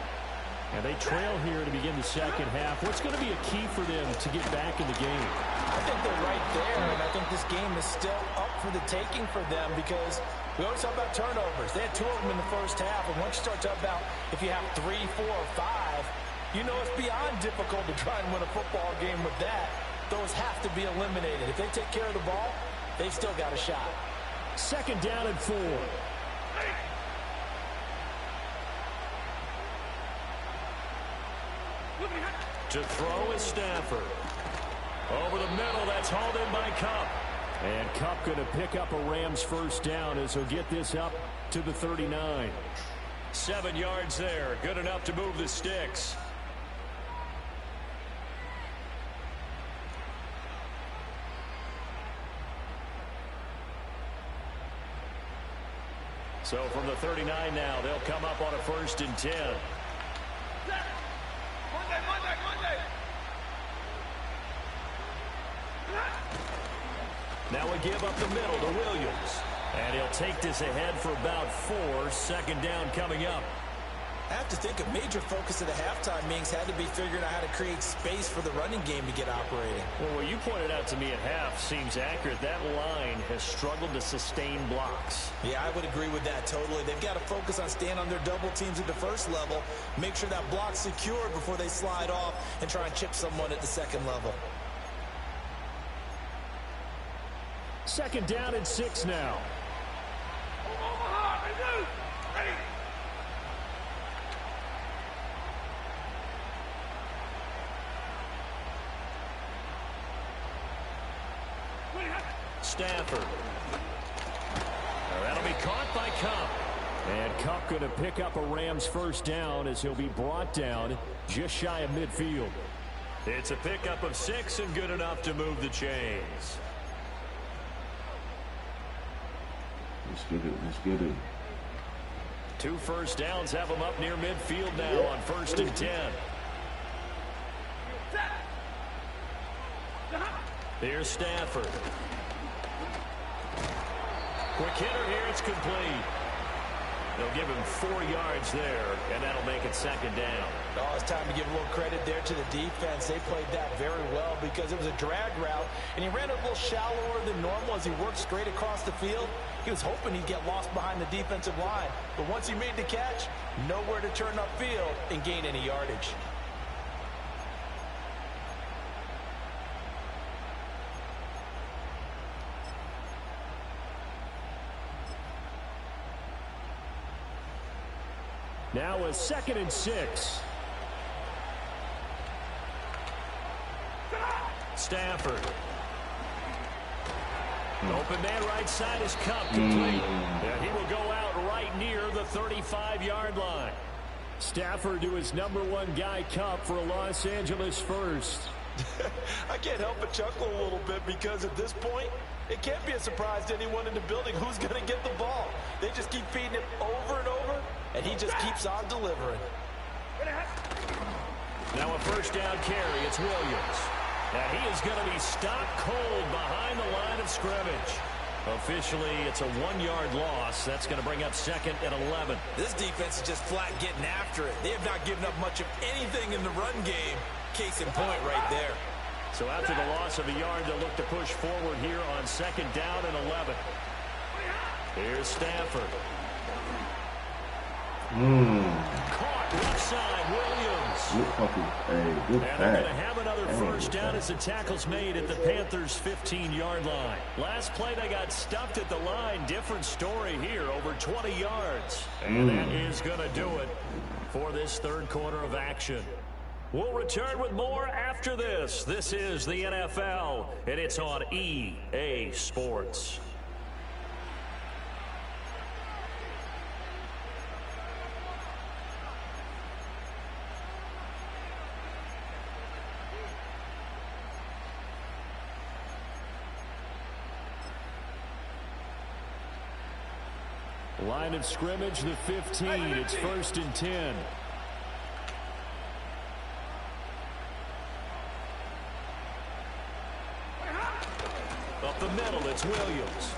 And they trail here to begin the second half. What's going to be a key for them to get back in the game? I think they're right there, and I think this game is still up for the taking for them because we always talk about turnovers. They had 2 of them in the first half, and once you start talking about if you have 3, 4, or 5, you know it's beyond difficult to try and win a football game with that. Those have to be eliminated. If they take care of the ball, they've still got a shot. Second down and 4. To throw is Stafford. Over the middle, that's hauled in by Kupp. And Kupp going to pick up a Rams first down as he'll get this up to the 39. 7 yards there, good enough to move the sticks. So from the 39 now, they'll come up on a 1st and 10. Now we give up the middle to Williams. And he'll take this ahead for about 4. 2nd down coming up. I have to think a major focus of the halftime meetings had to be figuring out how to create space for the running game to get operating. Well, what you pointed out to me at half seems accurate. That line has struggled to sustain blocks. Yeah, I would agree with that totally. They've got to focus on staying on their double teams at the first level, make sure that block's secured before they slide off and try and chip someone at the second level. 2nd down and 6 now. Stafford. That'll be caught by Kupp. And Kupp going to pick up a Rams first down as he'll be brought down just shy of midfield. It's a pickup of 6 and good enough to move the chains. Let's get it. 2 first downs have them up near midfield now on 1st and 10. Here's Stafford. Quick hitter here. It's complete. They'll give him 4 yards there, and that'll make it second down. Oh, it's time to give a little credit there to the defense. They played that very well because it was a drag route, and he ran it a little shallower than normal as he worked straight across the field. He was hoping he'd get lost behind the defensive line, but once he made the catch, nowhere to turn upfield and gain any yardage. Now a 2nd and 6. Stafford. Open man right side is Cup complete. And he will go out right near the 35-yard line. Stafford to his #1 guy, Cup, for a Los Angeles first. I can't help but chuckle a little bit because at this point, it can't be a surprise to anyone in the building who's going to get the ball. They just keep feeding him over and over, and he just keeps on delivering. Now a first down carry. It's Williams. And he is going to be stopped cold behind the line of scrimmage. Officially, it's a 1-yard loss. That's going to bring up 2nd and 11. This defense is just flat getting after it. They have not given up much of anything in the run game. Case in point right there. So after the loss of a yard, they'll look to push forward here on 2nd down and 11. Here's Stafford. Caught left side, Williams. Good and they're going to have another first down as the tackle's made at the Panthers' 15-yard line. Last play, they got stuffed at the line. Different story here, over 20 yards. And that is going to do it for this third quarter of action. We'll return with more after this. This is the NFL, and it's on EA Sports. Line of scrimmage, the 15. It's 1st and 10. Up the middle, it's Williams.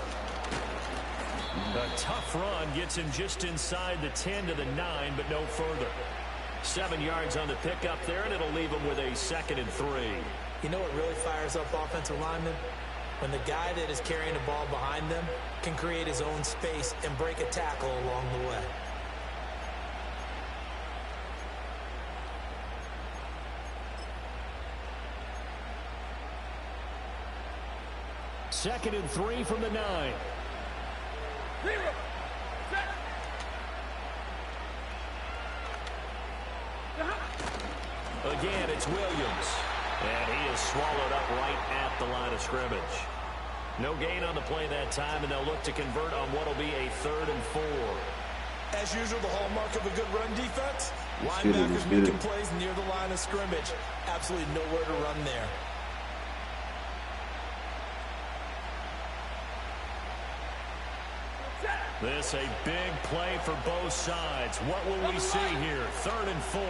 A tough run gets him just inside the 10 to the 9, but no further. 7 yards on the pickup there, and it'll leave him with a 2nd and 3. You know what really fires up offensive linemen? When the guy that is carrying the ball behind them can create his own space and break a tackle along the way. Second and 3 from the 9. Again, it's Williams. And he is swallowed up right at the line of scrimmage. No gain on the play that time, and they'll look to convert on what will be a 3rd and 4. As usual, the hallmark of a good run defense, linebackers making plays near the line of scrimmage. Absolutely nowhere to run there. This a big play for both sides. What will we see here? 3rd and 4.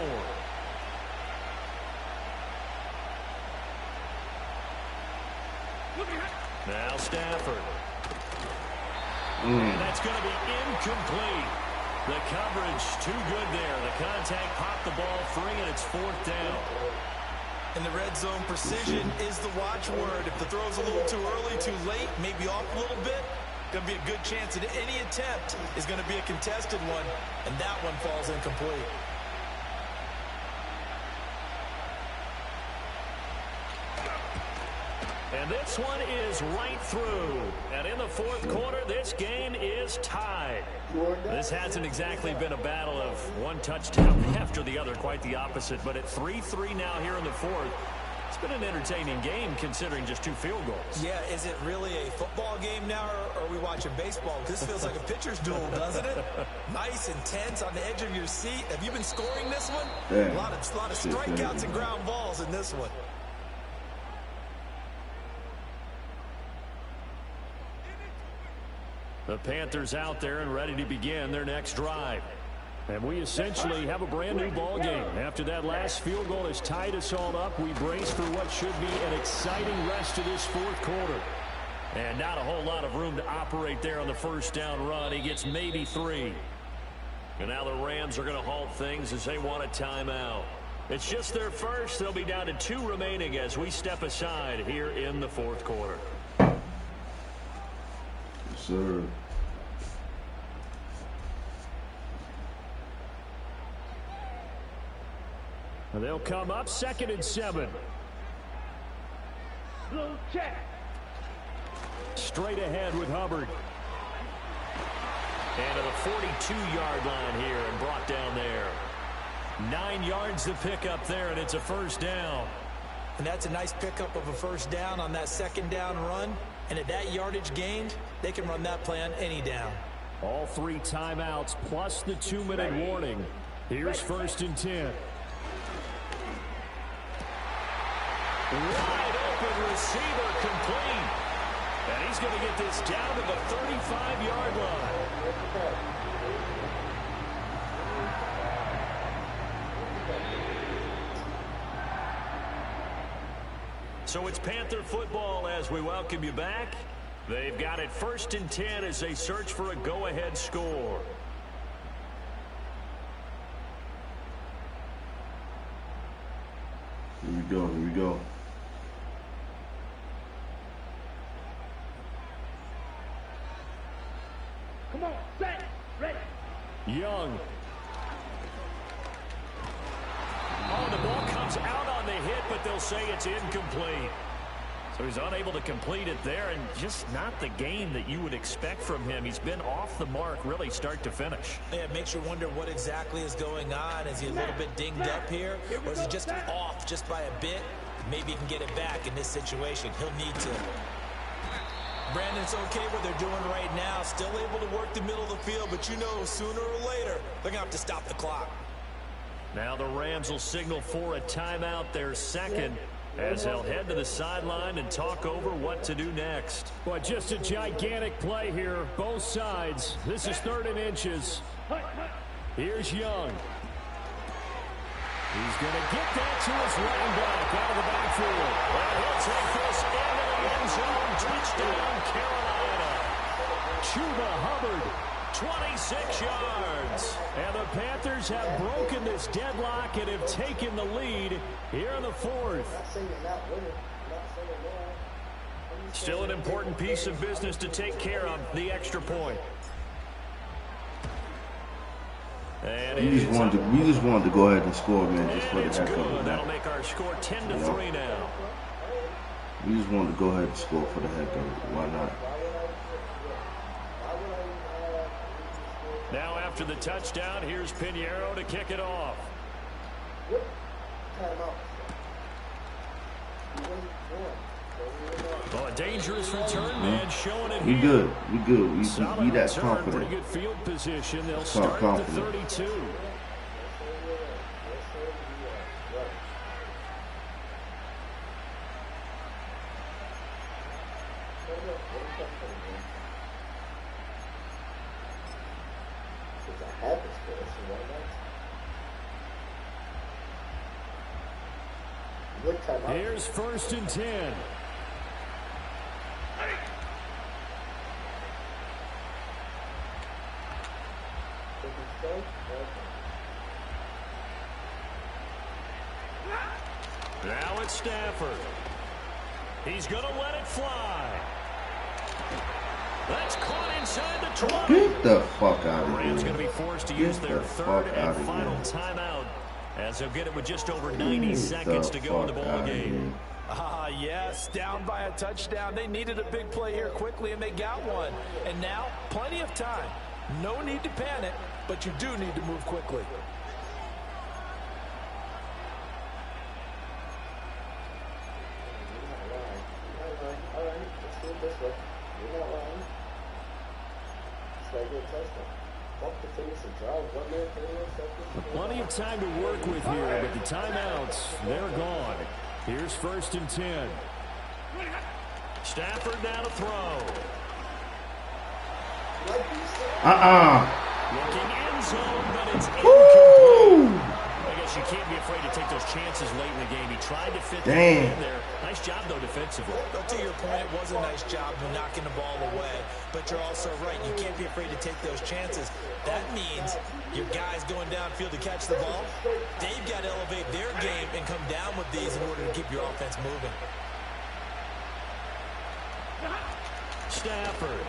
Now Stafford. And that's going to be incomplete. The coverage too good there. The contact popped the ball free, and it's 4th down. In the red zone, precision is the watchword. If the throw's a little too early, too late, maybe off a little bit, going to be a good chance that any attempt is going to be a contested one, and that one falls incomplete. And this one is right through. And in the 4th quarter, this game is tied. This hasn't exactly been a battle of one touchdown after the other, quite the opposite. But at 3-3 now here in the 4th, it's been an entertaining game considering just 2 field goals. Yeah, is it really a football game now, or are we watching baseball? This feels like a pitcher's duel, doesn't it? Nice and tense on the edge of your seat. Have you been scoring this one? A lot of strikeouts and ground balls in this one. The Panthers out there and ready to begin their next drive. And we essentially have a brand new ball game. After that last field goal has tied us all up, we brace for what should be an exciting rest of this fourth quarter. And not a whole lot of room to operate there on the first down run. He gets maybe 3. And now the Rams are going to halt things as they want a timeout. It's just their first. They'll be down to 2 remaining as we step aside here in the fourth quarter. Yes, sir. And they'll come up 2nd and 7. Blue check. Straight ahead with Hubbard. And to the 42-yard line here and brought down there. 9 yards to pick up there, and it's a first down. And that's a nice pickup of a first down on that second down run. And at that yardage gained, they can run that play on any down. All 3 timeouts plus the 2-minute warning. Here's 1st and 10. Wide open receiver complete. And he's going to get this down to the 35-yard line. So it's Panther football as we welcome you back. They've got it 1st and 10 as they search for a go-ahead score. Here we go. Here we go. Come on, set, ready. Young. Oh, the ball comes out on the hit, but they'll say it's incomplete. So he's unable to complete it there, and just not the game that you would expect from him. He's been off the mark, really, start to finish. Yeah, it makes you wonder what exactly is going on. Is he a little bit dinged up here, or is he just off just by a bit? Maybe he can get it back in this situation. He'll need to. Brandon, it's okay what they're doing right now. Still able to work the middle of the field, but you know, sooner or later, they're going to have to stop the clock. Now the Rams will signal for a timeout, their second, as they'll head to the sideline and talk over what to do next. But just a gigantic play here, both sides. This is 3rd and inches. Here's Young. He's going to get that to his running back out of the backfield. And he'll take this into the end zone. Touchdown, Carolina. Chuba Hubbard, 26 yards. And the Panthers have broken this deadlock and have taken the lead here in the 4th. Still an important piece of business to take care of, the extra point. And we just wanted to go ahead and score, man, just for the heck of it. That'll make our score 10-3 now. We just wanted to go ahead and score for the heck of it. Why not? Now after the touchdown, here's Pinheiro to kick it off. Oh, a dangerous return, man, showing it here. We good. We good. We that confident. Pretty good field position. They'll start at the 32. Here's 1st and 10. Now it's Stafford. He's going to let it fly. That's caught inside the 20. Get the fuck out of here. The Rams going to be forced to use their 3rd and final timeout, as they'll get it with just over 90 seconds to go in the ball game. Yes, down by a touchdown. They needed a big play here quickly, and they got one. And now, plenty of time. No need to panic, but you do need to move quickly. Plenty of time to work with here, but the timeouts, they're gone. Here's 1st and 10. Stafford now to throw. Looking end zone, but it's incomplete. I guess you can't be afraid to take those chances late in the game. He tried to fit that in there. Nice job, though, defensively. But to your point, it was a nice job of knocking the ball away. But you're also right. You can't be afraid to take those chances. That means your guys going downfield to catch the ball, they've got to elevate their game and come down with these in order to keep your offense moving. Stafford.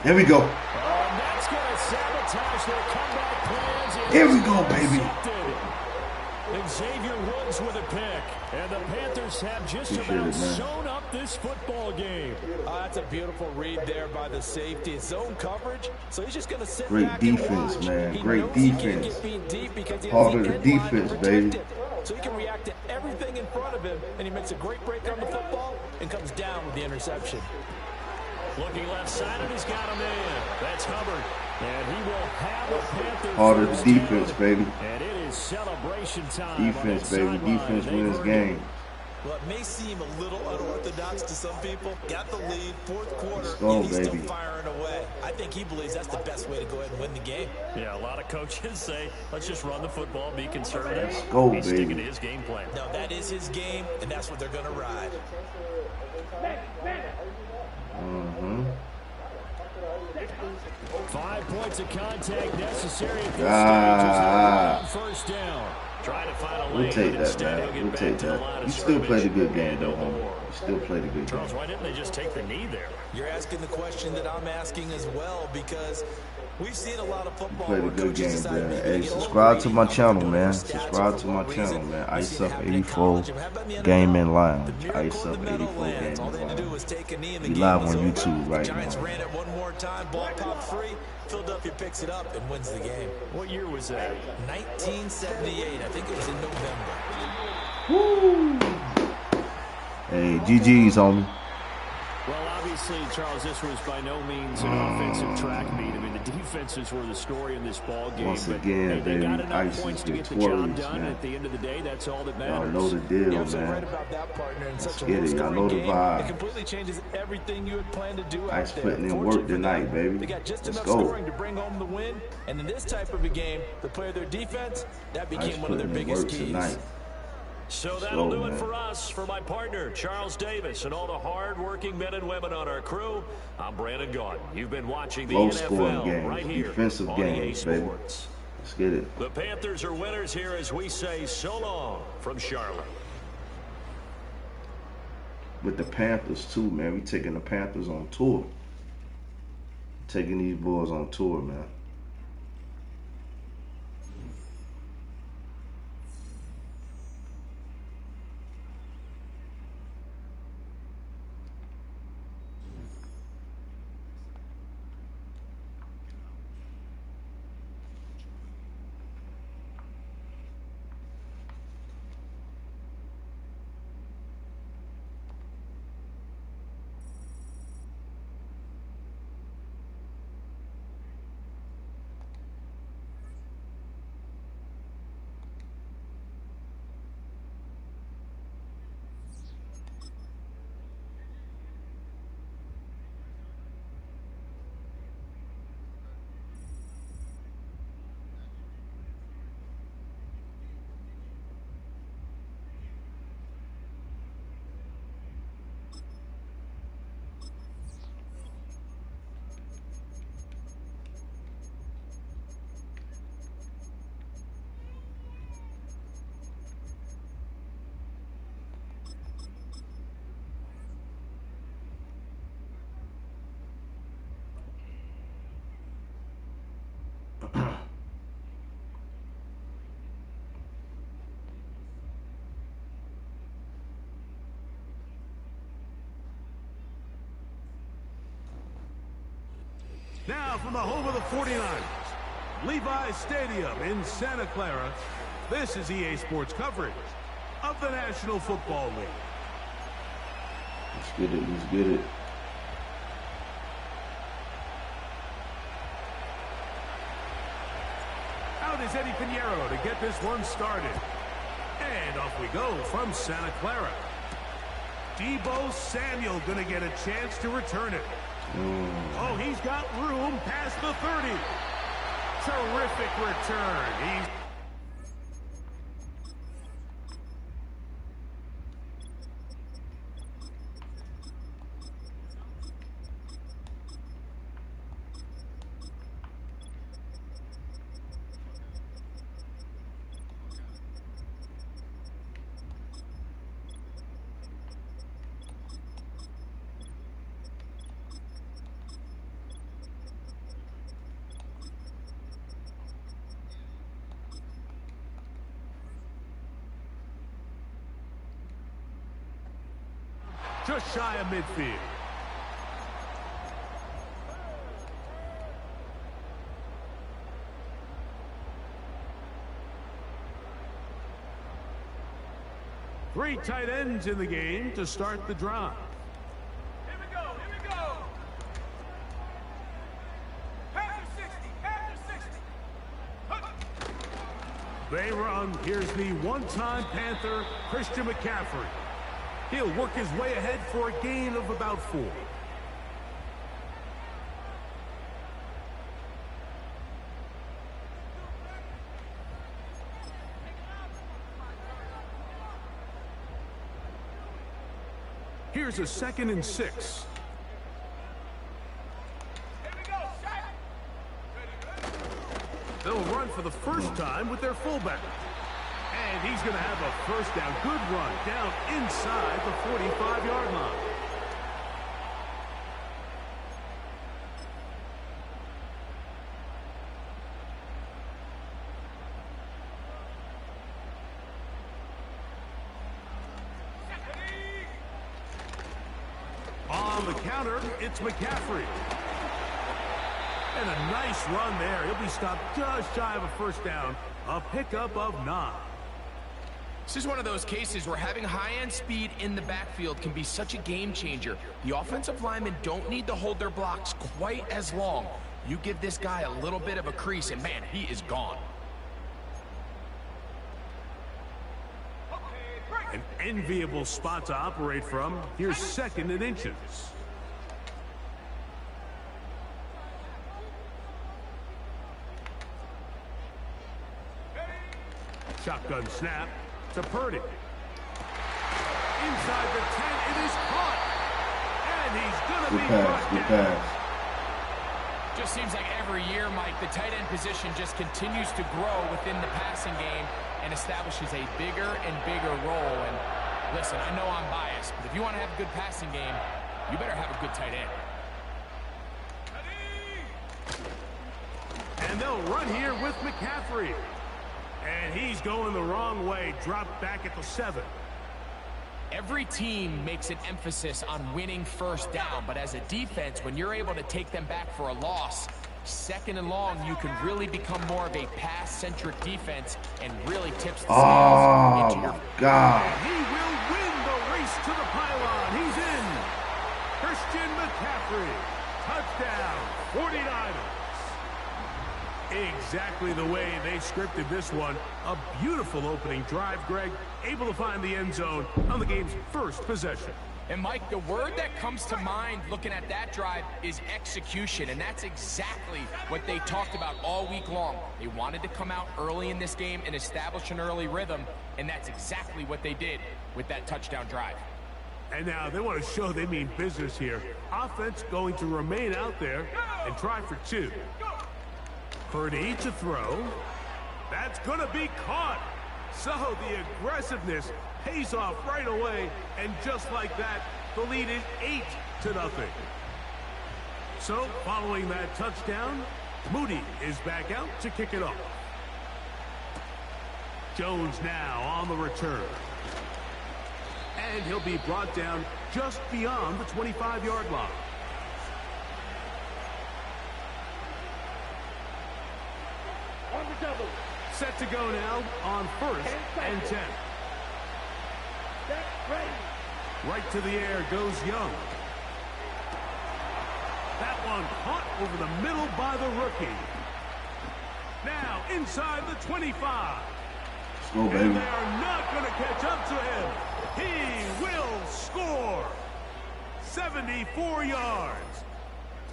Here we go. That's going to sabotage their comeback plans. Here we go, baby. And Xavier Woods with a pick. And the Panthers have just about sewn up this football game. That's a beautiful read there by the safety. Zone coverage, so he's just going to sit Great back defense, and watch. man. He Great defense. Part of the defense, baby. So he can react to everything in front of him, and he makes a great break on the football and comes down with the interception. Looking left side, and he's got a man. That's Hubbard. And he will have a Panthers. Part of the defense, baby. And it is celebration time. Defense, baby. Defense wins games. Well, it may seem a little unorthodox to some people. Got the lead, fourth quarter, and he's still firing away. I think he believes that's the best way to go ahead and win the game. Yeah, a lot of coaches say, let's just run the football, be conservative. Let's go, He's baby. sticking to his game plan. No, that is his game, and that's what they're going to ride. Mm-hmm. 5 points of contact necessary at this stage. First down. Trying to find a lane. We'll take that, man. We'll take that. You still played a good game, though, homie. You still played a good game. Charles, why didn't they just take the knee there? You're asking the question that I'm asking as well, because we've seen a lot of football. Played a good game, man. Hey, subscribe to my channel, man. Subscribe to my channel, man. Iceup84 Gaming Lounge. Iceup84 Gaming Lounge. We live on YouTube right Giants now. ran it one more time, ball popped free. Philadelphia picks it up and wins the game. What year was that? 1978. I think it was in November. Woo! Hey, GG's, homie. Well, obviously, Charles, this was by no means an offensive track meet. I mean, the defenses were the story in this ball game. Once again, they baby, got enough Ice points is to get the job victorious, done. man. At the end of the day, that's all that Y'all matters. know the deal, You're man. right about that, partner. In such a Get it. Y'all know the game, it vibe. completely changes everything you had planned to do Ice out there. putting in work tonight, baby. They got just Let's enough go. scoring to bring home the win, and in this type of a game, to play their defense, that became one of their biggest keys. Tonight. So that'll do it for us. For my partner, Charles Davis, and all the hard-working men and women on our crew, I'm Brandon Gaudin. You've been watching the Low-scoring NFL games, right here defensive on games, EA baby. Sports. Let's get it. The Panthers are winners here as we say so long from Charlotte. With the Panthers, too, man. We taking the Panthers on tour. Taking these boys on tour, man. Now from the home of the 49ers, Levi's Stadium in Santa Clara, this is EA Sports coverage of the National Football League. Let's get it. Let's get it. Out is Eddie Pinheiro to get this one started. And off we go from Santa Clara. Deebo Samuel going to get a chance to return it. Oh, he's got room past the 30. Terrific return. Just shy of midfield. Three tight ends in the game to start the drive. Here we go, here we go. After 60, after 60. They run. Here's the one-time Panther, Christian McCaffrey. He'll work his way ahead for a gain of about 4. Here's a 2nd and 6. They'll run for the first time with their fullback. And he's going to have a first down. Good run down inside the 45-yard line. On the counter, it's McCaffrey. And a nice run there. He'll be stopped just shy of a first down. A pickup of 9. This is one of those cases where having high-end speed in the backfield can be such a game changer. The offensive linemen don't need to hold their blocks quite as long. You give this guy a little bit of a crease, and man, he is gone. An enviable spot to operate from. Here's 2nd and inches. Shotgun snap to Purdy. Inside the 10, it is caught. And he's going to be brought down. Just seems like every year, Mike, the tight end position just continues to grow within the passing game and establishes a bigger and bigger role. And listen, I know I'm biased, but if you want to have a good passing game, you better have a good tight end. And they'll run here with McCaffrey. And he's going the wrong way. Dropped back at the 7. Every team makes an emphasis on winning first down, but as a defense, when you're able to take them back for a loss, 2nd and long, you can really become more of a pass-centric defense and really tips the scales into your... God. And he will win the race to the pylon. He's in. Christian McCaffrey. Touchdown, 49ers. Exactly the way they scripted this one. A beautiful opening drive, Greg. Able to find the end zone on the game's first possession. And Mike, the word that comes to mind looking at that drive is execution, and that's exactly what they talked about all week long. They wanted to come out early in this game and establish an early rhythm, and that's exactly what they did with that touchdown drive. And now they want to show they mean business here. Offense going to remain out there and try for 2. Purdy to throw. That's going to be caught. So the aggressiveness pays off right away. And just like that, the lead is 8-0. So following that touchdown, Moody is back out to kick it off. Jones now on the return. And he'll be brought down just beyond the 25-yard line. Set to go now on 1st and 10. Right to the air goes Young. That one caught over the middle by the rookie. Now inside the 25. Go, baby. And they are not going to catch up to him. He will score. 74 yards.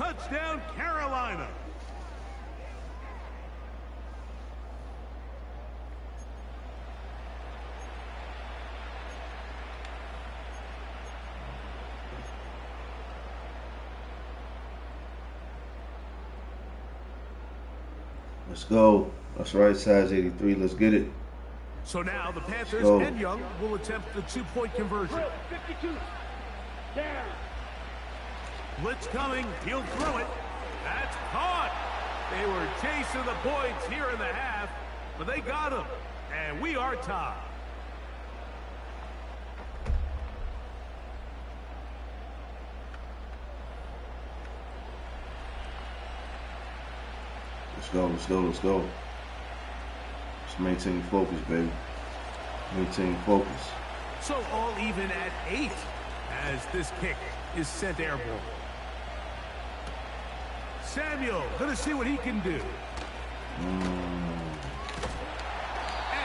Touchdown, Carolina. Let's go. That's right, size 83. Let's get it. So now the Panthers and Young will attempt the two-point conversion. 52. Down. Blitz coming. He'll throw it. That's caught. They were chasing the points here in the half, but they got him. And we are tied. Let's go, let's go, let's go. Just maintain focus, baby. Maintain focus. So all even at 8 as this kick is sent airborne. Samuel gonna see what he can do. And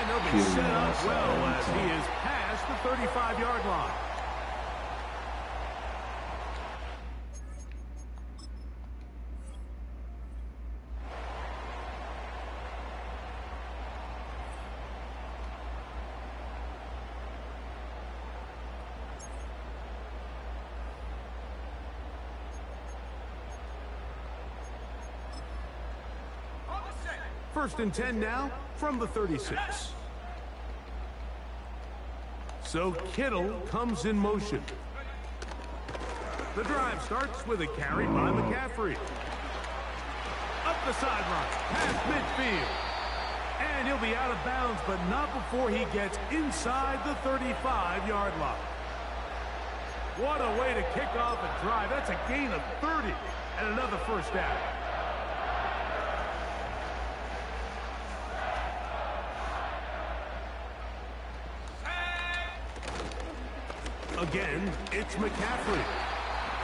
they'll be set up well as he is past the 35-yard line. First and 10 now from the 36. So Kittle comes in motion. The drive starts with a carry by McCaffrey. Up the sideline, past midfield. And he'll be out of bounds, but not before he gets inside the 35-yard line. What a way to kick off a drive. That's a gain of 30 and another first down. Again, it's McCaffrey.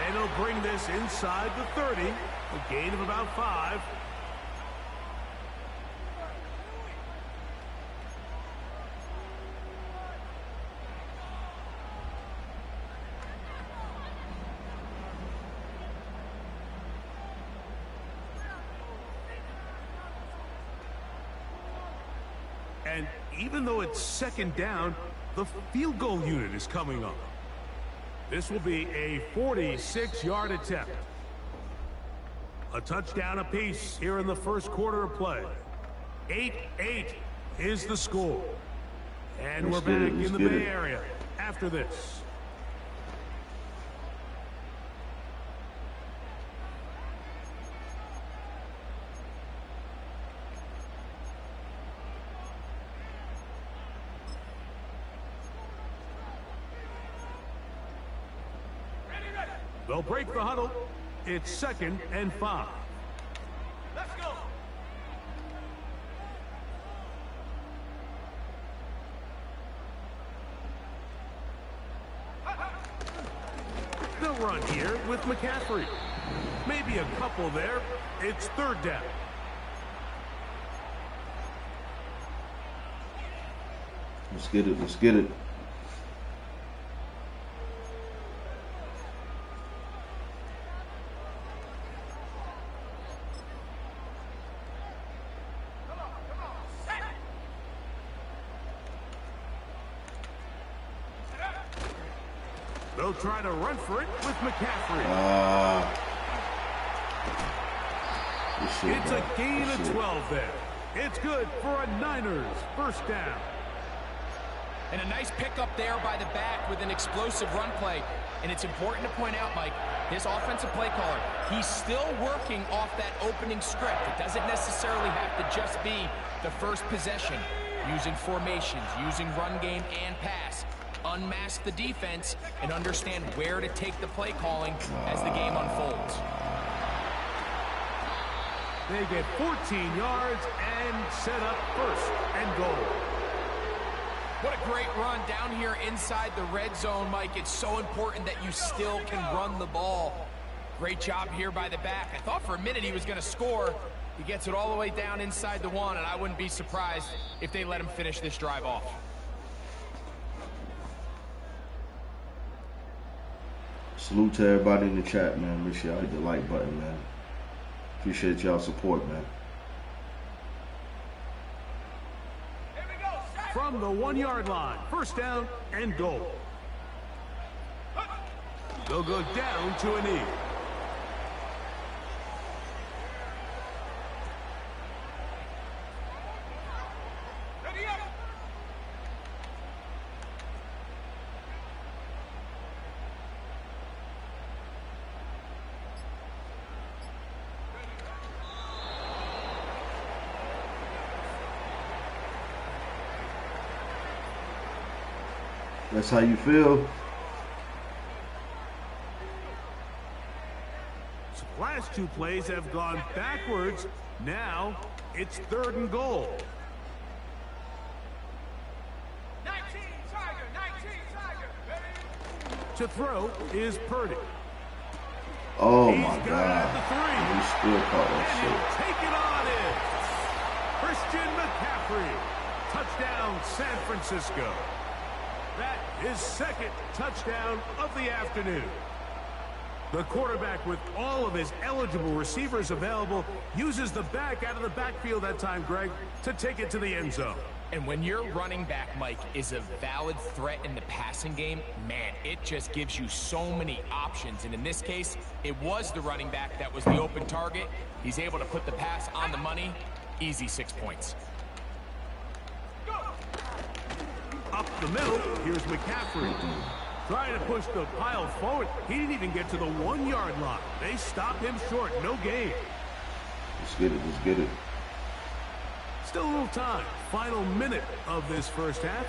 And he'll bring this inside the 30. A gain of about 5. And even though it's second down, the field goal unit is coming up. This will be a 46-yard attempt. A touchdown apiece here in the first quarter of play. 8-8 is the score. And we're back in the Bay Area after this. They'll break the huddle. It's 2nd and 5. Let's go. They'll run here with McCaffrey. Maybe a couple there. It's 3rd down. Let's get it. Let's get it. They'll try to run for it with McCaffrey. It's a gain of 12 there. It's good for a Niners first down. And a nice pickup there by the back with an explosive run play. And it's important to point out, Mike, his offensive play caller, he's still working off that opening script. It doesn't necessarily have to just be the first possession. Using formations, using run game and pass. Unmask the defense and understand where to take the play calling as the game unfolds. They get 14 yards and set up 1st and goal. What a great run down here inside the red zone, Mike. It's so important that you still can run the ball. Great job here by the back. I thought for a minute he was going to score. He gets it all the way down inside the 1, and I wouldn't be surprised if they let him finish this drive off. Salute to everybody in the chat, man. Make sure y'all hit the like button, man. Appreciate y'all support, man. From the 1-yard line, first down and goal. They'll go down to a knee. That's how you feel. So the last two plays have gone backwards. Now it's 3rd and goal. 19 Tiger. To throw is Purdy. Oh He's my got God. it at the 3. He still caught And that he'll take it on in. Christian McCaffrey. Touchdown, San Francisco. That is 2nd touchdown of the afternoon. The quarterback, with all of his eligible receivers available, uses the back out of the backfield that time, Greg, to take it to the end zone. And when your running back, Mike, is a valid threat in the passing game, man, it just gives you so many options. And in this case, it was the running back that was the open target. He's able to put the pass on the money. Easy 6 points. Up the middle, here's McCaffrey. Trying to push the pile forward. He didn't even get to the 1-yard line. They stopped him short. No gain. Let's get it. Let's get it. Still a little time. Final minute of this first half.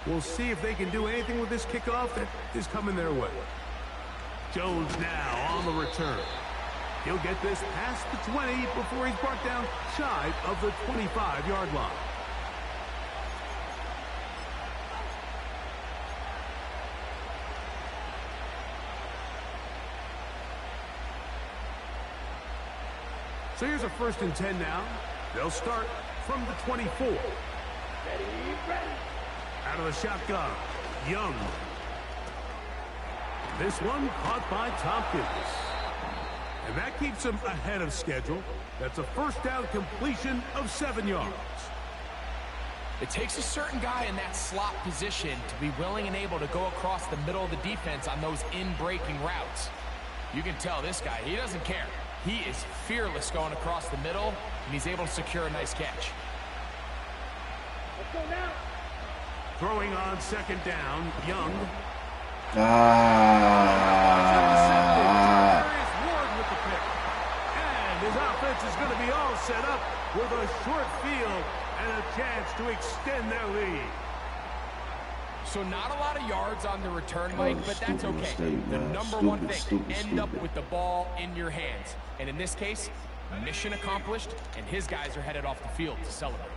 We'll see if they can do anything with this kickoff that is coming their way. Jones now on the return. He'll get this past the 20 before he's brought down shy of the 25-yard line. So here's a 1st and 10 now. They'll start from the 24. Ready. Out of the shotgun, Young. This one caught by Tompkins. And that keeps him ahead of schedule. That's a 1st down completion of 7 yards. It takes a certain guy in that slot position to be willing and able to go across the middle of the defense on those in-breaking routes. You can tell this guy, he doesn't care. He is fearless going across the middle, and he's able to secure a nice catch. Let's go now. Throwing on 2nd down, Young. Ward with the pick. And his offense is going to be all set up with a short field and a chance to extend their lead. So not a lot of yards on the return, Mike, but that's okay. Mistake, the number one thing, end up with the ball in your hands. And in this case, mission accomplished, and his guys are headed off the field to celebrate.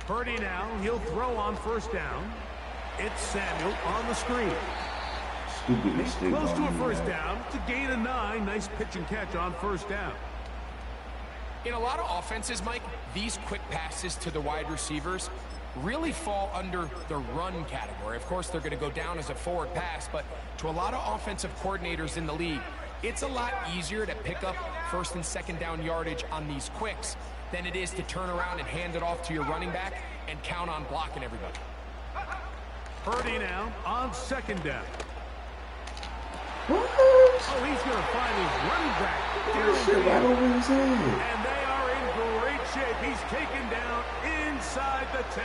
Purdy now, he'll throw on 1st down. It's Samuel on the screen. Stupid mistake. Close to a 1st down to gain a 9. Nice pitch and catch on 1st down. In a lot of offenses, Mike, these quick passes to the wide receivers really fall under the run category. Of course, they're going to go down as a forward pass, but to a lot of offensive coordinators in the league, it's a lot easier to pick up 1st and 2nd down yardage on these quicks than it is to turn around and hand it off to your running back and count on blocking everybody. Purdy now on 2nd down. What? Oh, he's going to find his running back. Shit right over his head. And they are in great shape. He's taken down inside the 10.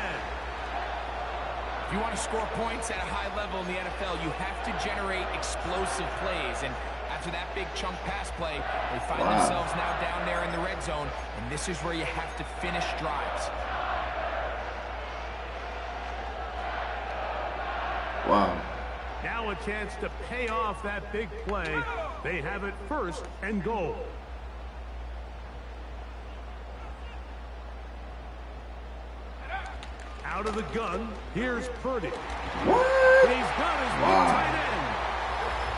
If you want to score points at a high level in the NFL, you have to generate explosive plays. And after that big chunk pass play, they find themselves now down there in the red zone. And this is where you have to finish drives. Wow. Now a chance to pay off that big play. They have it 1st and goal. Out of the gun, here's Purdy. What? He's got his big tight end.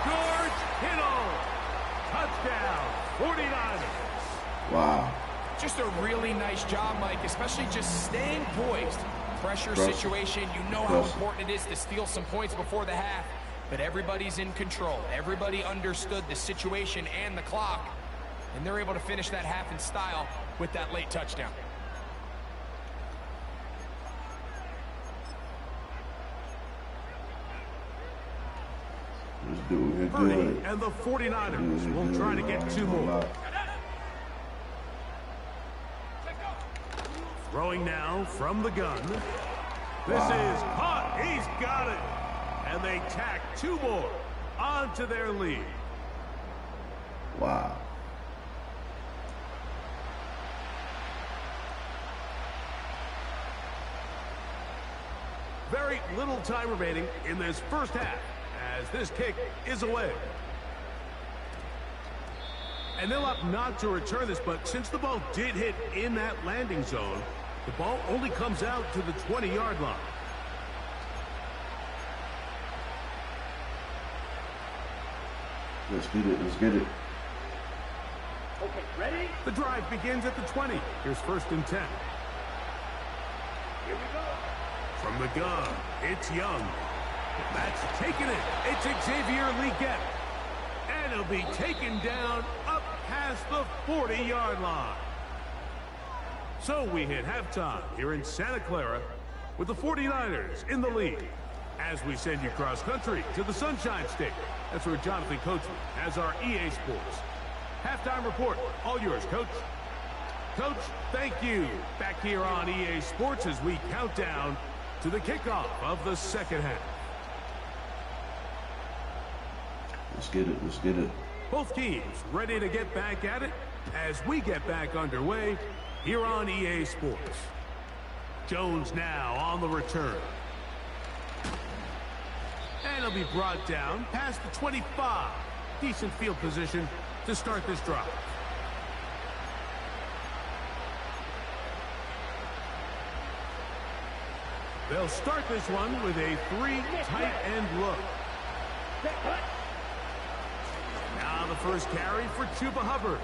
George Kittle. Touchdown, 49ers. Wow. Just a really nice job, Mike, especially just staying poised. Pressure situation, you know how important it is to steal some points before the half. But everybody's in control. Everybody understood the situation and the clock. And they're able to finish that half in style with that late touchdown. Let's do it. Purdy and the 49ers will try to get 2 more. Throwing now from the gun. This is caught. He's got it. And they tack 2 more onto their lead. Wow. Very little time remaining in this first half as this kick is away. And they'll opt not to return this, but since the ball did hit in that landing zone, the ball only comes out to the 20-yard line. Let's get it. Let's get it. Okay, ready? The drive begins at the 20. Here's 1st and 10. Here we go. From the gun, it's Young. That's taking it. It's Xavier Legette. And he'll be taken down up past the 40-yard line. So we hit halftime here in Santa Clara with the 49ers in the lead. As we send you cross-country to the Sunshine State. That's where Jonathan Coachman has our EA Sports halftime report. All yours, Coach. Coach, thank you. Back here on EA Sports as we count down to the kickoff of the second half. Let's get it. Let's get it. Both teams ready to get back at it as we get back underway here on EA Sports. Jones now on the return. And he'll be brought down past the 25. Decent field position to start this drive. They'll start this one with a 3 tight end look. Now the first carry for Chuba Hubbard.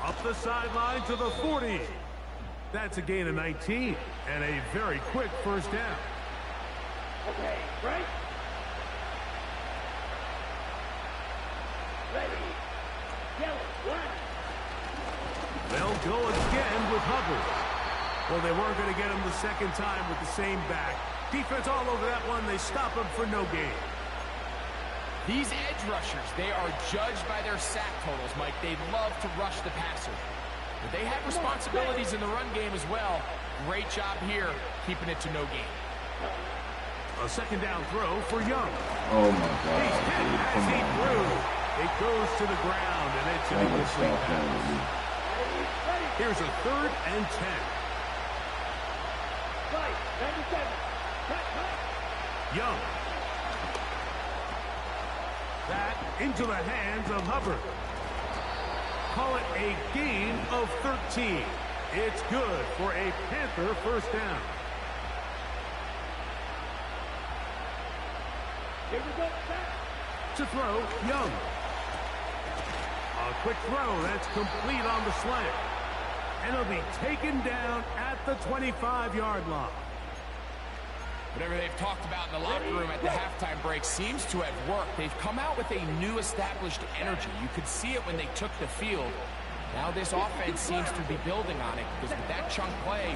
Up the sideline to the 40. That's a gain of 19 and a very quick first down. Okay, right. Ready. They'll go again with Hubbard. Well, they weren't going to get him the second time with the same back. Defense all over that one. They stop him for no gain. These edge rushers, they are judged by their sack totals, Mike. They love to rush the passer. But they have responsibilities in the run game as well. Great job here, keeping it to no gain. A second down throw for Young. Oh, my God. He's hit as he threw. It goes to the ground, and it's an incomplete pass. Here's a 3rd and 10. Young. That into the hands of Hubbard. Call it a gain of 13. It's good for a Panther first down. Here we go. To throw, Young. A quick throw. That's complete on the slant. And he'll be taken down at the 25-yard line. Whatever they've talked about in the locker room at the halftime break seems to have worked. They've come out with a new established energy. You could see it when they took the field. Now this offense seems to be building on it because with that chunk play,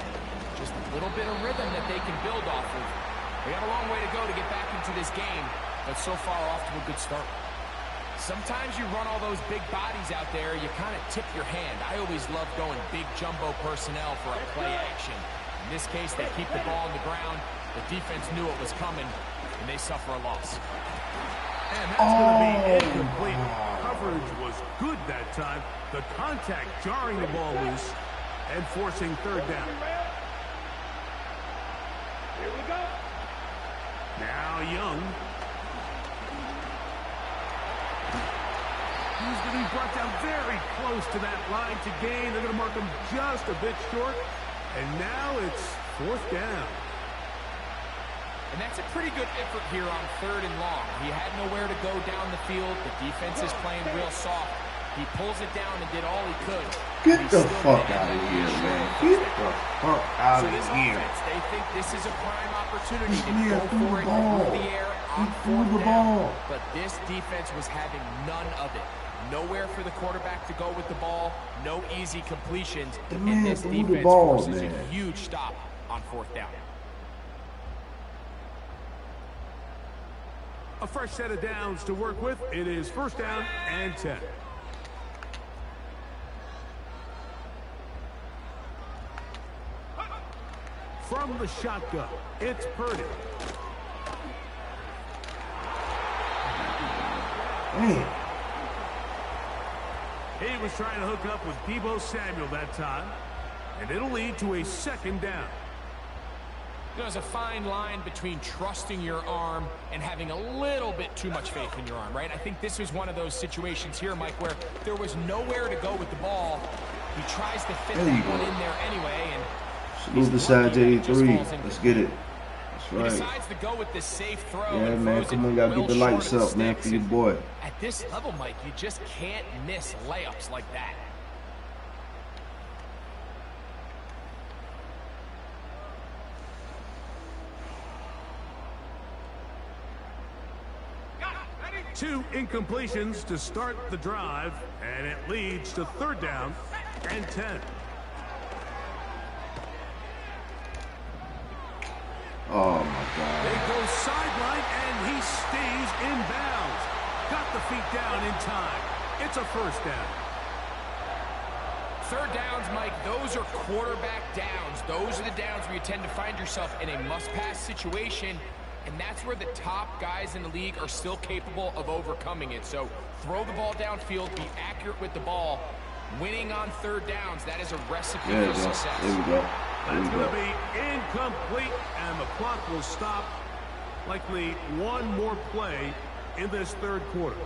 just a little bit of rhythm that they can build off of. They got a long way to go to get back into this game, but so far off to a good start. Sometimes you run all those big bodies out there, you kind of tip your hand. I always love going big jumbo personnel for a play action. In this case, they keep the ball on the ground. The defense knew it was coming, and they suffer a loss. And that's going to be incomplete. Coverage was good that time. The contact jarring the ball loose and forcing 3rd down. Here we go. Now Young. He's going to be brought down very close to that line to gain. They're going to mark him just a bit short. And now it's 4th down. And that's a pretty good effort here on 3rd and long. He had nowhere to go down the field. The defense is playing real soft. He pulls it down and did all he could. Get the fuck out of here, man. Get the fuck out of here. Offense, they think this is a prime opportunity to go for it through the air on fourth down, but this defense was having none of it. Nowhere for the quarterback to go with the ball, no easy completions, and this defense forces a huge stop on fourth down. A fresh set of downs to work with. It is first down and 10. From the shotgun, it's Purdy. He was trying to hook up with Deebo Samuel that time, and it'll lead to a second down. There's a fine line between trusting your arm and having a little bit too much faith in your arm, right? I think this was one of those situations here, Mike, where there was nowhere to go with the ball. He tries to fit that one in there anyway, and salute the side J3. Let's get it. That's right. He decides to go with the safe throw. Yeah, man, come on, gotta get the lights up, man, for your boy. At this level, Mike, you just can't miss layups like that. Two incompletions to start the drive, and it leads to third down and 10. Oh, my God. They go sideline, and he stays in bounds. Got the feet down in time. It's a first down. Third downs, Mike, those are quarterback downs. Those are the downs where you tend to find yourself in a must-pass situation, and that's where the top guys in the league are still capable of overcoming it. So throw the ball downfield, be accurate with the ball. Winning on third downs, that is a recipe for success. There we go. That's going to be incomplete, and the clock will stop. Likely one more play in this third quarter.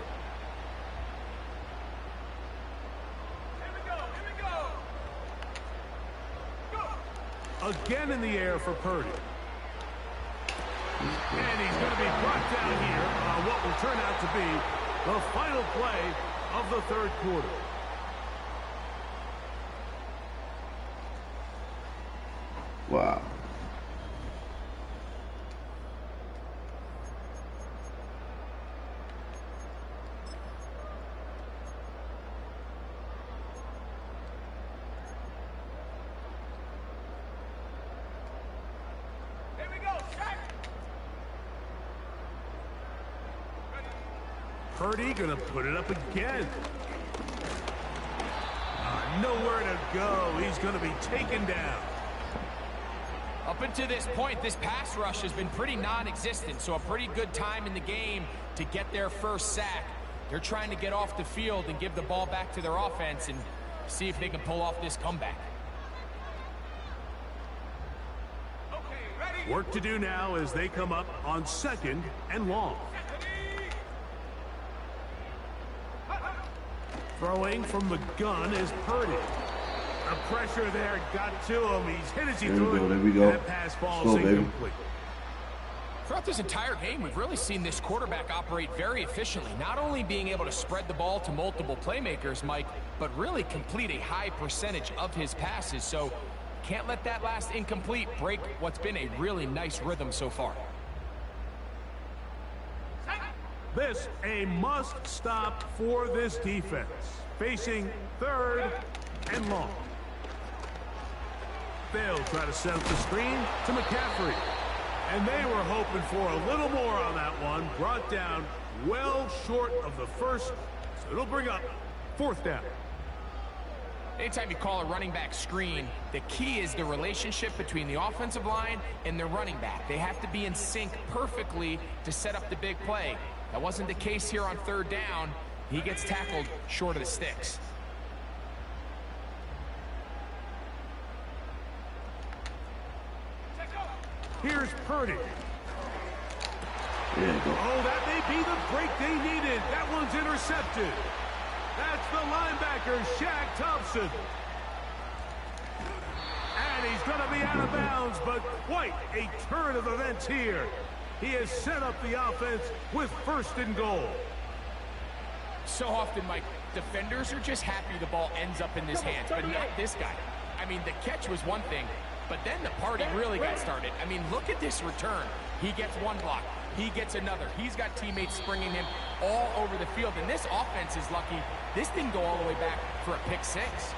Again in the air for Purdy. And he's going to be brought down here on what will turn out to be the final play of the third quarter. Wow. Purdy gonna put it up again. Nowhere to go. He's gonna be taken down. Up until this point, this pass rush has been pretty non-existent, so a pretty good time in the game to get their first sack. They're trying to get off the field and give the ball back to their offense and see if they can pull off this comeback. Work to do now as they come up on second and long. Throwing from the gun is Purdy. The pressure there got to him. He's hit as he threw it. There we go. That pass falls incomplete. Throughout this entire game, we've really seen this quarterback operate very efficiently. Not only being able to spread the ball to multiple playmakers, Mike, but really complete a high percentage of his passes. So can't let that last incomplete break what's been a really nice rhythm so far. This a must stop for this defense. Facing third and long. They'll try to set up the screen to McCaffrey. And they were hoping for a little more on that one. Brought down well short of the first. So it'll bring up fourth down. Anytime you call a running back screen, the key is the relationship between the offensive line and the running back. They have to be in sync perfectly to set up the big play. That wasn't the case here on third down. He gets tackled short of the sticks. Here's Purdy. Oh, that may be the break they needed. That one's intercepted. That's the linebacker, Shaq Thompson. And he's going to be out of bounds, but quite a turn of events here. He has set up the offense with first and goal. So often, Mike, defenders are just happy the ball ends up in his hands, but not this guy. I mean, the catch was one thing, but then the party really got started. I mean, look at this return. He gets one block. he gets another. He's got teammates springing him all over the field, and this offense is lucky this didn't go all the way back for a pick six.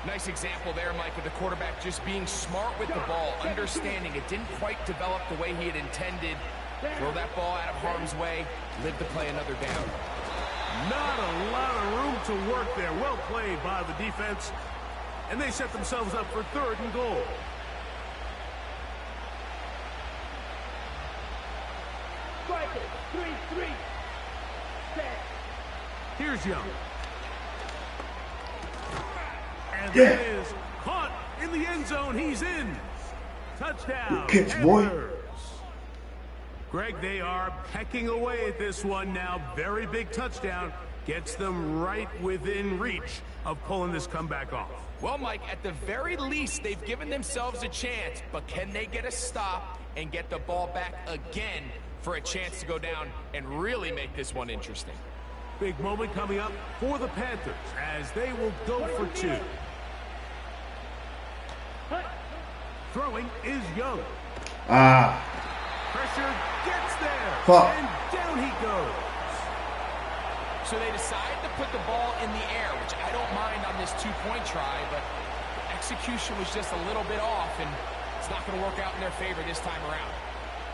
Nice example there, Mike, of the quarterback just being smart with the ball, understanding it didn't quite develop the way he had intended. Throw that ball out of harm's way, live to play another down. Not a lot of room to work there. Well played by the defense. And they set themselves up for 3rd and goal. Striker, 3-3. Set. Here's Young. And that is caught in the end zone. He's in. Touchdown. Good catch, boy. Greg, they are pecking away at this one now. Very big touchdown. Gets them right within reach of pulling this comeback off. Well, Mike, at the very least, they've given themselves a chance, but can they get a stop and get the ball back again for a chance to go down and really make this one interesting? Big moment coming up for the Panthers as they will go for 2. Throwing is Young. Pressure gets there. And down he goes. So they decide to put the ball in the air, which I don't mind on this 2-point try, but execution was just a little bit off, and it's not going to work out in their favor this time around.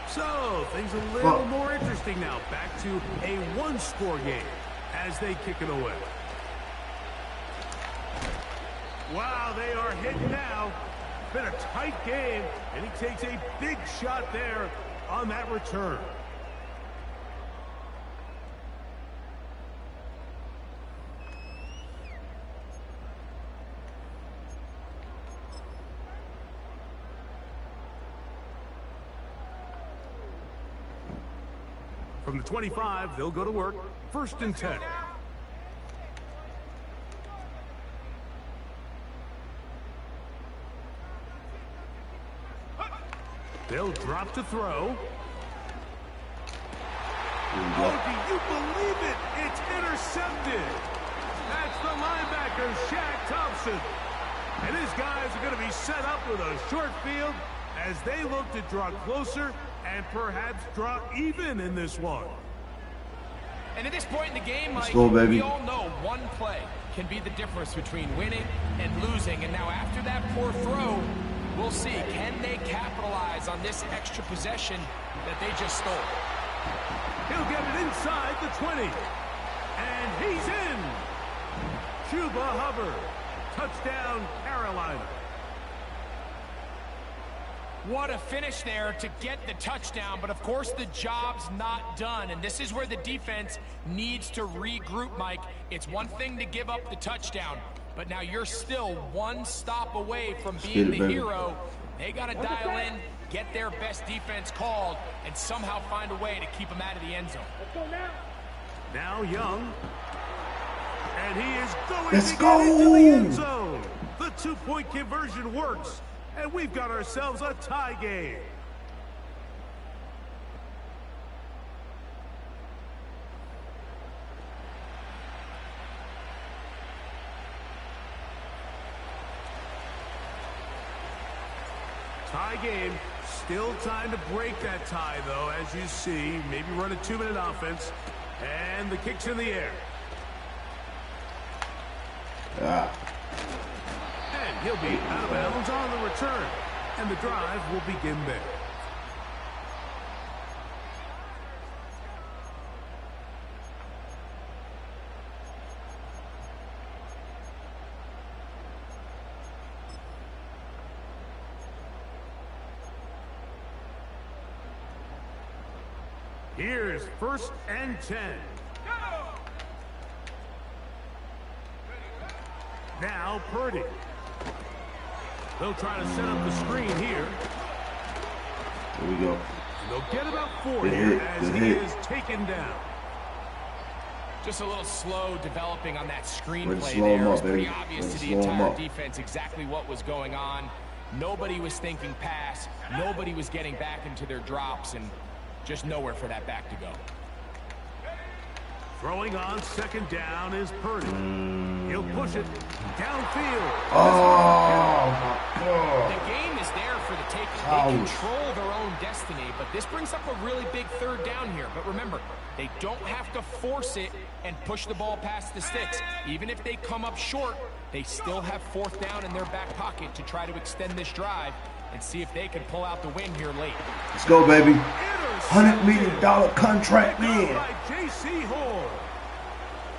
So things a little more interesting now. Back to a 1-score game as they kick it away. Wow, they are hitting now. Been a tight game, and he takes a big shot there on that return. From the 25, they'll go to work. 1st and 10. They'll drop to throw. Oh, do you believe it? It's intercepted. That's the linebacker, Shaq Thompson. And his guys are going to be set up with a short field as they look to draw closer and perhaps draw even in this one. And at this point in the game, Mike, baby. We all know one play can be the difference between winning and losing. And now after that poor throw, we'll see, can they capitalize on this extra possession that they just stole? He'll get it inside the 20. And he's in. Chuba Hubbard. Touchdown, Carolina. What a finish there to get the touchdown, but of course the job's not done, and this is where the defense needs to regroup, Mike. It's one thing to give up the touchdown, but now you're still one stop away from being the hero. They got to dial in, get their best defense called, and somehow find a way to keep them out of the end zone. Let's go now. Now Young. And he is going to get into the end zone. The 2-point conversion works. And we've got ourselves a tie game. Tie game. Still time to break that tie, though, as you see. Maybe run a 2-minute offense. And the kick's in the air. And he'll be out of bounds on the return. And the drive will begin there. Here's 1st and 10. Now Purdy. They'll try to set up the screen here. There we go. They'll get about 4 here as he is taken down. Just a little slow developing on that screenplay there. It was pretty obvious to the entire defense exactly what was going on. Nobody was thinking pass. Nobody was getting back into their drops, and just nowhere for that back to go. Throwing on 2nd down is Purdy. He'll push it downfield. Oh, my God. The game is there for for the taking. They control their own destiny, but this brings up a really big third down here. But remember, they don't have to force it and push the ball past the sticks. Even if they come up short, they still have fourth down in their back pocket to try to extend this drive and see if they can pull out the win here late. Let's go, baby. $100 million contract, man.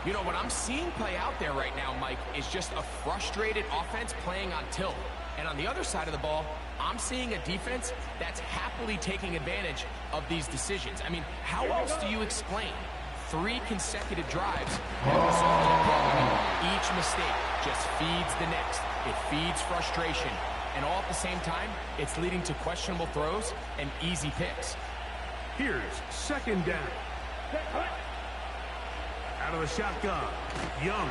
You know, what I'm seeing play out there right now, Mike, is just a frustrated offense playing on tilt. And on the other side of the ball, I'm seeing a defense that's happily taking advantage of these decisions. I mean, how else do you explain 3 consecutive drives that result in a pick? I mean, each mistake just feeds the next. It feeds frustration. And all at the same time, it's leading to questionable throws and easy picks. Here's second down. Out of the shotgun, Young.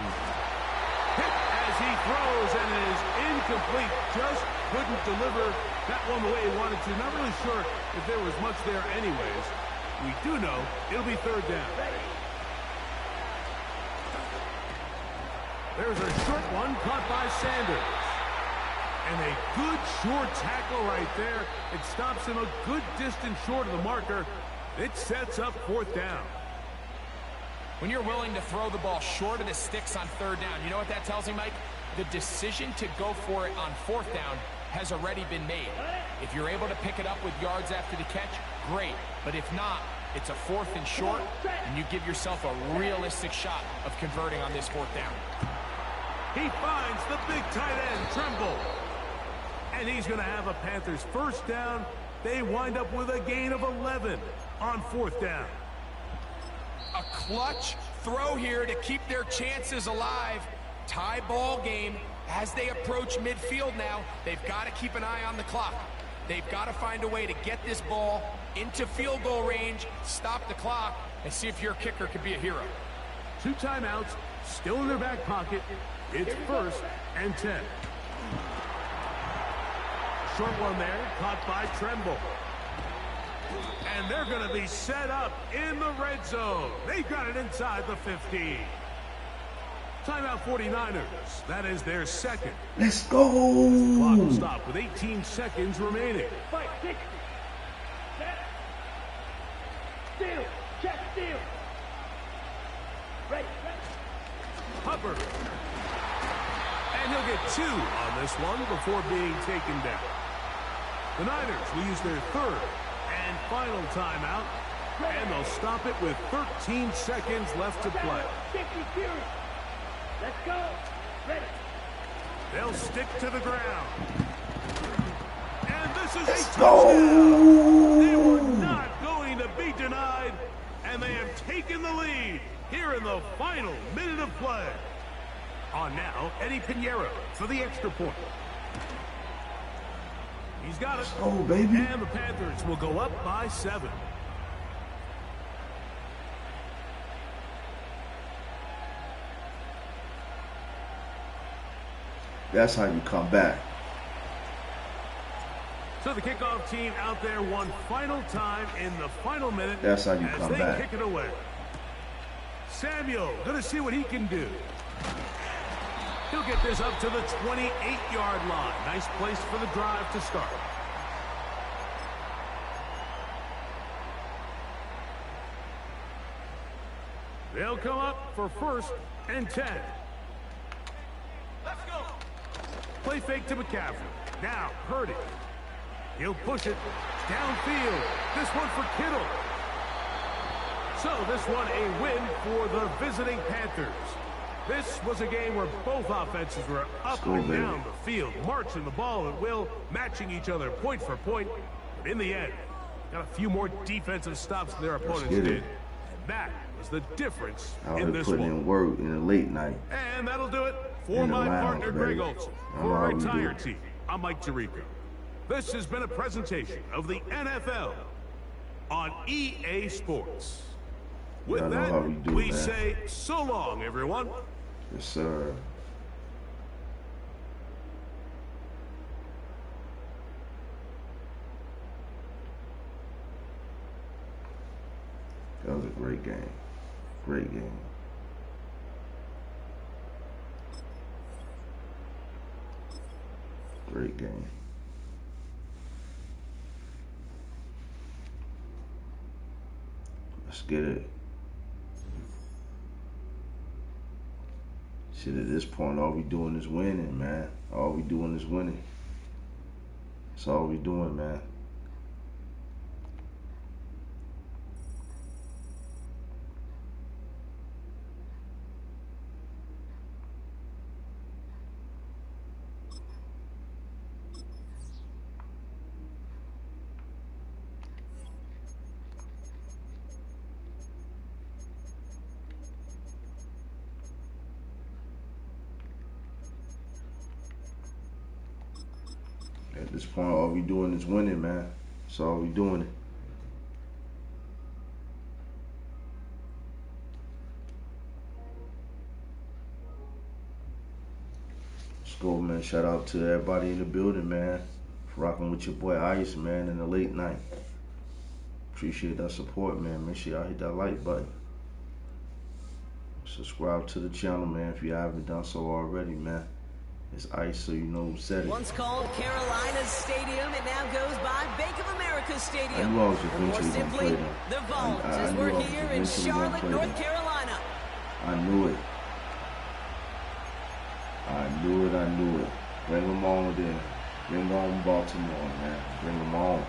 Hit as he throws, and it is incomplete. Just couldn't deliver that one the way he wanted to. Not really sure if there was much there anyways. We do know it'll be third down. There's a short one caught by Sanders. And a good short tackle right there. It stops him a good distance short of the marker. It sets up fourth down. When you're willing to throw the ball short of the sticks on third down, you know what that tells me, Mike? The decision to go for it on fourth down has already been made. If you're able to pick it up with yards after the catch, great. But if not, it's a 4th and short, and you give yourself a realistic shot of converting on this fourth down. He finds the big tight end, Tremble. And he's going to have a Panthers first down. They wind up with a gain of 11 on fourth down. A clutch throw here to keep their chances alive. Tie ball game as they approach midfield now. They've got to keep an eye on the clock. They've got to find a way to get this ball into field goal range, stop the clock, and see if your kicker could be a hero. 2 timeouts, still in their back pocket. It's 1st and 10. Short one there, caught by Tremble. And they're going to be set up in the red zone. They've got it inside the 15. Timeout 49ers. That is their second. Let's go. Clock will stop with 18 seconds remaining. Fight, 60. Set. Steal. Check, steal. Ready. Hubbard. And he'll get 2 on this one before being taken down. The Niners will use their 3rd and final timeout, and they'll stop it with 13 seconds left to play. 50 series. Let's go. Ready. They'll stick to the ground. And this is a touchdown. They were not going to be denied, and they have taken the lead here in the final minute of play. On now, Eddie Pinheiro for the extra point. He's got it. Oh, baby. And the Panthers will go up by 7. That's how you come back. So the kickoff team out there one final time in the final minute. That's how you as come they back. kick it away. Samuel going to see what he can do. He'll get this up to the 28-yard line. Nice place for the drive to start. They'll come up for 1st and 10. Let's go. Play fake to McCaffrey. Now, Purdy. He'll push it downfield. This one for Kittle. So this one a win for the visiting Panthers. This was a game where both offenses were up and down the field, marching the ball at will, matching each other point for point. But in the end, got a few more defensive stops than their opponents did. And that was the difference in this one. Putting in work in the late night. And that'll do it for my partner, Greg Olson. For our entire team, I'm Mike Tirico. This has been a presentation of the NFL on EA Sports. With that, we say so long, everyone. Yes, sir. That was a great game. Great game. Great game. Let's get it. Shit, at this point, all we doing is winning, man. All we doing is winning. That's all we doing, man. At this point, all we doing is winning, man. That's all we doing it. Let's go, man. Shout out to everybody in the building, man. For rocking with your boy Ice, man, in the late night. Appreciate that support, man. Make sure y'all hit that like button. Subscribe to the channel, man, if you haven't done so already, man. It's Ice, so you know who said it. Once called Carolina's Stadium, it now goes by Bank of America Stadium. I knew I was Or more eventually going to simply, play them. the Vols, as we're here in Charlotte, North Carolina. I knew it. I knew it, I knew it. Bring them on then. Bring on Baltimore, man. Bring them on.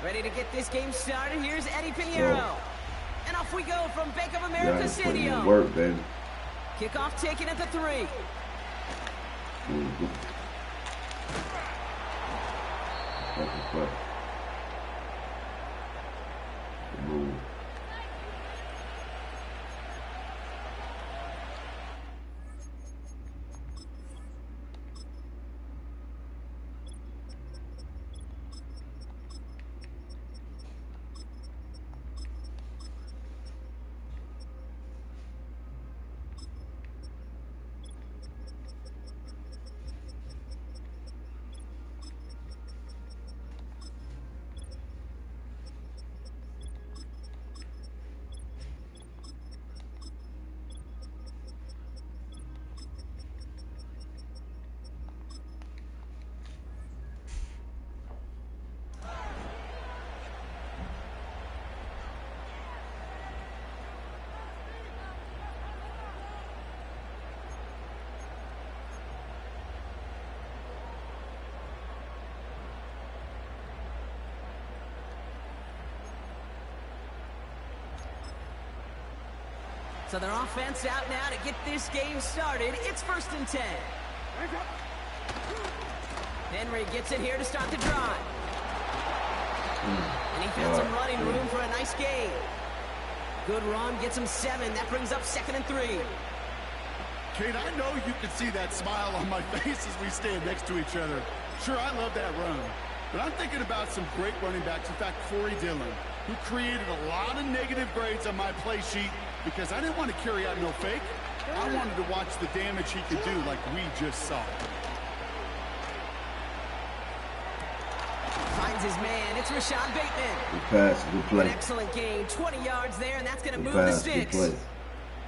Ready to get this game started. Here's Eddie Pinheiro. And off we go from Bank of America Stadium. Work, baby. Kickoff taken at the 3. Move. So their offense out now to get this game started. It's 1st and 10. Henry gets it here to start the drive. And he found some running room for a nice gain. Good run, gets him 7. That brings up 2nd and 3. Kate, I know you can see that smile on my face as we stand next to each other. Sure, I love that run. But I'm thinking about some great running backs. In fact, Corey Dillon, who created a lot of negative grades on my play sheet because I didn't want to carry out no fake. I wanted to watch the damage he could do like we just saw. Finds his man. It's Rashad Bateman. Good pass, good play. An excellent gain. 20 yards there, and that's going to move the sticks.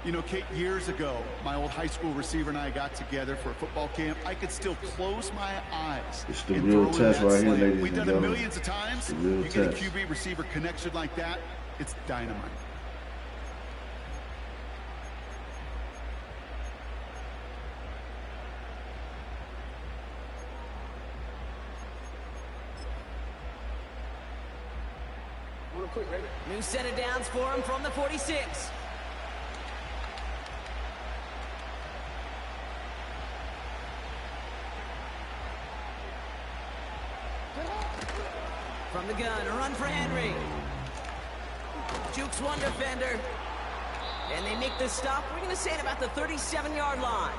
You know, Kate, years ago, my old high school receiver and I got together for a football camp. I could still close my eyes. It's the real test right here, ladies and gentlemen. We've done it millions of times. You Get a QB receiver connection like that, it's dynamite. New set of downs for him from the 46. From the gun, a run for Henry. Jukes one defender. And they make the stop. We're going to say at about the 37-yard line.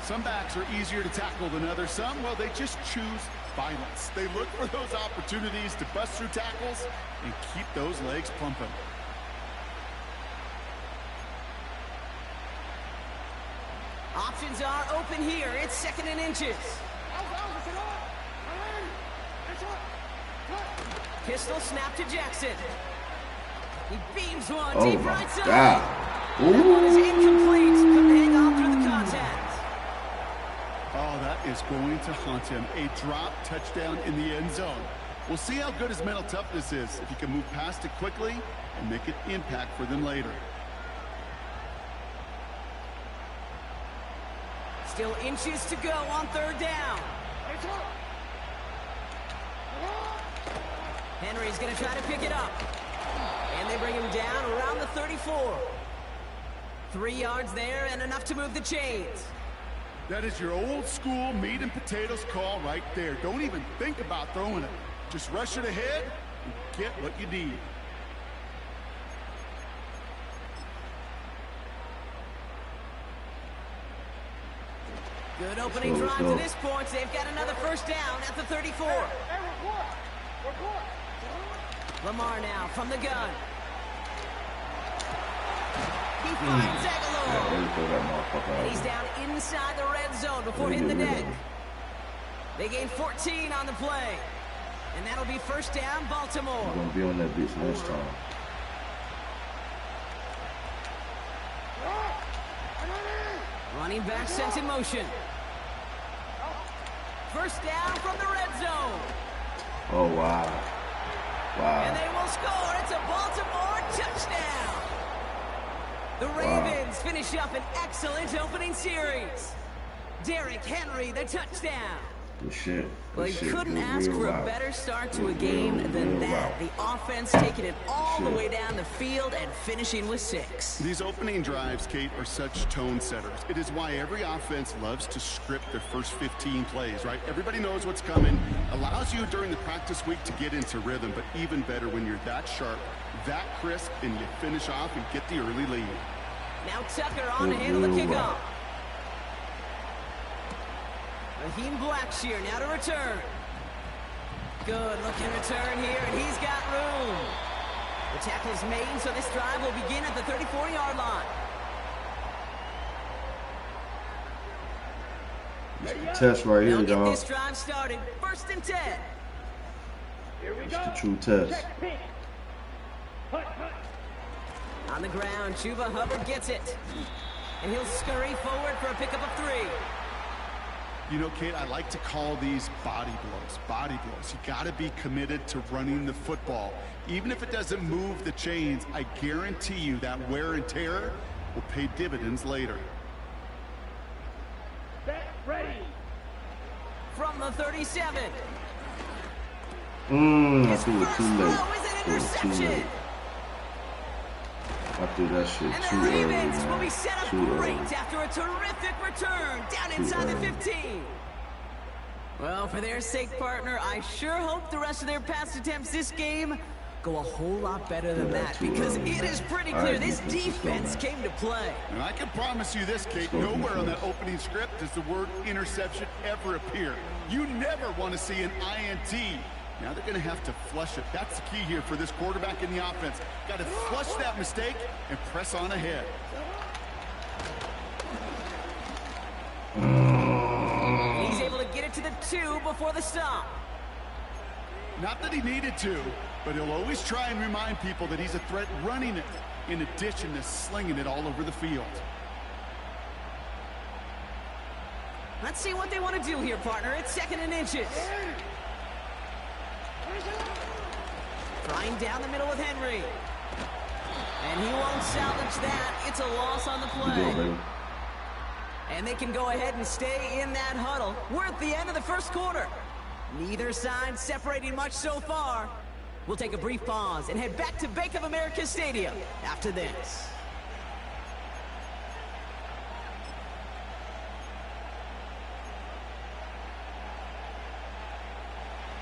Some backs are easier to tackle than others. Some, well, they just choose violence. They look for those opportunities to bust through tackles and keep those legs pumping. Options are open here. It's 2nd and inches. Pistol snap to Jackson. He beams one deep right side. That one is incomplete. Couldn't hang on through the contact. Oh, that is going to haunt him. A drop touchdown in the end zone. We'll see how good his mental toughness is, if he can move past it quickly and make an impact for them later. Still inches to go on third down. Henry's going to try to pick it up. And they bring him down around the 34. 3 yards there and enough to move the chains. That is your old school meat and potatoes call right there. Don't even think about throwing it. Just rush it ahead and get what you need. Good opening drive to this point. They've got another first down at the 34. Lamar now from the gun. He finds Aguilar. And he's down inside the red zone before hitting the deck. They gain 14 on the play. And that'll be first down, Baltimore. We're going to be on that bitch next time. Running back sent in motion. First down from the red zone. Oh, wow. Wow. And they will score. It's a Baltimore touchdown. The Ravens finish up an excellent opening series. Derrick Henry, the touchdown. Good shit. Well, you couldn't ask for a better start to a game than that. The offense taking it all the way down the field and finishing with 6. These opening drives, Kate, are such tone setters. It is why every offense loves to script their first 15 plays, right? Everybody knows what's coming. Allows you during the practice week to get into rhythm, but even better when you're that sharp, that crisp, and you finish off and get the early lead. Now Tucker on to handle the kickoff. Raheem Blackshear now to return. Good looking return here, and he's got room. The tackle's made, so this drive will begin at the 34-yard line. Test right here, They'll get dog. this drive started. First and 10. It's the true test. On the ground, Chuba Hubbard gets it. And he'll scurry forward for a pickup of 3. You know, Kate, I like to call these body blows. Body blows. You got to be committed to running the football. Even if it doesn't move the chains, I guarantee you that wear and tear will pay dividends later. Ready. From the 37. I threw it too late. I threw that shit too early, man. And the Ravens will be set up great after a terrific return down inside the 15. Well, for their sake, partner, I sure hope the rest of their pass attempts this game go a whole lot better than that, because it is pretty clear this defense came to play. And I can promise you this, Kate, nowhere on that opening script does the word interception ever appear. You never want to see an INT. Now they're going to have to flush it. That's the key here for this quarterback in the offense. Got to flush that mistake and press on ahead. He's able to get it to the 2 before the stop. Not that he needed to, but he'll always try and remind people that he's a threat running it, in addition to slinging it all over the field. Let's see what they want to do here, partner. It's 2nd and inches. Trying down the middle with Henry. And he won't salvage that. It's a loss on the play. And they can go ahead and stay in that huddle. We're at the end of the first quarter. Neither side separating much so far. We'll take a brief pause and head back to Bank of America Stadium after this.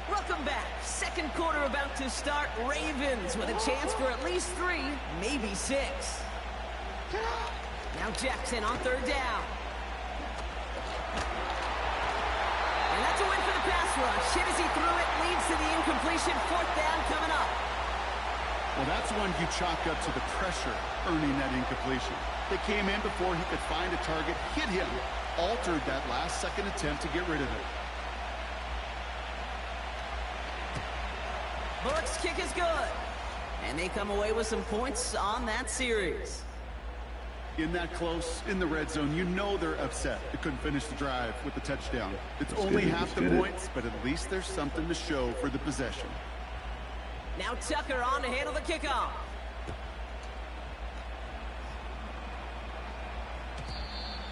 Welcome back. Second quarter about to start. Ravens with a chance for at least 3, maybe 6. Now Jackson on 3rd down. And that's a win for the pass rush. Hit as he threw it, leads to the incompletion. 4th down coming up. Well, that's one you chalk up to the pressure earning that incompletion. They came in before he could find a target, hit him, altered that last-second attempt to get rid of it. Bullock's kick is good. And they come away with some points on that series. In that close, in the red zone, you know they're upset. They couldn't finish the drive with the touchdown. It's only half the points, but at least there's something to show for the possession. Now Tucker on to handle the kickoff.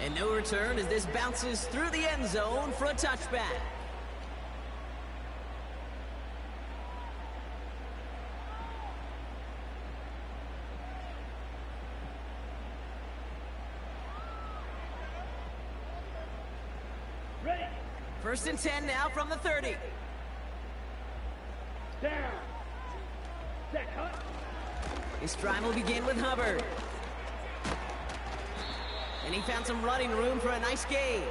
And no return as this bounces through the end zone for a touchback. Ready. 1st and 10 now from the 30. Down. Set cut. This drive will begin with Hubbard. And he found some running room for a nice gain.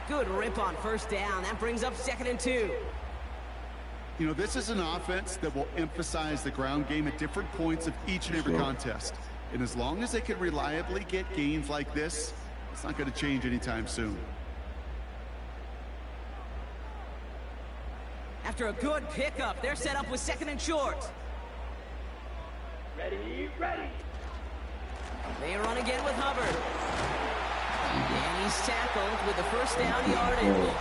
Good rip on 1st down. That brings up 2nd and 2. You know, this is an offense that will emphasize the ground game at different points of each and every contest. And as long as they can reliably get gains like this, it's not going to change anytime soon. After a good pickup, they're set up with 2nd and short. Ready, ready. They run again with Hubbard. And he's tackled with the 1st down yardage.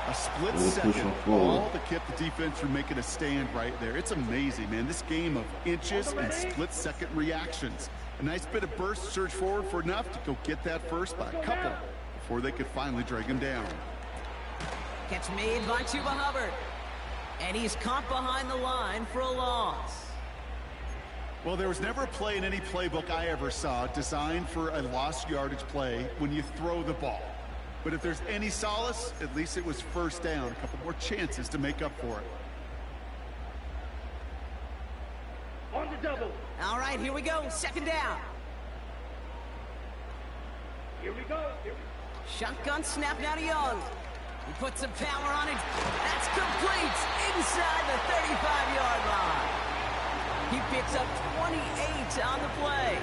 A split second, all to keep the defense from making a stand right there. It's amazing, man. This game of inches and split-second reactions. A nice bit of burst, surge forward for enough to go get that first by a couple before they could finally drag him down. Catch made by Chuba Hubbard. And he's caught behind the line for a loss. Well, there was never a play in any playbook I ever saw designed for a lost yardage play when you throw the ball. But if there's any solace, at least it was 1st down. A couple more chances to make up for it. On the double. All right, here we go. 2nd down. Here we go. Shotgun snap now to Young. He puts some power on it. That's complete inside the 35-yard line. He picks up 28 on the play.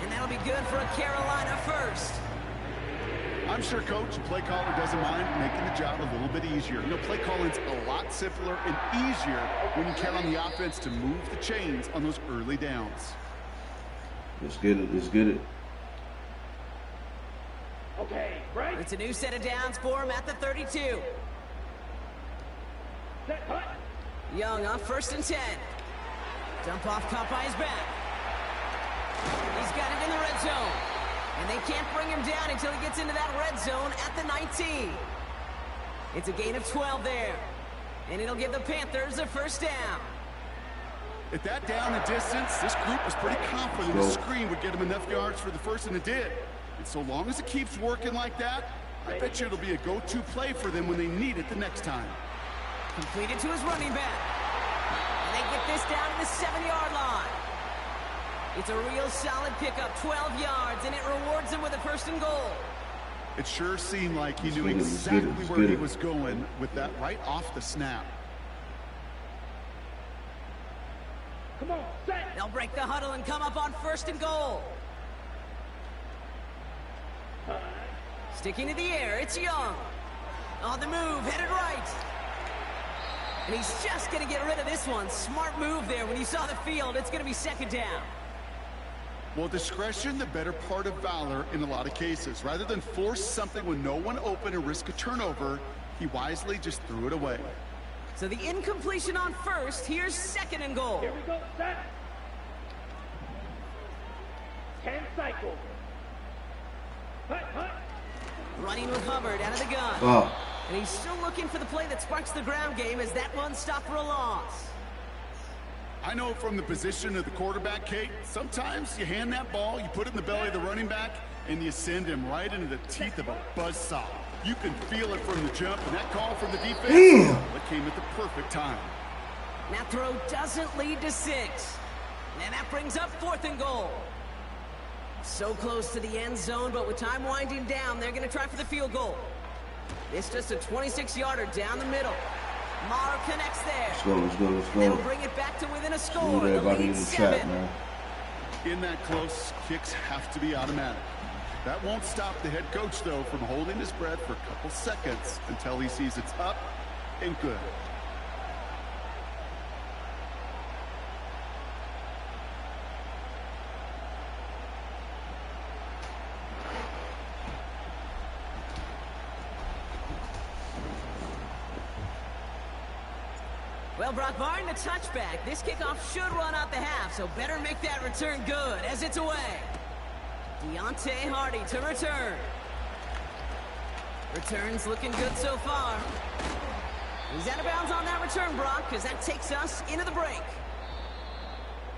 And that'll be good for a Carolina first. I'm sure coach and play caller doesn't mind making the job a little bit easier. You know, play calling's a lot simpler and easier when you count on the offense to move the chains on those early downs. Let's get it. Let's get it. Okay, right. It's a new set of downs for him at the 32. Set cut. Young on 1st and 10. Dump off caught by his back. He's got it in the red zone. And they can't bring him down until he gets into that red zone at the 19. It's a gain of 12 there. And it'll give the Panthers a 1st down. At that down and distance, this group was pretty confident the screen would get him enough yards for the first, and it did. And so long as it keeps working like that, I bet you it'll be a go-to play for them when they need it the next time. Completed to his running back. And they get this down to the 7-yard line. It's a real solid pickup, 12 yards, and it rewards him with a 1st and goal. It sure seemed like he knew exactly where he was going with that right off the snap. Come on, set. They'll break the huddle and come up on 1st and goal. Sticking to the air, it's Young. On the move, headed right. And he's just going to get rid of this one. Smart move there. When you saw the field, it's going to be 2nd down. Well, discretion, the better part of valor in a lot of cases. Rather than force something with no one open and risk a turnover, he wisely just threw it away. So the incompletion on 1st, here's 2nd and goal. Here we go, set. 10 cycles. Hut, hut. Running with Hubbard out of the gun. Oh. And he's still looking for the play that sparks the ground game as that one stopped for a loss. I know from the position of the quarterback, Kate, sometimes you hand that ball, you put it in the belly of the running back, and you send him right into the teeth of a buzzsaw. You can feel it from the jump, and that call from the defense, it came at the perfect time. That throw doesn't lead to 6. And that brings up 4th and goal. So close to the end zone, but with time winding down, they're going to try for the field goal. It's just a 26-yarder down the middle. Maher connects there. Let's go, let's go, let's go. They'll bring it back to within a score. The Everybody lead in the 7. chat, man. In that close, kicks have to be automatic. That won't stop the head coach, though, from holding his breath for a couple seconds until he sees it's up and good. Well, Brock, barring the touchback, this kickoff should run out the half, so better make that return good as it's away. Deontay Hardy to return. Return's looking good so far. He's out of bounds on that return, Brock, because that takes us into the break.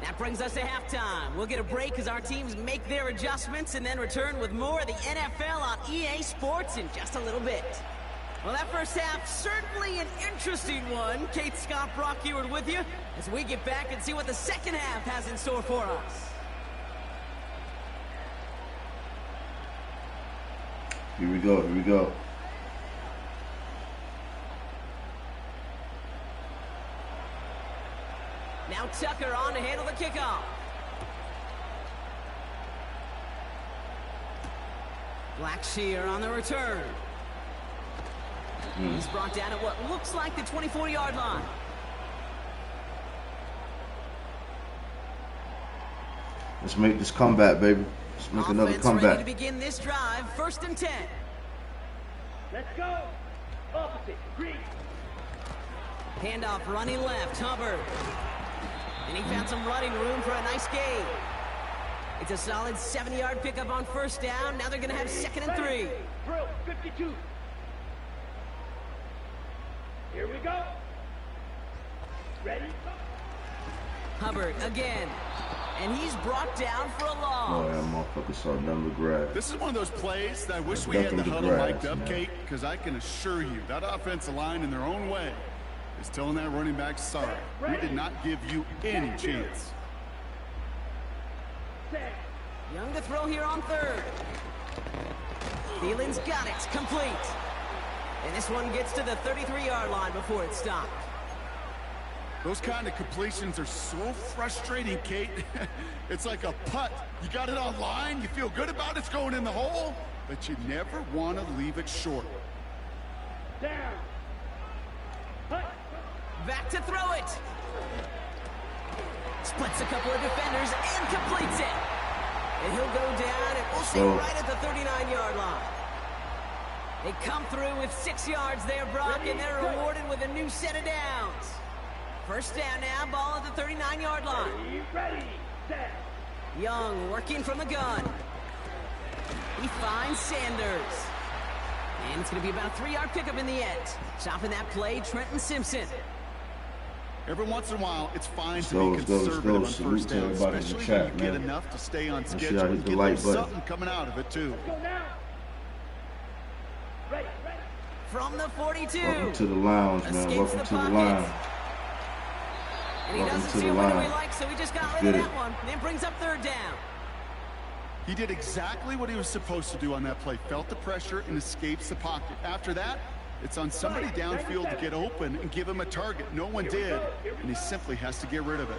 That brings us to halftime. We'll get a break as our teams make their adjustments and then return with more of the NFL on EA Sports in just a little bit. Well, that first half, certainly an interesting one. Kate, Scott, Brock Ewart with you as we get back and see what the second half has in store for us. Here we go, here we go. Now Tucker on to handle the kickoff. Blackshear on the return. He's brought down at what looks like the 24-yard line. Let's make this comeback, baby. Let's make another comeback. Ready to begin this drive, 1st and 10. Let's go. Opposite. Green. Handoff running left, Hubbard. And he found some running room for a nice gain. It's a solid 70-yard pickup on 1st down. Now they're going to have 2nd and 3. Drill 52. Here we go. Ready? Hubbard again. And he's brought down for a loss. Oh, yeah, motherfucker saw nothing but grass. This is one of those plays that I wish we had the huddle mic'd up, Kate, because I can assure you that offensive line in their own way is telling that running back, sorry, we did not give you any chance. Young to throw here on 3rd. Thielen's got it, complete. And this one gets to the 33-yard line before it's stopped. Those kind of completions are so frustrating, Kate. It's like a putt. You got it on line, you feel good about it's going in the hole, but you never want to leave it short. Down. Back to throw it. Splits a couple of defenders and completes it. And he'll go down and we'll stay right at the 39-yard line. They come through with 6 yards there, Brock, and they're rewarded with a new set of downs. 1st down now, ball at the 39-yard line. Ready, set. Young working from the gun. He finds Sanders. And it's going to be about a 3-yard pickup in the end. Stopping that play, Trenton Simpson. Every once in a while, it's fine to be conservative on 1st down, especially when you get enough to stay on schedule and get something coming out of it, too. Go now. Ready. From the 42. Welcome to the lounge, man. Welcome to the lounge. And he doesn't see a window he likes, so he just got rid of that one. And then brings up 3rd down. He did exactly what he was supposed to do on that play. Felt the pressure and escapes the pocket. After that, it's on somebody downfield to get open and give him a target. No one did, and he simply has to get rid of it.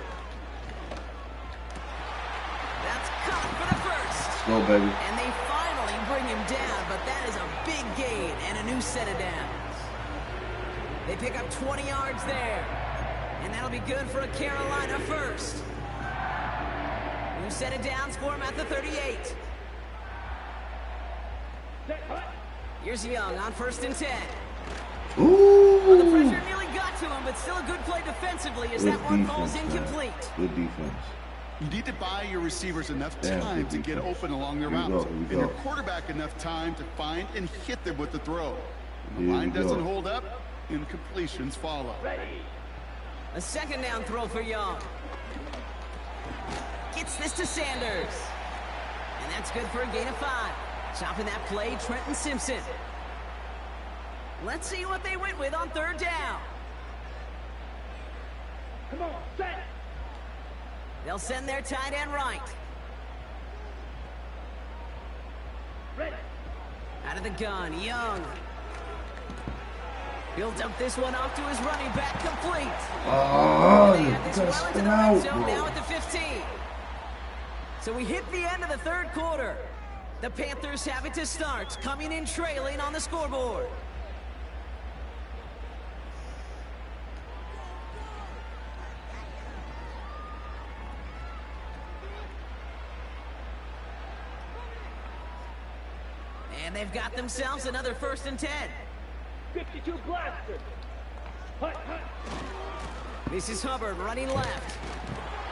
That's caught for the 1st. Let's go, baby. And they finally bring him down, but that is a big gain and a new set of downs. They pick up 20 yards there. And that'll be good for a Carolina 1st. New set of downs for him at the 38. Here's Young on 1st and 10. Ooh. Well, the pressure nearly got to him, but still a good play defensively as that one falls incomplete. Good defense. You need to buy your receivers enough time to get open along their routes, and your quarterback enough time to find and hit them with the throw. When the line doesn't hold up, incompletions follow. Ready. A 2nd down throw for Young. Gets this to Sanders. And that's good for a gain of 5. Stopping that play, Trenton Simpson. Let's see what they went with on 3rd down. Come on, set. They'll send their tight end right. Ready. Out of the gun, Young. He'll dump this one off to his running back, complete. Oh, they have this well into the red zone now at the 15. So we hit the end of the 3rd quarter. The Panthers have it to start, coming in trailing on the scoreboard. And they've got themselves another 1st and 10. 52 blaster. Hut. This is Hubbard running left.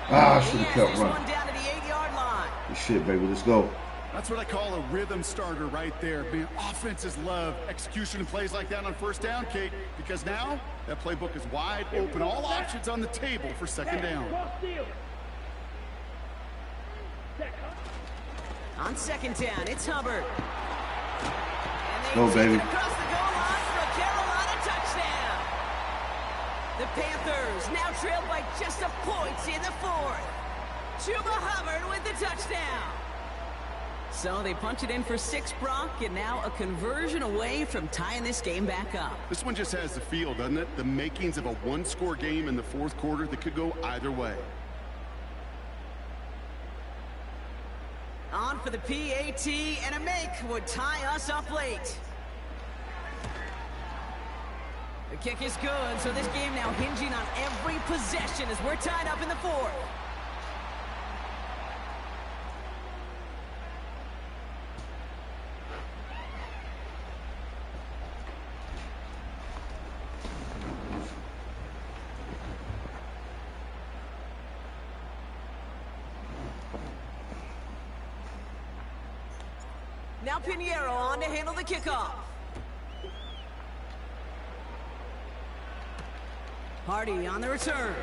Ah, I should have kept running. One down to the 8-yard line. Good shit, baby. Let's go. That's what I call a rhythm starter right there. Man, offenses love execution and plays like that on first down, Kate, because now that playbook is wide open. All options on the table for second down. On second down, it's Hubbard. Go, baby. Across the goal line for a Carolina touchdown. The Panthers now trailed by just a point in the fourth. Chuba Hubbard with the touchdown. So they punch it in for 6, Brock, and now a conversion away from tying this game back up. This one just has the feel, doesn't it? The makings of a one-score game in the fourth quarter that could go either way. On for the PAT, and a make would tie us up late. The kick is good, so this game now hinging on every possession as we're tied up in the fourth. Now Pinheiro on to handle the kickoff. Hardy on the return.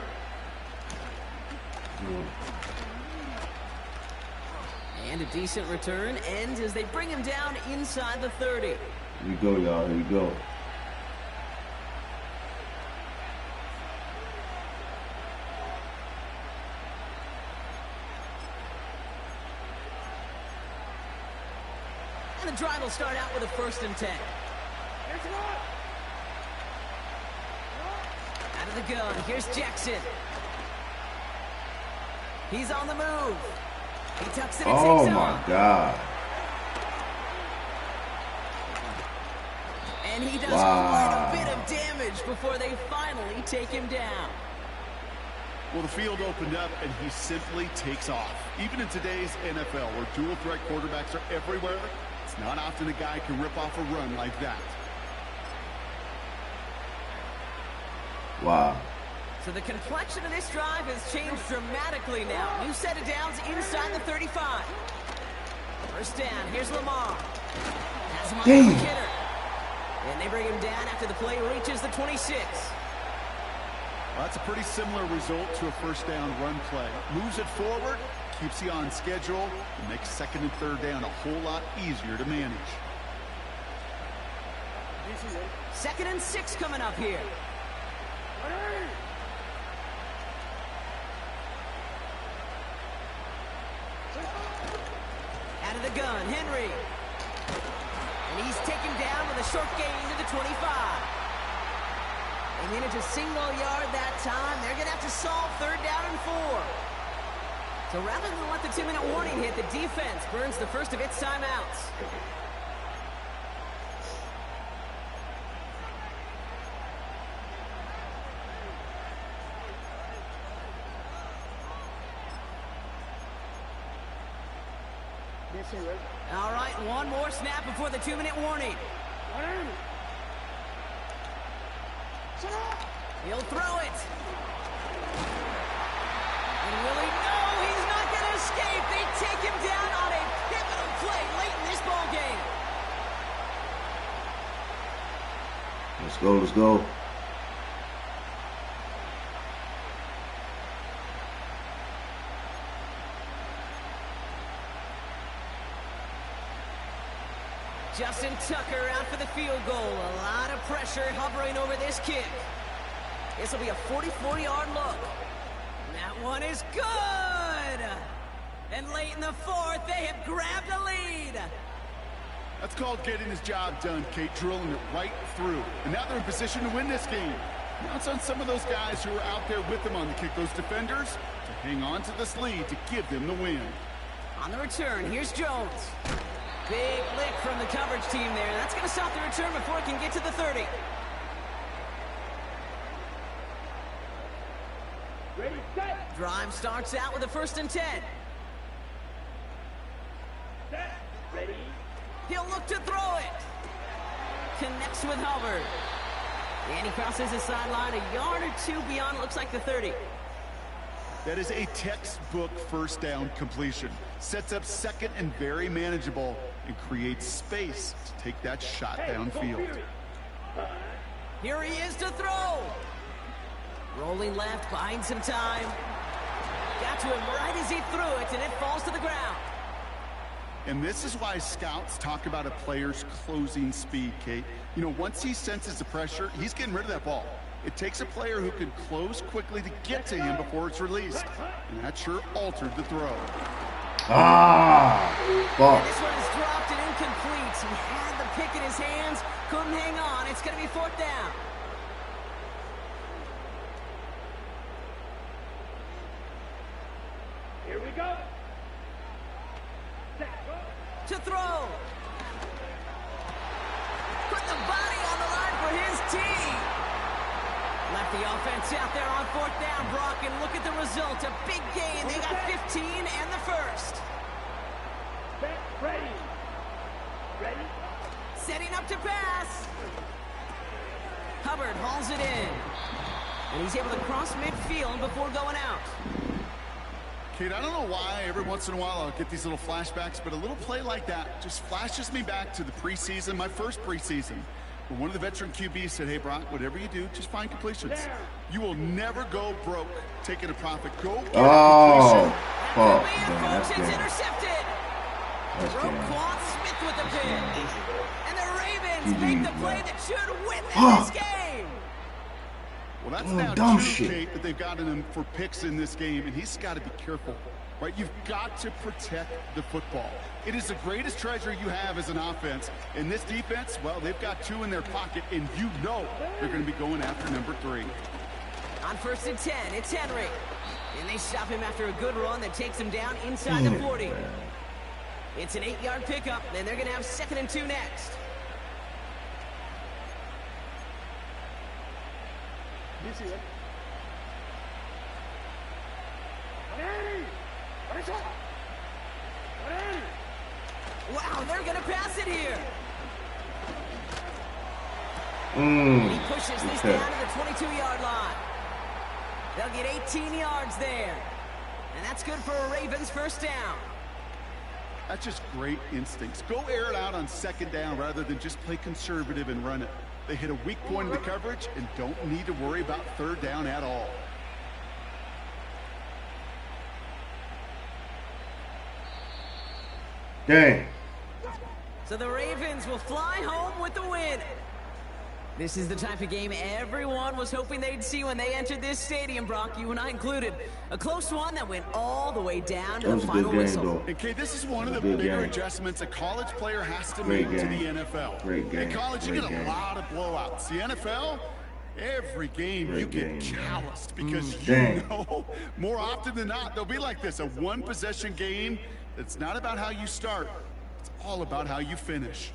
And a decent return ends as they bring him down inside the 30. Here we go, y'all. Here we go. And the drive will start out with a 1st and 10. Out of the gun, here's Jackson. He's on the move. He tucks it and Oh takes my off. God. And he does quite a bit of damage before they finally take him down. Well, the field opened up, and he simply takes off. Even in today's NFL, where dual-threat quarterbacks are everywhere, it's not often a guy can rip off a run like that. Wow. So the complexion of this drive has changed dramatically now. New set of downs inside the 35. First down, here's Lamar. Has him on the quick hitter. And they bring him down after the play reaches the 26. Well, that's a pretty similar result to a first down run play. Moves it forward, keeps you on schedule, and makes 2nd and 3rd down a whole lot easier to manage. 2nd and 6 coming up here. Out of the gun, Henry. And he's taken down with a short gain to the 25. They manage a single yard that time. They're going to have to solve 3rd down and 4. So rather than let the 2-minute warning hit, the defense burns the first of its timeouts. All right, one more snap before the 2-minute warning. He'll throw it. And will he? No, he's not going to escape. They take him down on a pivotal play late in this ball game. Let's go, let's go. Justin Tucker out for the field goal. A lot of pressure hovering over this kick. This will be a 44-yard look. That one is good. And late in the 4th, they have grabbed a lead. That's called getting his job done, Kate, drilling it right through. And now they're in position to win this game. Now it's on some of those guys who are out there with them on the kick, those defenders, to hang on to this lead to give them the win. On the return, here's Jones. Big lick from the coverage team there. That's going to stop the return before it can get to the 30. Ready, set. Drive starts out with a 1st and 10. Set. Ready. He'll look to throw it. Connects with Hubbard. And he crosses the sideline a yard or two beyond, looks like the 30. That is a textbook first down completion. Sets up second and very manageable and creates space to take that shot downfield. Here he is to throw. Rolling left, buying some time. Got to him right as he threw it, and it falls to the ground. And this is why scouts talk about a player's closing speed, Kate. You know, once he senses the pressure, he's getting rid of that ball. It takes a player who can close quickly to get to him before it's released. And that sure altered the throw. And this one is dropped and incomplete. He had the pick in his hands, couldn't hang on. It's going to be 4th down. Here we go. To throw. Put the body on the line for his team. Left the offense out there on 4th down, Brock, and look at the result. A big gain. They got 15 and the first. Ready. Ready. Setting up to pass. Hubbard hauls it in. And he's able to cross midfield before going out. Kate, I don't know why every once in a while I'll get these little flashbacks, but a little play like that just flashes me back to the preseason, my first preseason. When one of the veteran QBs said, hey, Brock, whatever you do, just find completions. You will never go broke taking a profit. Go get a completion. Fuck. That's good. Intercepted. Roquan Smith with the pin. And the Ravens make the play that should win them this game. Well, that's now two, Kate, that they've gotten him for picks in this game, and he's got to be careful, right? You've got to protect the football. It is the greatest treasure you have as an offense. And this defense, well, they've got 2 in their pocket, and you know they're going to be going after number 3. On 1st and 10, it's Henry. And they stop him after a good run that takes him down inside the 40. It's an 8-yard pickup, and they're going to have 2nd and 2 next. Wow, they're going to pass it here. And he pushes this down to the 22-yard line. They'll get 18 yards there. And that's good for a Ravens 1st down. That's just great instincts. Go air it out on 2nd down rather than just play conservative and run it. They hit a weak point in the coverage and don't need to worry about 3rd down at all. Dang. So the Ravens will fly home with the win. This is the type of game everyone was hoping they'd see when they entered this stadium, Brock, you and I included. A close one that went all the way down to the final whistle. Okay, this is one of the bigger adjustments a college player has to make to the NFL. In college, you get a lot of blowouts. The NFL, every game you get calloused because you know more often than not they'll be like this, a one-possession game. It's not about how you start. It's all about how you finish.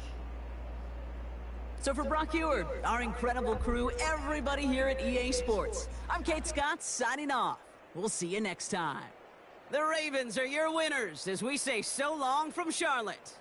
So for Brock Eward, our incredible crew, everybody here at EA Sports, I'm Kate Scott signing off. We'll see you next time. The Ravens are your winners as we say so long from Charlotte.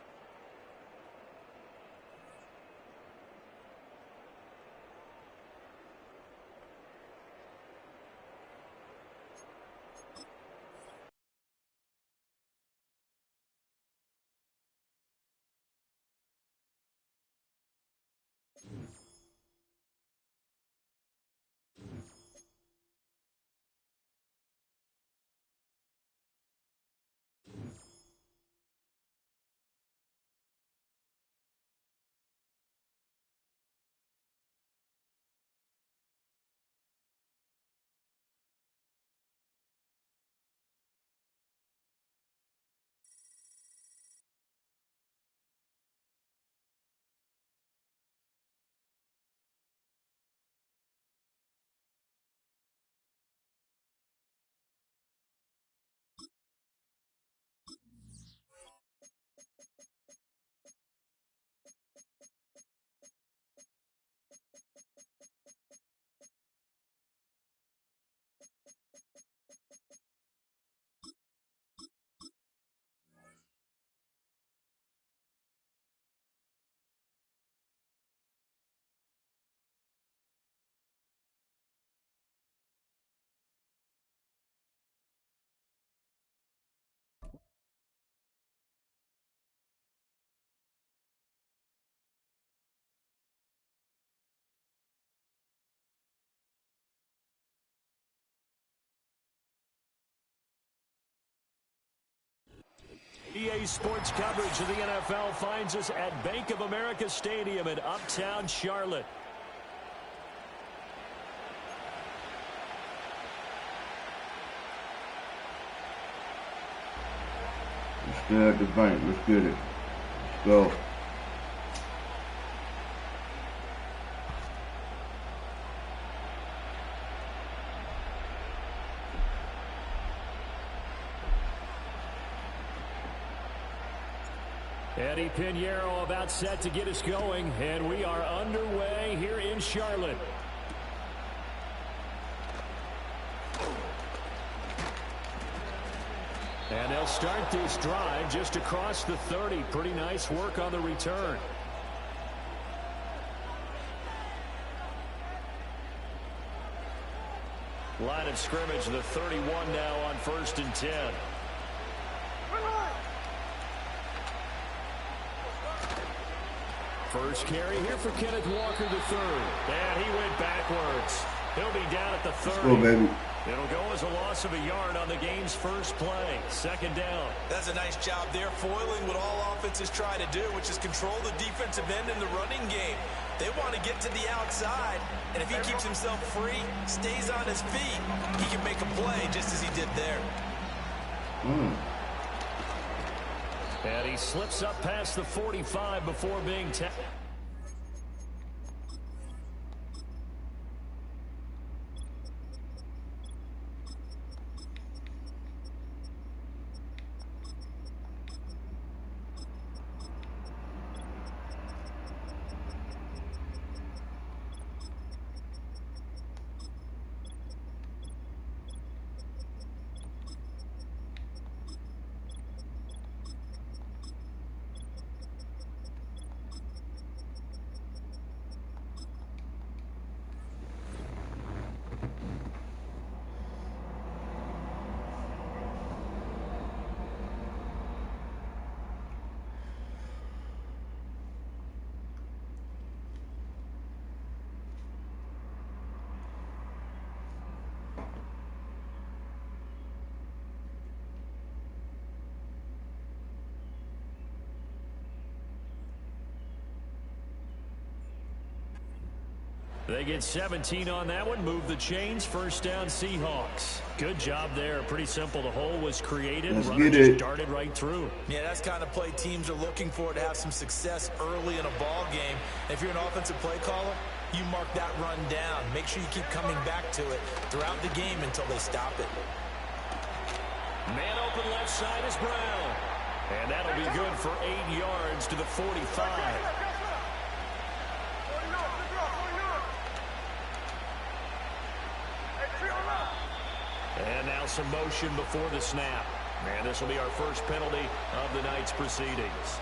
NBA sports coverage of the NFL finds us at Bank of America Stadium in Uptown Charlotte. We're still at the bank. Let's get it. Let's go. Eddie Pinheiro about set to get us going, and we are underway here in Charlotte. And they'll start this drive just across the 30. Pretty nice work on the return. Line of scrimmage, the 31 now on 1st and 10. First carry here for Kenneth Walker III. And he went backwards. He'll be down at the 30. Let's go, baby. It'll go as a loss of a yard on the game's first play. 2nd down. That's a nice job there, foiling what all offenses try to do, which is control the defensive end in the running game. They want to get to the outside, and if he keeps himself free, stays on his feet, he can make a play just as he did there. And he slips up past the 45 before being tackled. They get 17 on that one. Move the chains. 1st down, Seahawks. Good job there. Pretty simple. The hole was created. Let's Runner get just it. darted right through. Yeah, that's the kind of play teams are looking for to have some success early in a ball game. If you're an offensive play caller, you mark that run down. Make sure you keep coming back to it throughout the game until they stop it. Man open left side is Brown. And that'll be good for 8 yards to the 45. And now some motion before the snap. And this will be our first penalty of the night's proceedings.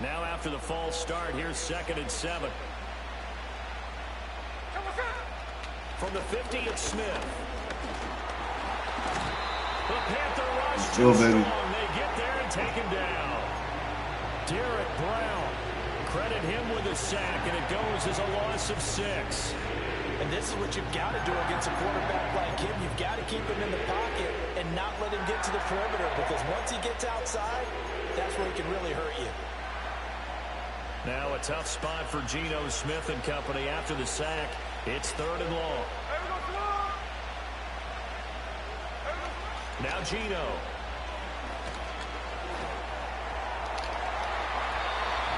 Now after the false start, here's 2nd and 7. From the 50, it's Smith. The Panther rush too strong. They get there and take him down. Derek Brown. Credit him with a sack, and it goes as a loss of 6. And this is what you've got to do against a quarterback like him. You've got to keep him in the pocket and not let him get to the perimeter, because once he gets outside, that's where he can really hurt you. Now a tough spot for Geno Smith and company after the sack. It's 3rd and long. Now Geno.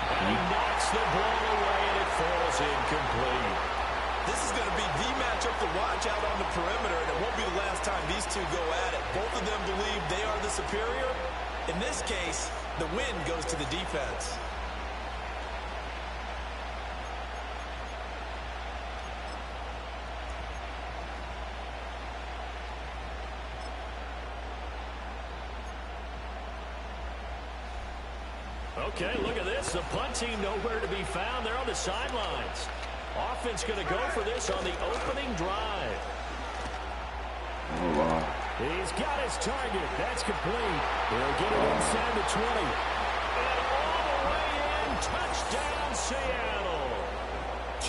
And he knocks the ball away, and it falls incomplete. This is going to be the matchup to watch out on the perimeter, and it won't be the last time these two go at it. Both of them believe they are the superior. In this case, the win goes to the defense. Okay, look at this. The punt team nowhere to be found. They're on the sidelines. Offense going to go for this on the opening drive. Oh, wow. He's got his target. That's complete. He'll get it inside the 20. And all the way in. Touchdown, Seattle.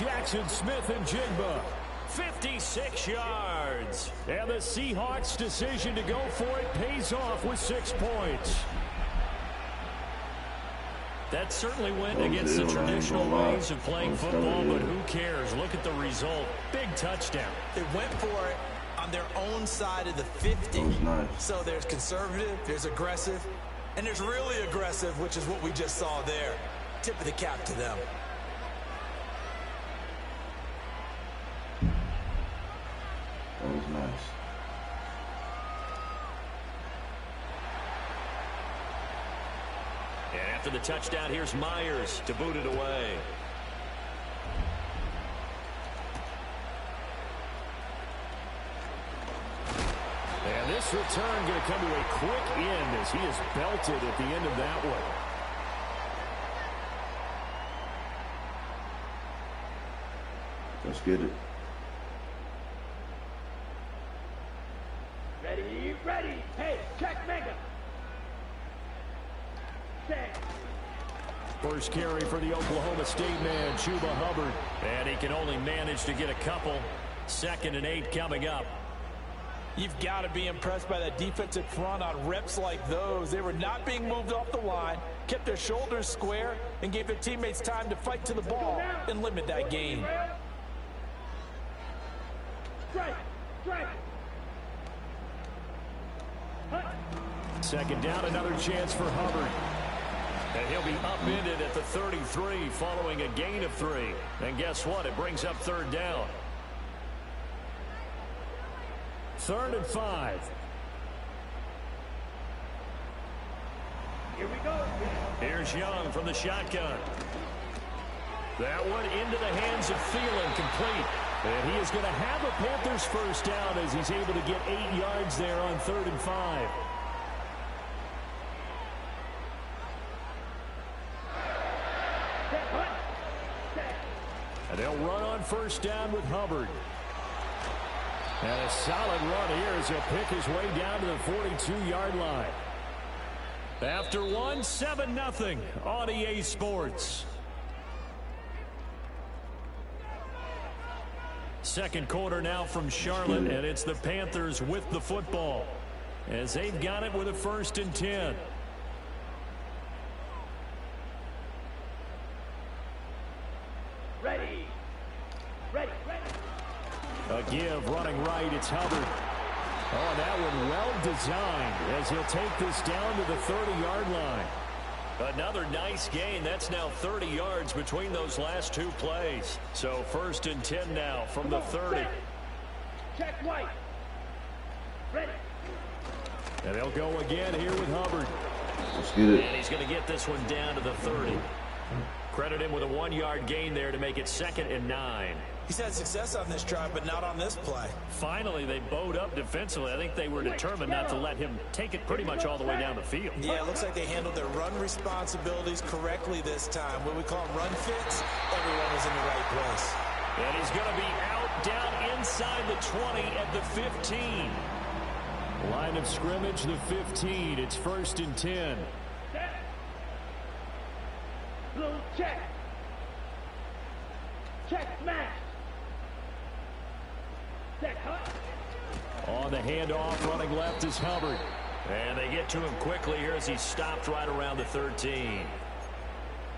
Jackson Smith and Jigba. 56 yards. And the Seahawks' decision to go for it pays off with 6 points. That certainly went against the traditional ways of playing football, but who cares? Look at the result. Big touchdown. They went for it on their own side of the 50. Nice. So there's conservative, there's aggressive, and there's really aggressive, which is what we just saw there. Tip of the cap to them. That was nice. And after the touchdown, here's Myers to boot it away. And this return going to come to a quick end as he is belted at the end of that one. Let's get it. Ready, ready. Hey, check mega. Set. First carry for the Oklahoma State man, Chuba Hubbard. And he can only manage to get a couple. 2nd and 8 coming up. You've got to be impressed by that defensive front on reps like those. They were not being moved off the line, kept their shoulders square, and gave their teammates time to fight to the ball and limit that gain. Strike, strike. 2nd down, another chance for Hubbard. And he'll be upended at the 33 following a gain of 3. And guess what? It brings up 3rd down. 3rd and 5. Here we go. Here's Young from the shotgun. That one into the hands of Thielen, complete. And he is going to have a Panthers first down as he's able to get 8 yards there on 3rd and 5. And they'll run on first down with Hubbard. And a solid run here as he'll pick his way down to the 42-yard line. After 7-0 on EA Sports. 2nd quarter now from Charlotte, and it's the Panthers with the football as they've got it with a 1st and 10. Ready. Ready, ready. A give running right, it's Hubbard. Oh, that one well designed as he'll take this down to the 30-yard line. Another nice gain. That's now 30 yards between those last 2 plays. So 1st and 10 now from the 30. Check white. Ready. And they'll go again here with Hubbard. Let's get it. And he's going to get this one down to the 30. Credit him with a 1-yard gain there to make it 2nd and 9. He's had success on this drive, but not on this play. Finally, they bowed up defensively. I think they were determined not to let him take it pretty much all the way down the field. Yeah, it looks like they handled their run responsibilities correctly this time. What we call run fits, everyone was in the right place. And he's going to be out down inside the 20 at the 15. Line of scrimmage, the 15. It's 1st and 10. Blue check. Check smash. Check hut. On the handoff, running left is Hubbard. And they get to him quickly here as he stopped right around the 13.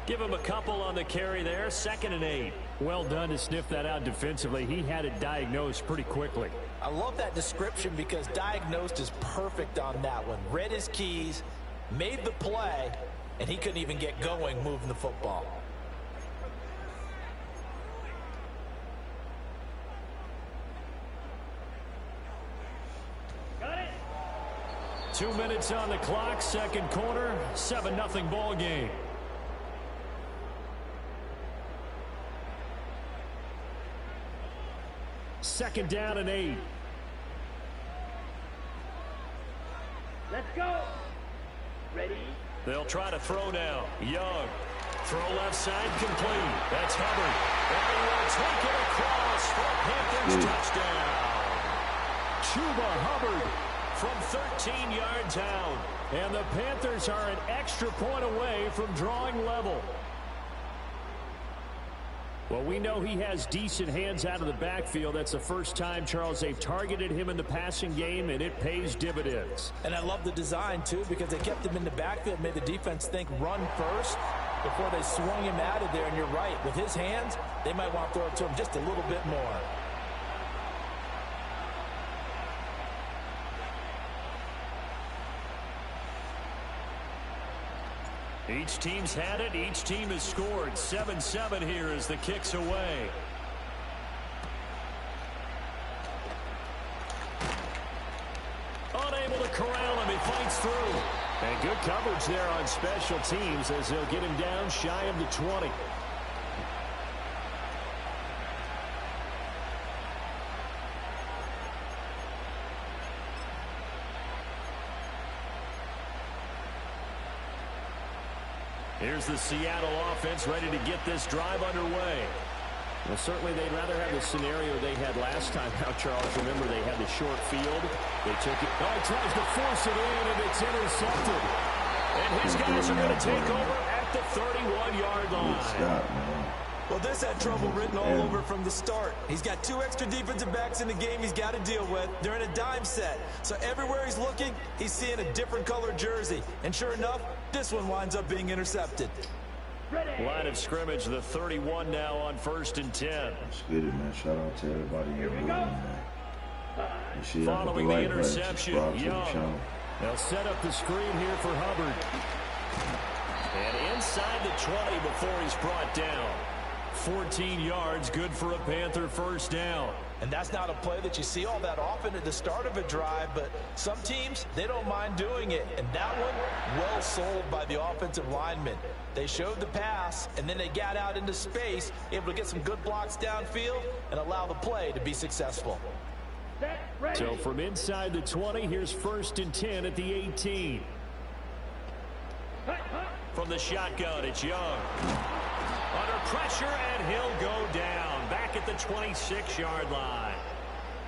Give him a couple on the carry there. 2nd and 8. Well done to sniff that out defensively. He had it diagnosed pretty quickly. I love that description because diagnosed is perfect on that one. Read his keys, made the play, and he couldn't even get going moving the football. Got it. 2 minutes on the clock, 2nd quarter, 7-0 ball game. Second down and 8. Let's go. Ready. They'll try to throw now. Young. Throw left side complete. That's Hubbard. And he will take it across for a Panthers touchdown. Chuba Hubbard from 13 yards out. And the Panthers are an extra point away from drawing level. Well, we know he has decent hands out of the backfield. That's the first time, Charles, they've targeted him in the passing game, and it pays dividends. And I love the design, too, because they kept him in the backfield, made the defense think run first before they swung him out of there. And you're right, with his hands, they might want to throw it to him just a little bit more. Each team's had it. Each team has scored. 7-7 here as the kick's away. Unable to corral him. He fights through. And good coverage there on special teams as they'll get him down shy of the 20. Here's the Seattle offense ready to get this drive underway. Well, certainly they'd rather have the scenario they had last time out, Charles. Remember, they had the short field. They took it. Oh, he tries to force it in, and it's intercepted. And his guys are going to take over at the 31-yard line. Well, this had trouble written all over from the start. He's got 2 extra defensive backs in the game he's got to deal with. They're in a dime set. So everywhere he's looking, he's seeing a different colored jersey. And sure enough, this one winds up being intercepted. Line of scrimmage, the 31 now on 1st and 10. That's good, man. Shout out to everybody in the room, man. Following the interception, Young. They'll set up the screen here for Hubbard. And inside the 20 before he's brought down. 14 yards, good for a Panther first down. And that's not a play that you see all that often at the start of a drive, but some teams, they don't mind doing it. And that one, well sold by the offensive lineman. They showed the pass, and then they got out into space, able to get some good blocks downfield and allow the play to be successful. So from inside the 20, here's 1st and 10 at the 18. From the shotgun, it's Young. Under pressure, and he'll go down. Back at the 26-yard line.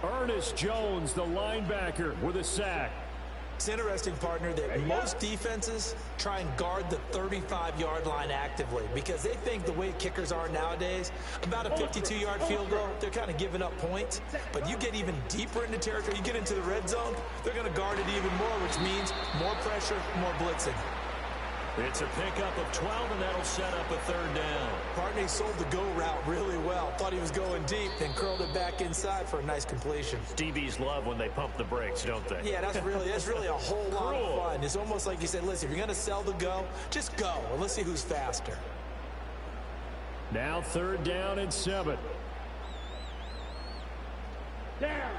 Ernest Jones, the linebacker, with a sack. It's interesting, partner, that most defenses try and guard the 35-yard line actively because they think the way kickers are nowadays, about a 52-yard field goal, they're kind of giving up points. But you get even deeper into territory, you get into the red zone, they're going to guard it even more, which means more pressure, more blitzing. It's a pickup of 12, and that'll set up a 3rd down. Partney sold the go route really well. Thought he was going deep, then curled it back inside for a nice completion. DBs love when they pump the brakes, don't they? Yeah, that's really a whole lot of fun. It's almost like you said, listen, if you're going to sell the go, just go. And let's see who's faster. Now 3rd down and 7. Down.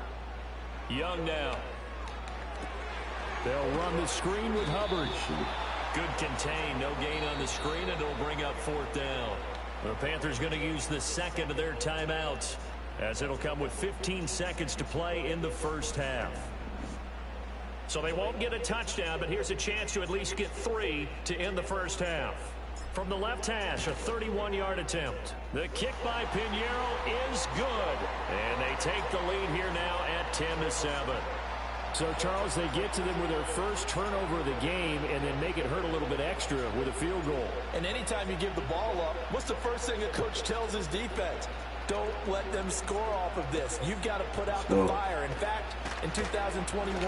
Young now. They'll run the screen with Hubbard. Good contain, no gain on the screen, and it'll bring up 4th down. The Panthers going to use the 2nd of their timeouts, as it'll come with 15 seconds to play in the first half. So they won't get a touchdown, but here's a chance to at least get 3 to end the first half. From the left hash, a 31-yard attempt. The kick by Pinheiro is good, and they take the lead here now at 10-7. So, Charles, they get to them with their first turnover of the game and then make it hurt a little bit extra with a field goal. And anytime you give the ball up, what's the first thing a coach tells his defense? Don't let them score off of this. You've got to put out the fire. In fact, in 2021,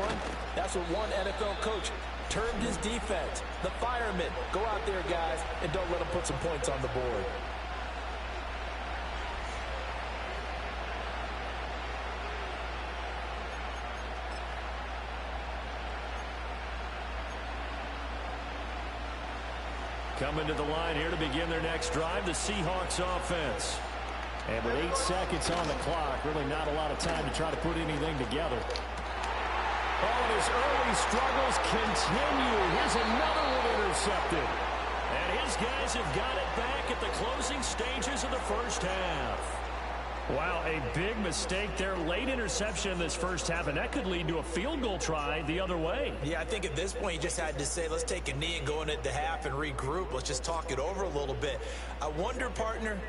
that's what one NFL coach termed his defense. The firemen. Go out there, guys, and don't let them put some points on the board. Coming to the line here to begin their next drive, the Seahawks offense. And with 8 seconds on the clock, really not a lot of time to try to put anything together. Oh, and his early struggles continue. Here's another one intercepted. And his guys have got it back at the closing stages of the first half. Wow, a big mistake there. Late interception in this first half, and that could lead to a field goal try the other way. Yeah, I think at this point you just had to say, let's take a knee and go into the half and regroup. Let's just talk it over a little bit. I wonder, partner,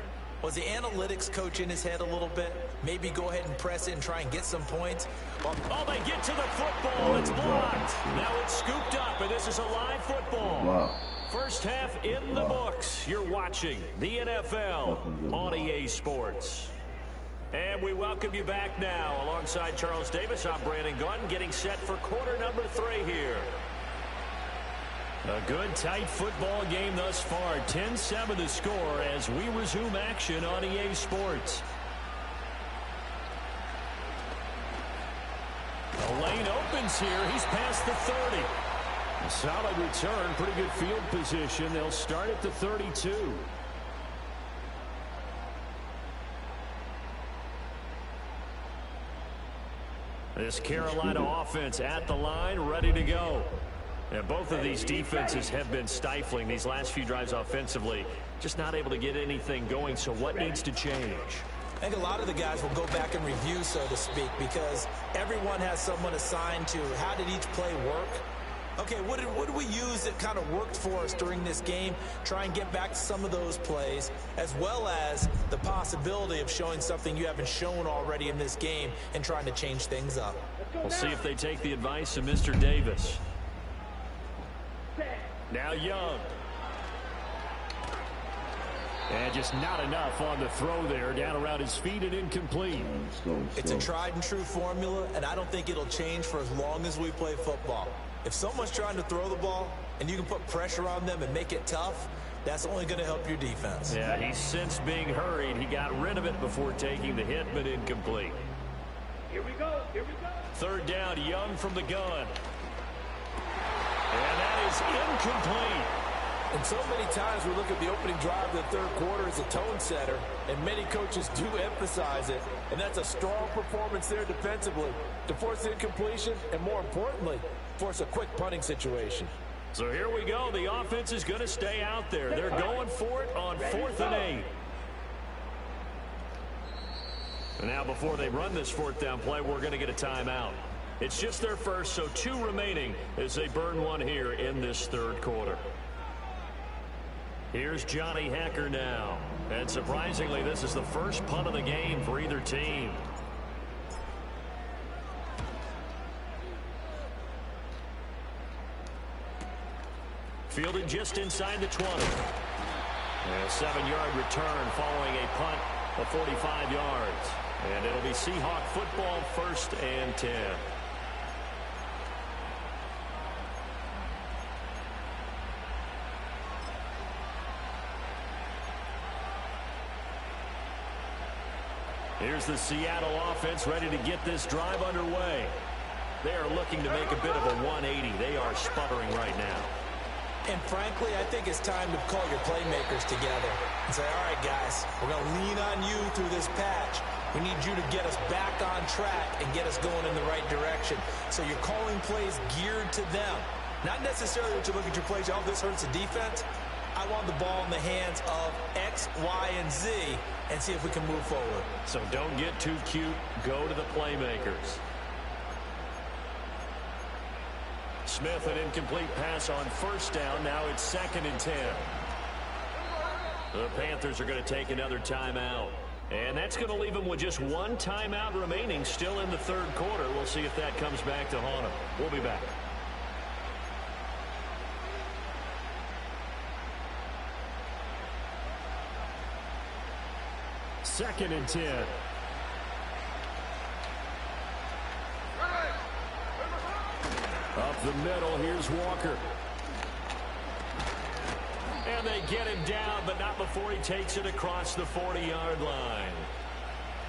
was the analytics coach in his head a little bit? Maybe go ahead and press it and try and get some points. Oh, they get to the football. It's blocked. Now it's scooped up, and this is a live football. Wow. First half in the books. You're watching the NFL on EA Sports. And we welcome you back now. Alongside Charles Davis, I'm Brandon Gunn, getting set for quarter number 3 here. A good, tight football game thus far. 10-7 the score as we resume action on EA Sports. The lane opens here. He's past the 30. A solid return, pretty good field position. They'll start at the 32. This Carolina offense at the line, ready to go. And both of these defenses have been stifling these last few drives offensively. Just not able to get anything going, so what needs to change? I think a lot of the guys will go back and review, so to speak, because everyone has someone assigned to how did each play work. Okay, what did we use that kind of worked for us during this game? Try and get back to some of those plays, as well as the possibility of showing something you haven't shown already in this game and trying to change things up. We'll see if they take the advice of Mr. Davis. Now Young. And just not enough on the throw there. Down around his feet and incomplete. It's a tried and true formula, and I don't think it'll change for as long as we play football. If someone's trying to throw the ball and you can put pressure on them and make it tough, that's only going to help your defense. Yeah, he's since being hurried. He got rid of it before taking the hit, but incomplete. Here we go. Here we go. Third down, Young from the gun. And that is incomplete. And so many times we look at the opening drive of the third quarter as a tone setter, and many coaches do emphasize it, and that's a strong performance there defensively to force incompletion and, more importantly, force a quick punting situation. So here we go. The offense is going to stay out there. They're going for it on 4th and 8. And now before they run this 4th down play, we're going to get a timeout. It's just their first, so 2 remaining as they burn one here in this third quarter. Here's Johnny Hacker now. And surprisingly, this is the first punt of the game for either team. Fielded just inside the 20. And a 7-yard return following a punt of 45 yards. And it'll be Seahawk football, 1st and 10. Here's the Seattle offense ready to get this drive underway. They are looking to make a bit of a 180. They are sputtering right now. And frankly, I think it's time to call your playmakers together and say, all right, guys, we're going to lean on you through this patch. We need you to get us back on track and get us going in the right direction. So you're calling plays geared to them. Not necessarily that you look at your plays, oh, this hurts the defense. I want the ball in the hands of X, Y, and Z and see if we can move forward. So don't get too cute. Go to the playmakers. Smith, an incomplete pass on 1st down. Now it's 2nd and 10. The Panthers are going to take another timeout. And that's going to leave them with just 1 timeout remaining still in the third quarter. We'll see if that comes back to haunt them. We'll be back. Second and 10. Up the middle, here's Walker. And they get him down, but not before he takes it across the 40-yard line.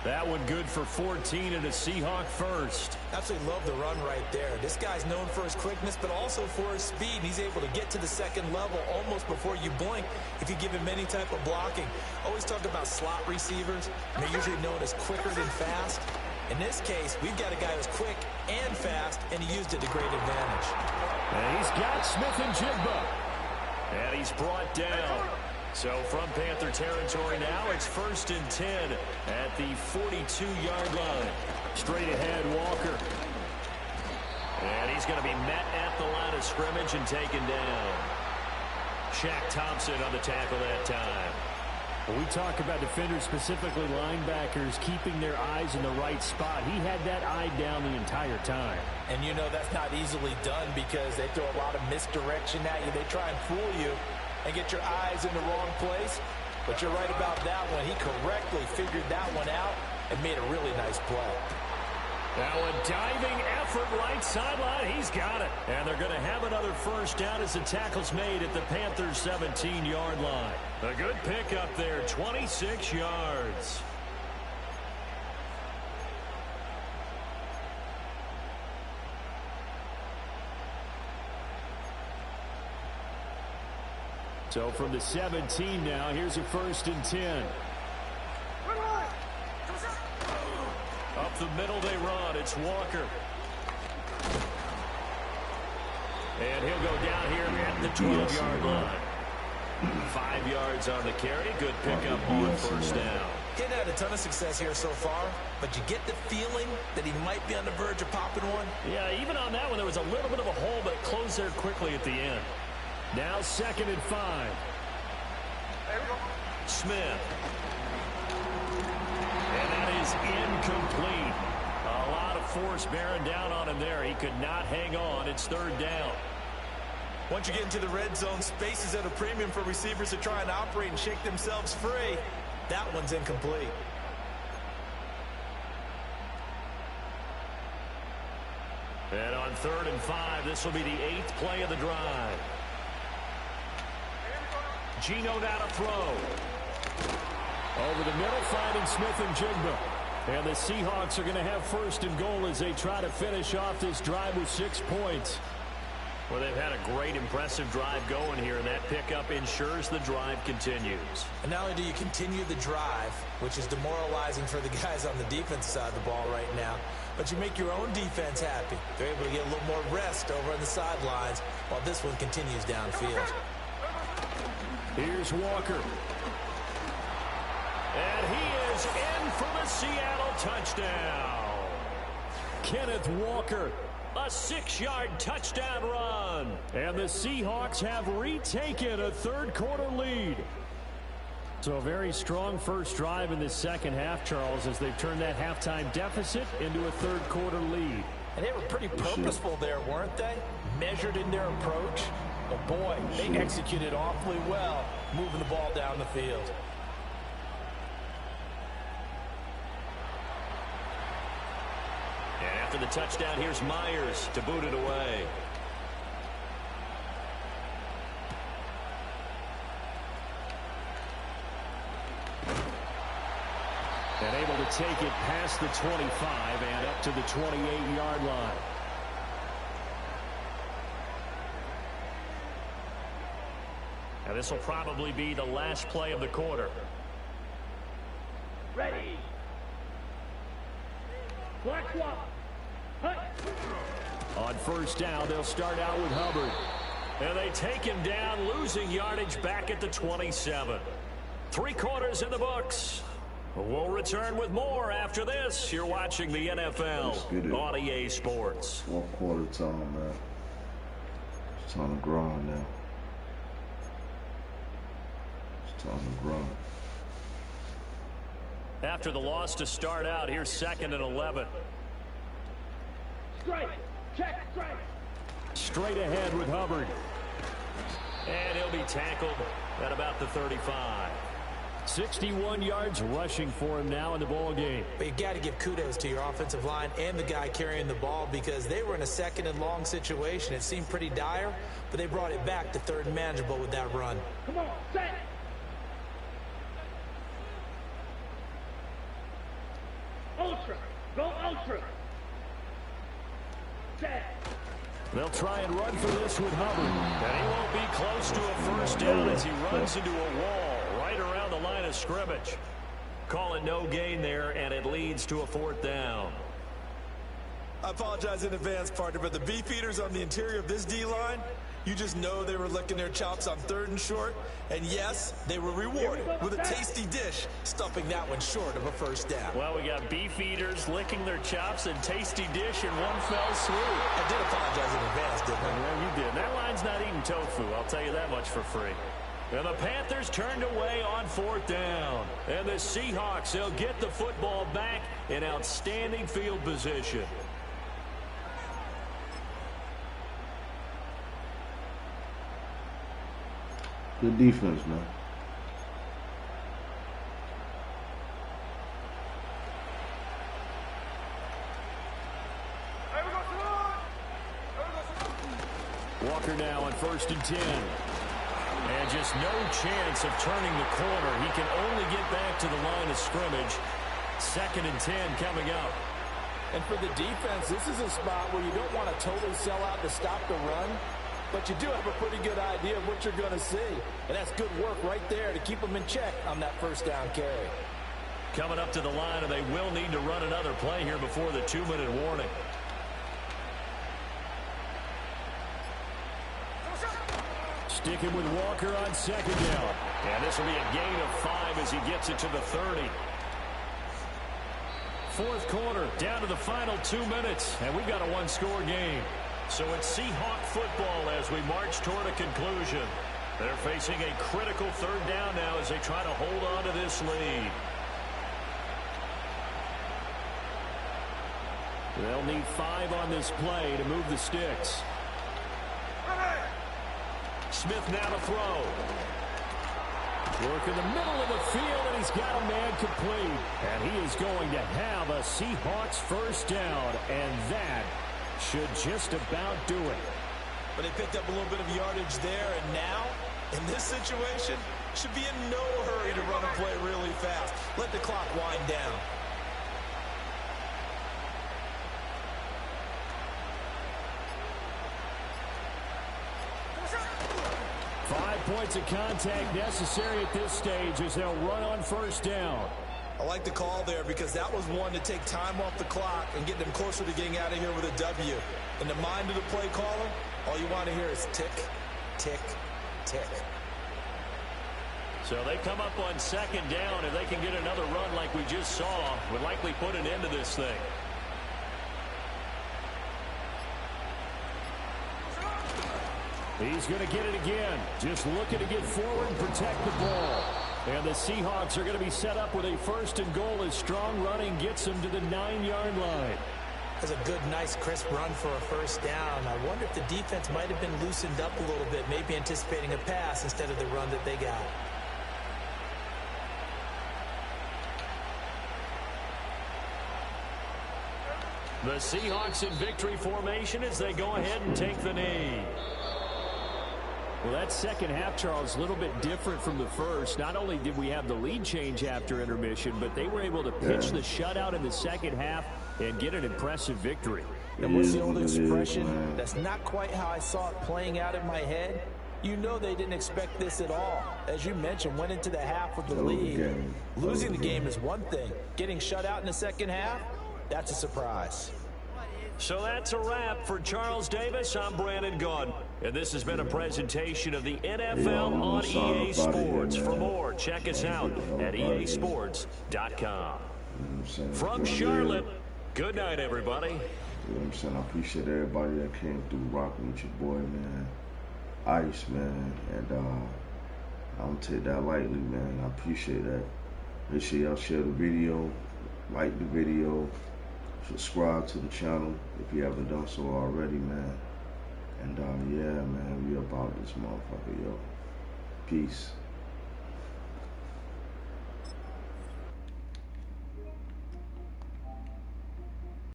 That one good for 14 and a Seahawk first. Absolutely love the run right there. This guy's known for his quickness, but also for his speed. And he's able to get to the second level almost before you blink if you give him any type of blocking. Always talk about slot receivers, and they're usually known as quicker than fast. In this case, we've got a guy who's quick and fast, and he used it to great advantage. And he's got Smith and Jigba. And he's brought down. So from Panther territory now, it's 1st and 10 at the 42-yard line. Straight ahead, Walker. And he's going to be met at the line of scrimmage and taken down. Shaq Thompson on the tackle that time. When we talk about defenders, specifically linebackers, keeping their eyes in the right spot, he had that eye down the entire time. And you know that's not easily done because they throw a lot of misdirection at you. They try and fool you and get your eyes in the wrong place. But you're right about that one. He correctly figured that one out and made a really nice play. Now a diving effort right sideline. He's got it. And they're going to have another first down as the tackle's made at the Panthers' 17-yard line. A good pickup there, 26 yards. So from the 17 now, here's a 1st and 10. Up the middle they run. It's Walker. And he'll go down here at the 12-yard line. 5 yards on the carry. Good pickup on first down. He's had a ton of success here so far, but you get the feeling that he might be on the verge of popping one. Yeah, even on that one, there was a little bit of a hole, but it closed there quickly at the end. Now 2nd and 5. Smith. And that is incomplete. A lot of force bearing down on him there. He could not hang on. It's 3rd down. Once you get into the red zone, space is at a premium for receivers to try and operate and shake themselves free. That one's incomplete. And on 3rd and 5, this will be the 8th play of the drive. Gino now to throw. Over the middle, finding Smith and Jigba. And the Seahawks are going to have 1st and goal as they try to finish off this drive with 6 points. Well, they've had a great, impressive drive going here, and that pickup ensures the drive continues. And not only do you continue the drive, which is demoralizing for the guys on the defensive side of the ball right now, but you make your own defense happy. They're able to get a little more rest over on the sidelines while this one continues downfield. Here's Walker. And he is in for the Seattle touchdown. Kenneth Walker, a 6-yard touchdown run. And the Seahawks have retaken a 3rd quarter lead. So a very strong first drive in the second half, Charles, as they've turned that halftime deficit into a 3rd quarter lead. And they were pretty purposeful there, weren't they? Measured in their approach. But boy, they executed awfully well, moving the ball down the field. And after the touchdown, here's Myers to boot it away. And able to take it past the 25 and up to the 28-yard line. And this will probably be the last play of the quarter. Ready. Black swap. On first down, they'll start out with Hubbard. And they take him down, losing yardage back at the 27. 3 quarters in the books. We'll return with more after this. You're watching the NFL on EA Sports. 4th quarter time, man. It's time to grind now. It's time to grind. After the loss to start out, here's 2nd and 11. Straight. Check. Straight. Straight ahead with Hubbard. And he'll be tackled at about the 35. 61 yards rushing for him now in the ball game. But you got to give kudos to your offensive line and the guy carrying the ball because they were in a 2nd and long situation. It seemed pretty dire, but they brought it back to 3rd and manageable with that run. Come on, set. Ultra. Go ultra. Set. They'll try and run for this with Hubbard. And he won't be close to a first down as he runs into a wall right around the line of scrimmage. Calling no gain there, and it leads to a 4th down. I apologize in advance, partner, but the beefeaters on the interior of this D-line, you just know they were licking their chops on 3rd and short. And yes, they were rewarded with a tasty dish, stuffing that one short of a first down. Well, we got beef eaters licking their chops and tasty dish in one fell swoop. I did apologize in advance, didn't I? Well, you did. That line's not eating tofu, I'll tell you that much for free. And the Panthers turned away on 4th down. And the Seahawks, they'll get the football back in outstanding field position. Good defense, man. Walker now on 1st and 10. And just no chance of turning the corner. He can only get back to the line of scrimmage. 2nd and 10 coming up. And for the defense, this is a spot where you don't want to totally sell out to stop the run, but you do have a pretty good idea of what you're going to see. And that's good work right there to keep them in check on that 1st down carry. Coming up to the line, and they will need to run another play here before the 2-minute warning. Sticking with Walker on 2nd down. And this will be a gain of 5 as he gets it to the 30. 4th quarter, down to the final 2 minutes, and we've got a one-score game. So it's Seahawk football as we march toward a conclusion. They're facing a critical 3rd down now as they try to hold on to this lead. They'll need 5 on this play to move the sticks. Smith now to throw. Work in the middle of the field, and he's got a man complete. And he is going to have a Seahawks 1st down, and that should just about do it. But they picked up a little bit of yardage there, and now, in this situation, should be in no hurry to run a play really fast. Let the clock wind down. Points of contact necessary at this stage as they'll run on 1st down. I like the call there because that was one to take time off the clock and get them closer to getting out of here with a W. In the mind of the play caller, all you want to hear is tick, tick, tick. So they come up on 2nd down. If they can get another run like we just saw, would likely put an end to this thing. He's going to get it again. Just looking to get forward and protect the ball. And the Seahawks are going to be set up with a 1st and goal as strong running gets them to the 9-yard line. That's a good, nice, crisp run for a 1st down. I wonder if the defense might have been loosened up a little bit, maybe anticipating a pass instead of the run that they got. The Seahawks in victory formation as they go ahead and take the knee. Well, that 2nd half, Charles, a little bit different from the first. Not only did we have the lead change after intermission, but they were able to pitch the shutout in the 2nd half and get an impressive victory. And what's the old expression? That's not quite how I saw it playing out in my head. You know they didn't expect this at all. As you mentioned, went into the half with the lead. Losing the game is one thing. Getting shut out in the 2nd half, that's a surprise. So that's a wrap for Charles Davis. I'm Brandon Gunn. And this has been a presentation of the NFL on EA Sports. For more, check us out at easports.com. From Charlotte, good night, everybody. You know what I'm saying? I appreciate everybody that came through rocking with your boy, man. Ice, man. And I don't take that lightly, man. I appreciate that. Make sure y'all share the video, like the video, subscribe to the channel if you haven't done so already, man. And yeah, man, we about this motherfucker, yo. Peace.